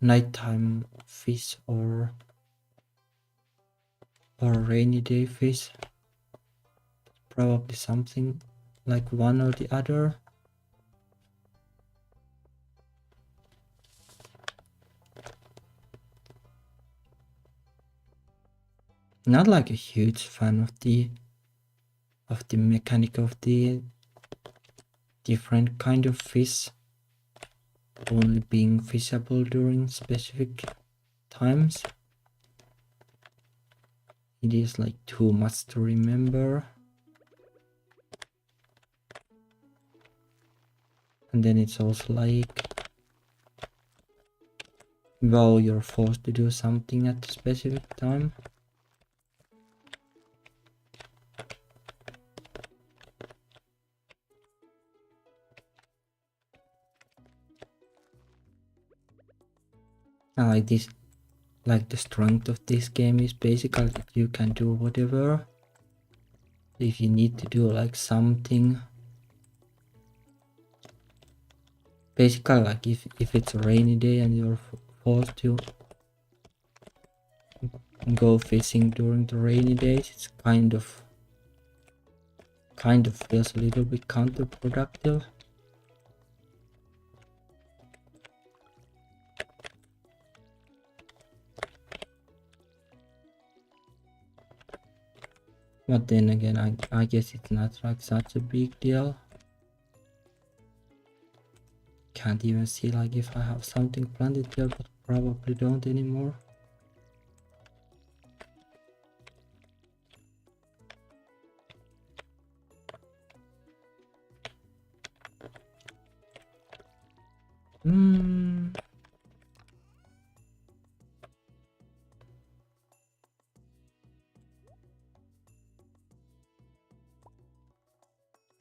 nighttime fish or rainy day fish. Probably something like one or the other. Not like a huge fan of the mechanic of the different kind of fish only being fishable during specific times. It is like too much to remember. And then it's also like, well, you're forced to do something at a specific time. I like this, like the strength of this game is basically that you can do whatever. If you need to do like something, basically like if it's a rainy day and you're forced to go fishing during the rainy days, it's kind of feels a little bit counterproductive. But then again, I guess it's not like such a big deal. Can't even see like if I have something planted there, but probably don't anymore.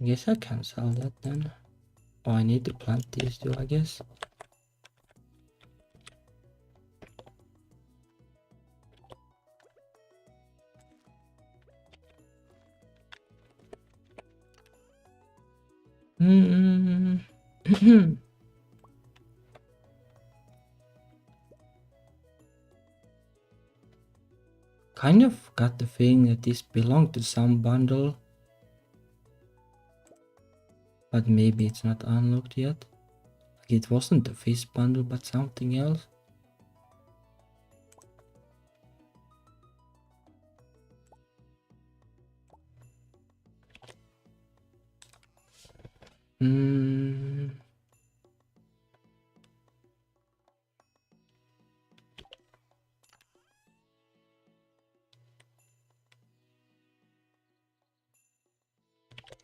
I guess I can sell that then. Oh, I need to plant these too, I guess. Kind of got the feeling that this belonged to some bundle. But maybe it's not unlocked yet. Like it wasn't the fish bundle, but something else.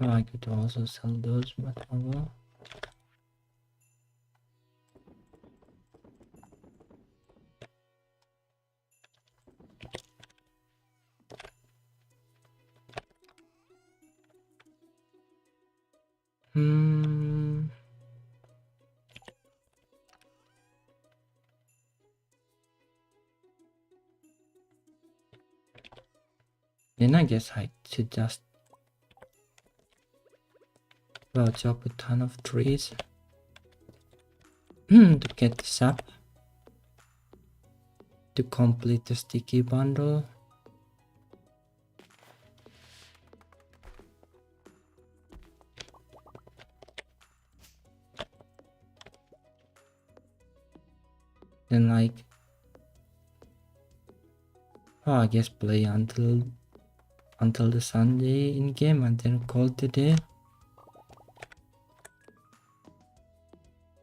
Oh, I could also sell those, but oh well. Then I guess I should just chop a ton of trees to get the sap to complete the sticky bundle. Then like, I guess play until the Sunday in game and then call it a day.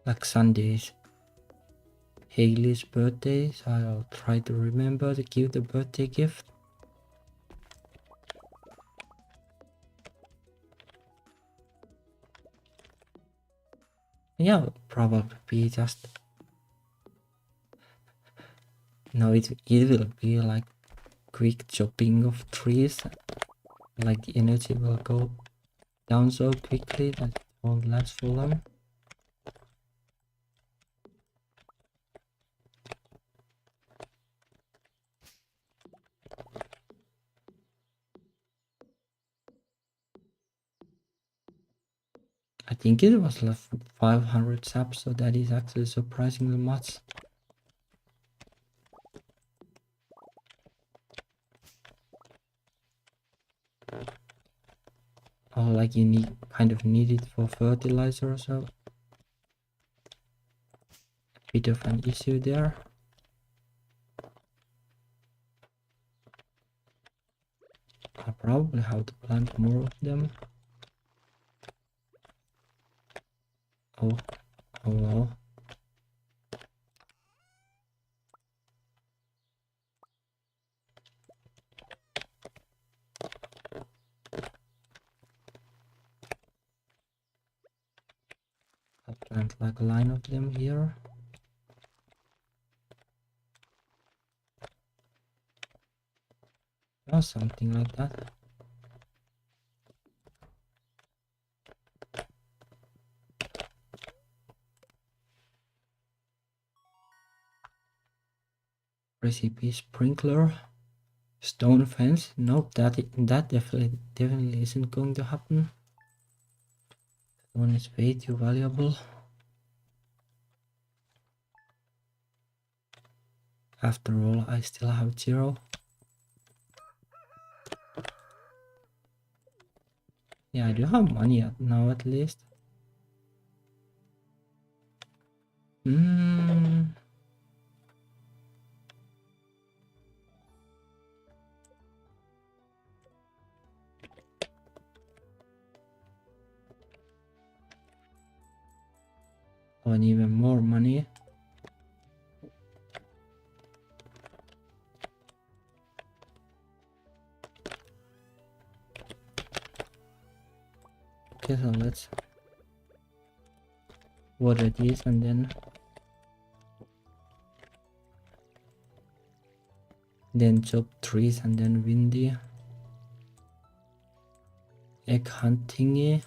Like Sundays, Haley's birthday, so I'll try to remember to give the birthday gift. Yeah, probably be just no, it will be like quick chopping of trees. Like the energy will go down so quickly that it won't last for long. I think it was like 500 subs, so that is actually surprisingly much. Or like you kind of need it for fertilizer or so. A bit of an issue there. I probably have to plant more of them. Oh well. I'll plant like a line of them here. Or something like that. Recipe sprinkler. Stone fence. Nope, that definitely isn't going to happen. Stone is way too valuable. After all, I still have 0. Yeah, I do have money now at least. Oh, and even more money. Okay, so let's water these and then chop trees and then windy egg hunt thingy.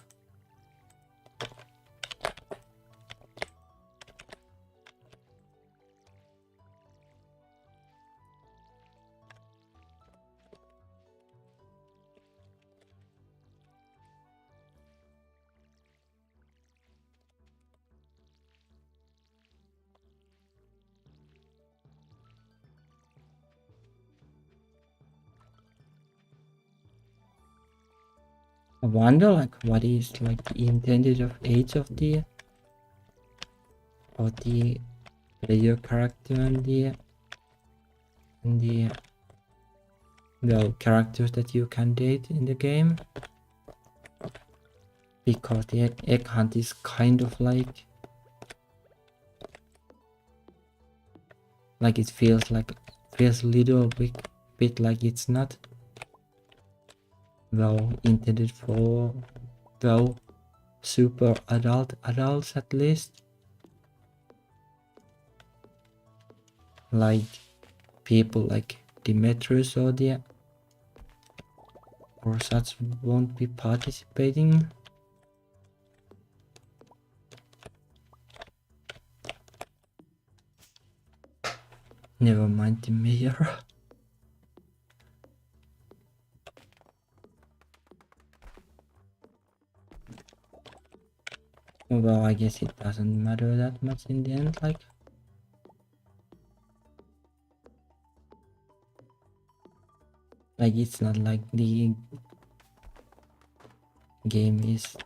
I wonder like what is like the intended of age of the player character and the well characters that you can date in the game, because the egg hunt is kind of like it feels a little bit like it's not well intended for well super adults at least, like people like Demetrius or such won't be participating. Never mind the mayor. Well, I guess it doesn't matter that much in the end, like. Like, it's not like the game is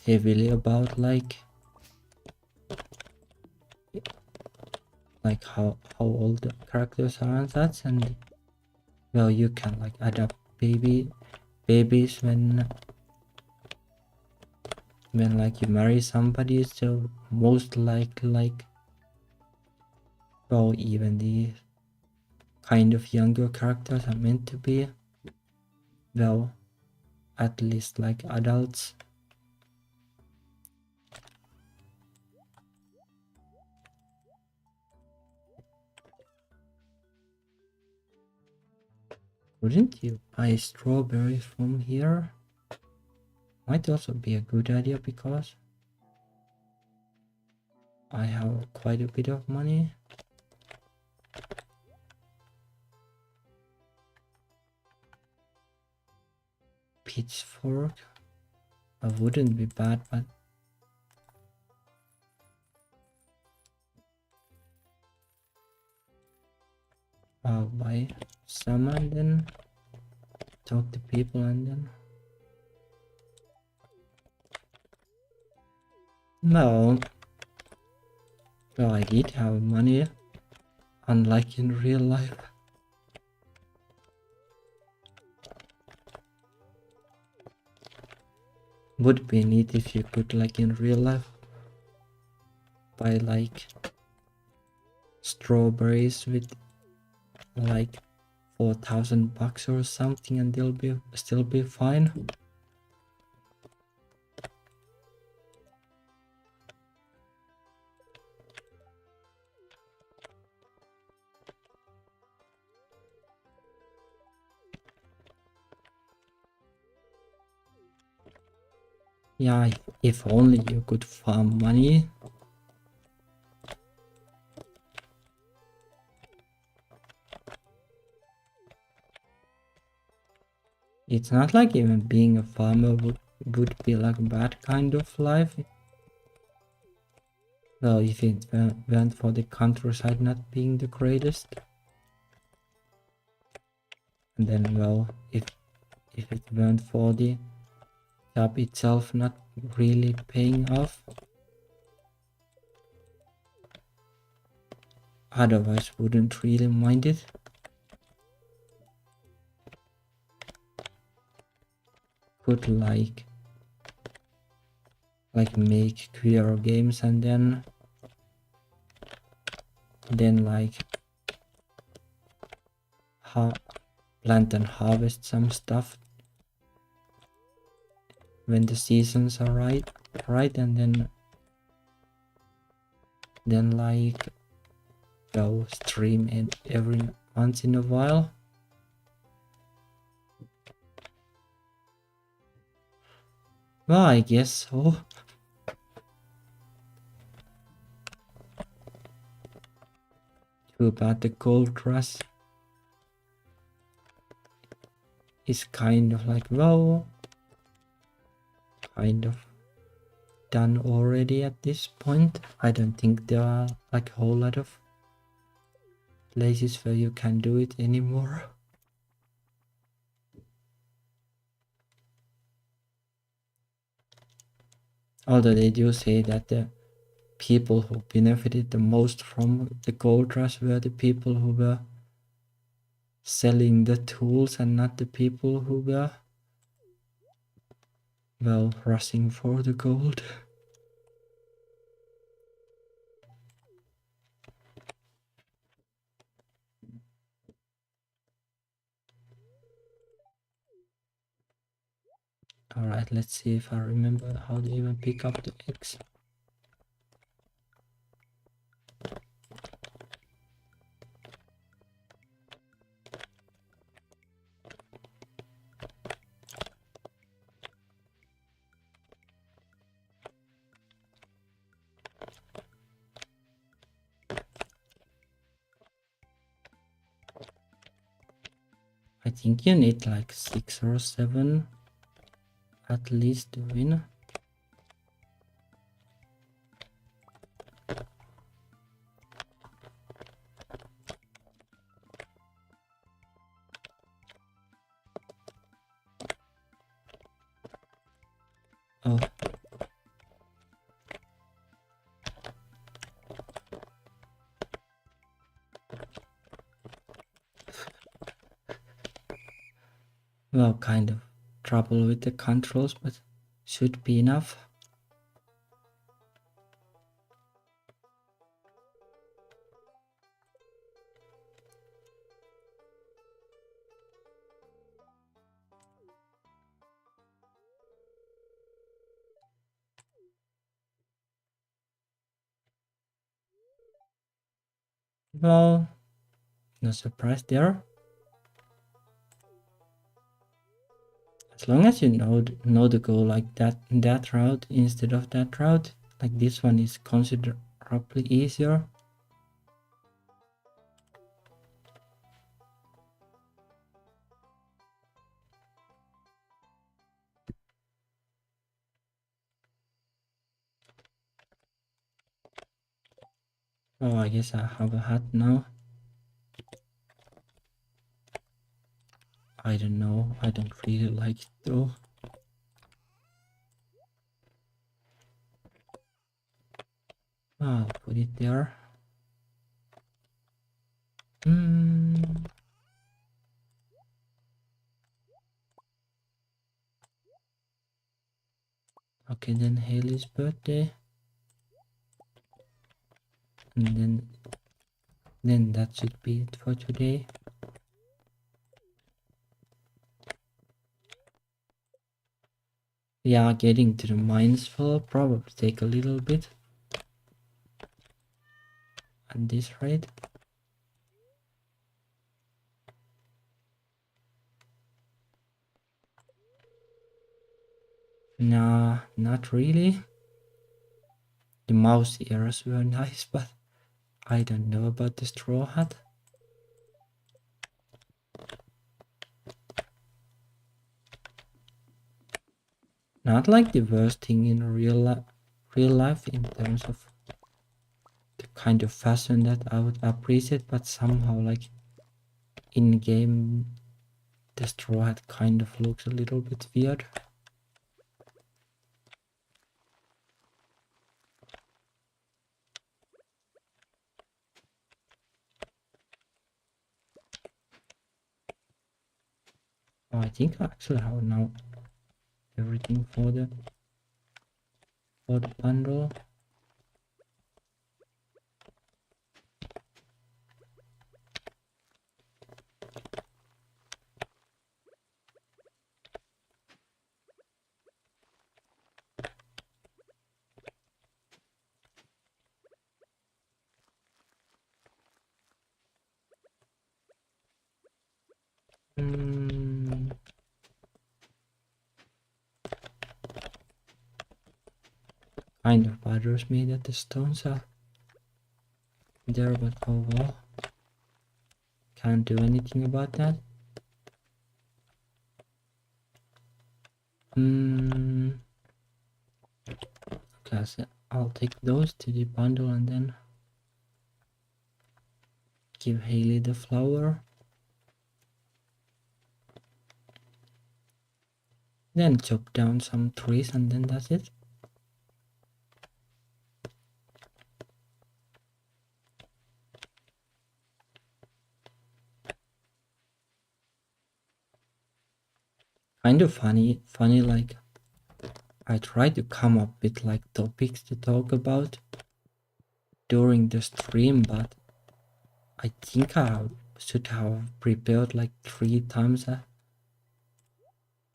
heavily about like how old the characters are and such, and well, you can like adopt babies when like you marry somebody, so most likely like well, even the kind of younger characters are meant to be well at least like adults. Wouldn't you buy strawberries from here? Might also be a good idea because I have quite a bit of money. Pitchfork. I wouldn't be bad, but I'll buy some and then talk to people and then... No. Well, I did have money, unlike in real life. Would be neat if you could, like in real life, buy like strawberries with like 4,000 bucks or something and they'll be still be fine. Yeah, if only you could farm money. It's not like even being a farmer would be like a bad kind of life. Well, if it went for the countryside not being the greatest. And then, well, if it weren't for the job itself not really paying off. Otherwise wouldn't really mind it. Could like make queer games and then like plant and harvest some stuff when the seasons are right and then like go stream it every once in a while. Well, I guess so. Too bad the gold rush is kind of like, well, kind of done already at this point. I don't think there are like a whole lot of places where you can do it anymore. Although they do say that the people who benefited the most from the gold rush were the people who were selling the tools and not the people who were, well, rushing for the gold. Alright, let's see if I remember how to even pick up the eggs. I think you need like 6 or 7 at least to win. Oh. Well, kind of trouble with the controls, but should be enough. Well, no surprise there. As long as you know the goal like that route instead of that route, like this one is considerably easier. Oh, I guess I have a hat now. I don't know, I don't really like it though. I'll put it there. Okay, then Haley's birthday. And then that should be it for today. Yeah, getting to the mines will probably take a little bit at this rate. Nah, not really. The mouse ears were nice, but I don't know about the straw hat. Not like the worst thing in real life in terms of the kind of fashion that I would appreciate, but somehow like in game the straw hat kind of looks a little bit weird. Oh, I think I actually have now everything for the bundle. Kind of bothers me that the stones are there, but oh well. Can't do anything about that. Okay, so I'll take those to the bundle and then give Haley the flower. Then chop down some trees and then that's it. Kind of funny like I try to come up with like topics to talk about during the stream, but I think I should have prepared like 3 times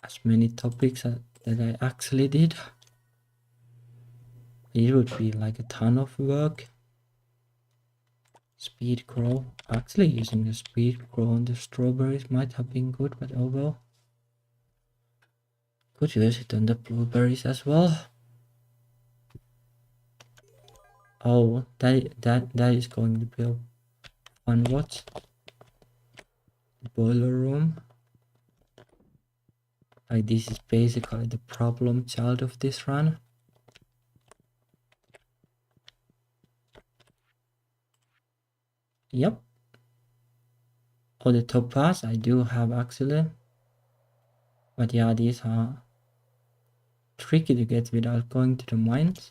as many topics that I actually did. It would be like a ton of work. Speed grow. Actually using the speed grow on the strawberries might have been good, but oh well. Could use it on the blueberries as well. Oh, that is going to be a fun watch. Boiler room. Like this is basically the problem child of this run. Yep. Oh, the topaz I do have actually. But yeah, these are tricky to get without going to the mines.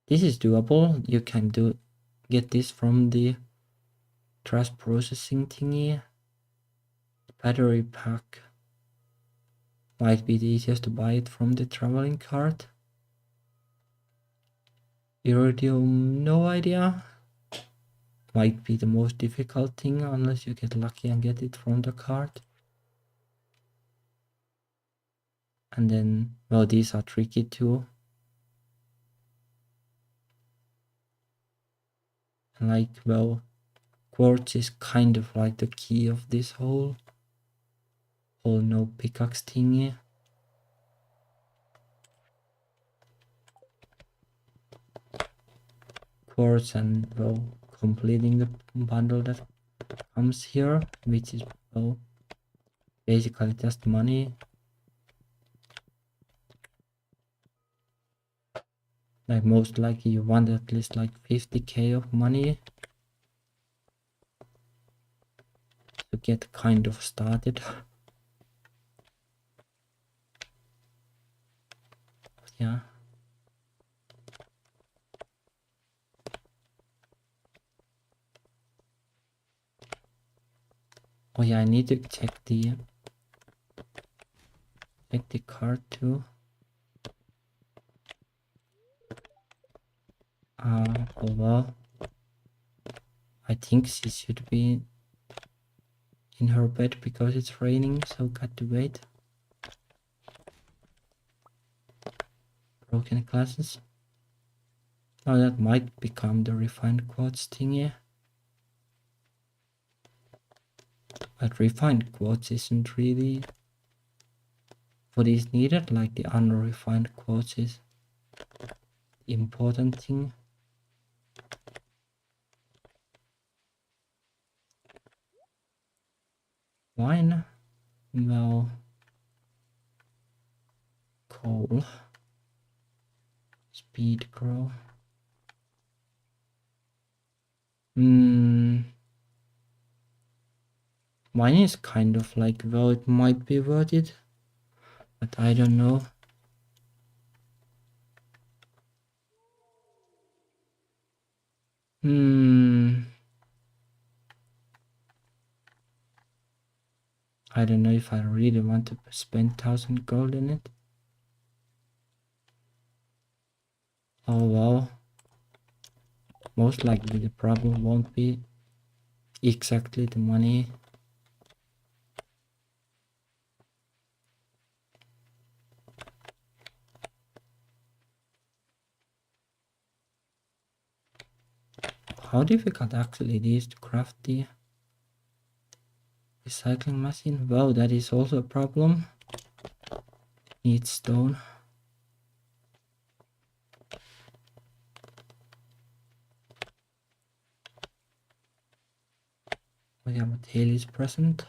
This is doable. You can get this from the trash processing thingy. Battery pack might be the easiest to buy it from the traveling cart. Iridium, no idea. Might be the most difficult thing unless you get lucky and get it from the cart. And then, well, these are tricky too. And like, well, quartz is kind of like the key of this whole no pickaxe thingy. Quartz and, well, completing the bundle that comes here, which is, well, basically just money. Like most likely you want at least like 50k of money. get kind of started. Yeah. Oh yeah, I need to check the card too. Oh well. I think she should be in her bed because it's raining, so got to wait. Broken glasses. Oh, that might become the refined quartz thingy. But refined quartz isn't really what is needed, like the unrefined quartz is the important thing. Wine? Well, coal. Speed grow. Mine is kind of like, well, it might be worth it, but I don't know. I don't know if I really want to spend 1,000 gold in it. Oh well. Most likely the problem won't be exactly the money. How difficult actually it is to craft the recycling machine? Well, that is also a problem. Needs stone. Oh yeah, but Haley is present.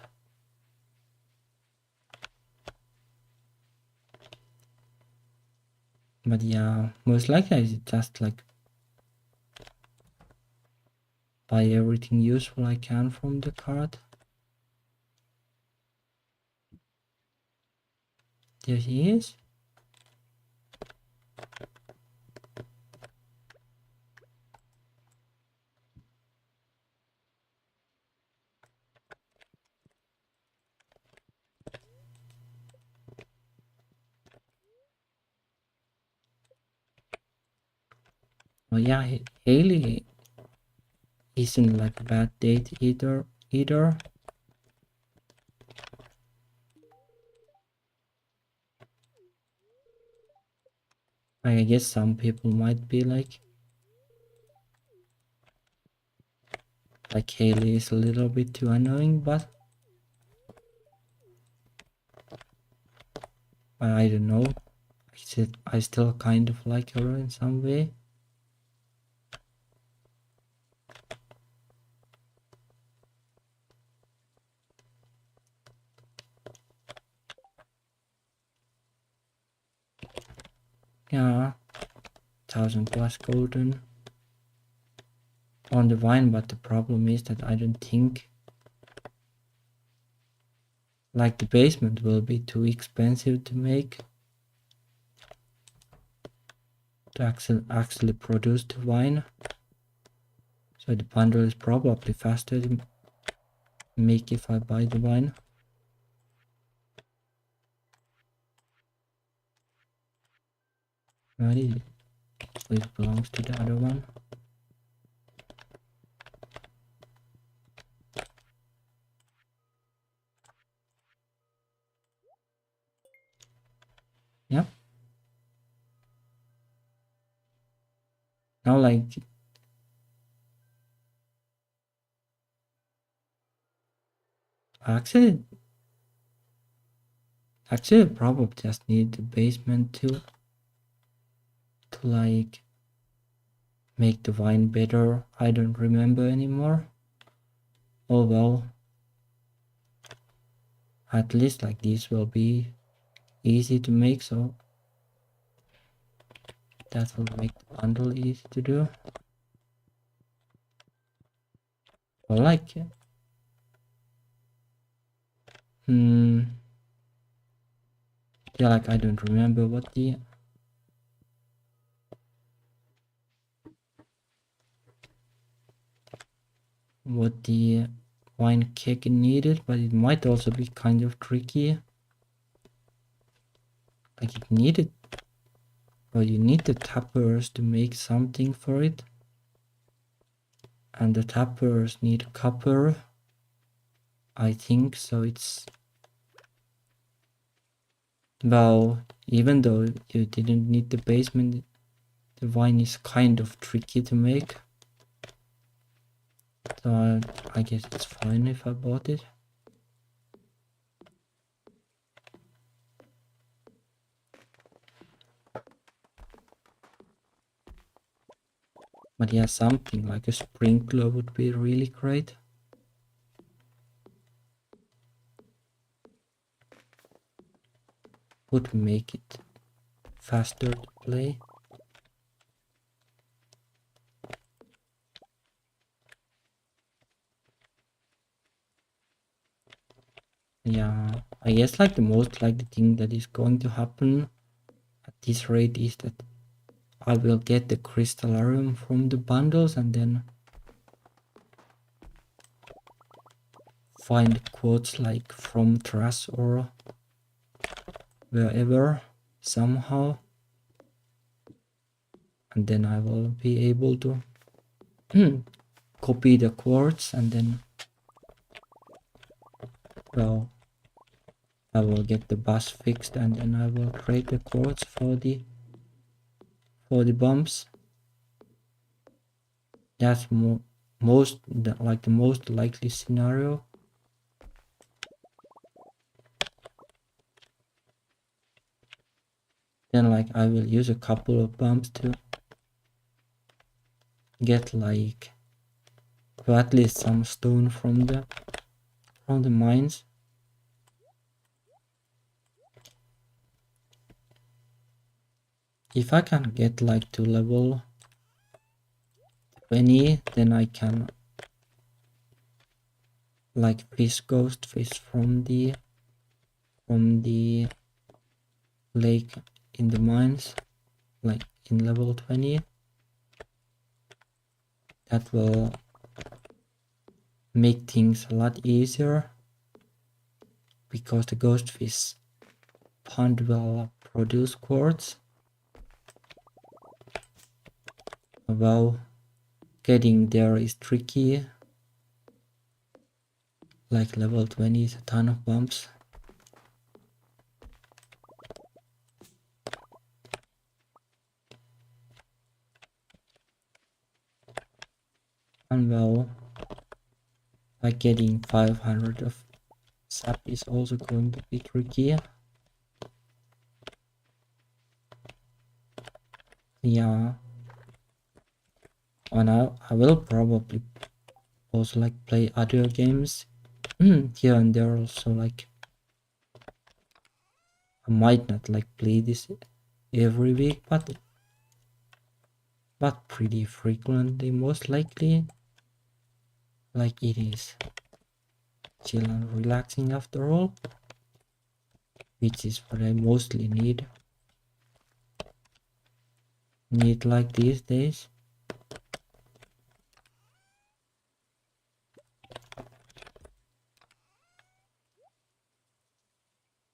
But yeah, most likely I just like buy everything useful I can from the card. There he is. Oh yeah, Haley isn't like a bad date either. I guess some people might be like Haley is a little bit too annoying, but I don't know. I still kind of like her in some way. Yeah, 1,000 plus golden on the vine, but the problem is that I don't think like the basement will be too expensive to make to actually produce the wine. So the bundle is probably faster to make if I buy the wine. Ready? This belongs to the other one. Yep. Now like actually I probably just need the basement to like make the wine better. I don't remember anymore. Oh well. At least like this will be easy to make, so that will make the bundle easy to do. Well, like Yeah, like I don't remember what the wine cake needed, but it might also be kind of tricky. Like it needed, well, you need the tappers to make something for it, and the tappers need copper, I think. So it's, well, even though you didn't need the basement, the wine is kind of tricky to make. So I guess it's fine if I bought it. But yeah, something like a sprinkler would be really great. Would make it faster to play. Yeah, I guess like the most likely thing that is going to happen at this rate is that I will get the crystallarium from the bundles and then find quotes like from trash or wherever somehow, and then I will be able to copy the quartz, and then, well, I will get the bus fixed, and then I will trade the quartz for the bumps. That's the most likely scenario. Then like I will use a couple of bumps to get like at least some stone from the mines. If I can get like to level 20, then I can like fish ghost fish from the lake in the mines, like in level 20. That will make things a lot easier because the ghost fish pond will produce quartz. Well, getting there is tricky. Like level 20 is a ton of bumps. And well, like getting 500 of sap is also going to be tricky. Yeah. And I will probably also like play other games here and there also. Like I might not like play this every week, but pretty frequently, most likely. Like it is chill and relaxing after all, which is what I mostly need like these days.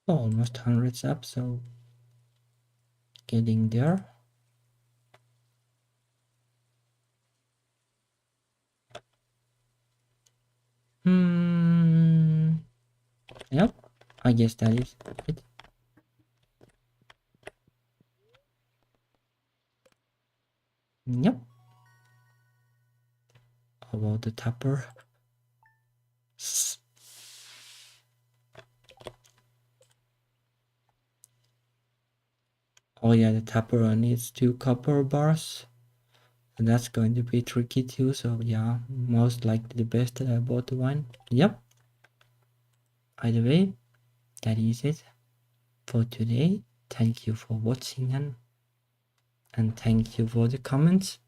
Almost 100 up, so getting there. Yep, I guess that is it. Yep. About the tapper. Oh yeah, the tapper needs 2 copper bars. And that's going to be tricky too, so yeah, most likely the best that I bought the wine. Yep. Either way, that is it for today. Thank you for watching and thank you for the comments.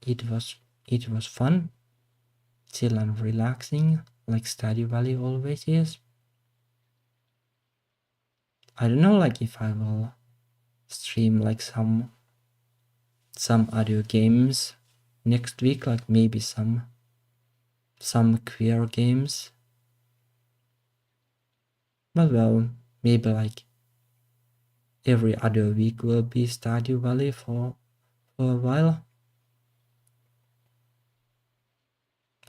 It was fun, chill and relaxing, like Stardew Valley always is. I don't know, like if I will stream like some audio games next week, like maybe some queer games. But well, maybe like every other week will be Stardew Valley for a while.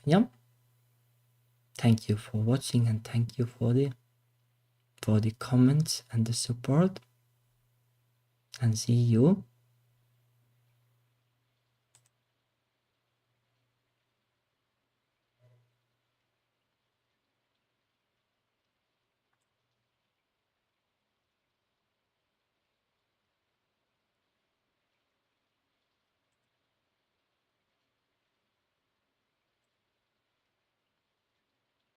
Yep. Thank you for watching and thank you for the comments and the support. And see you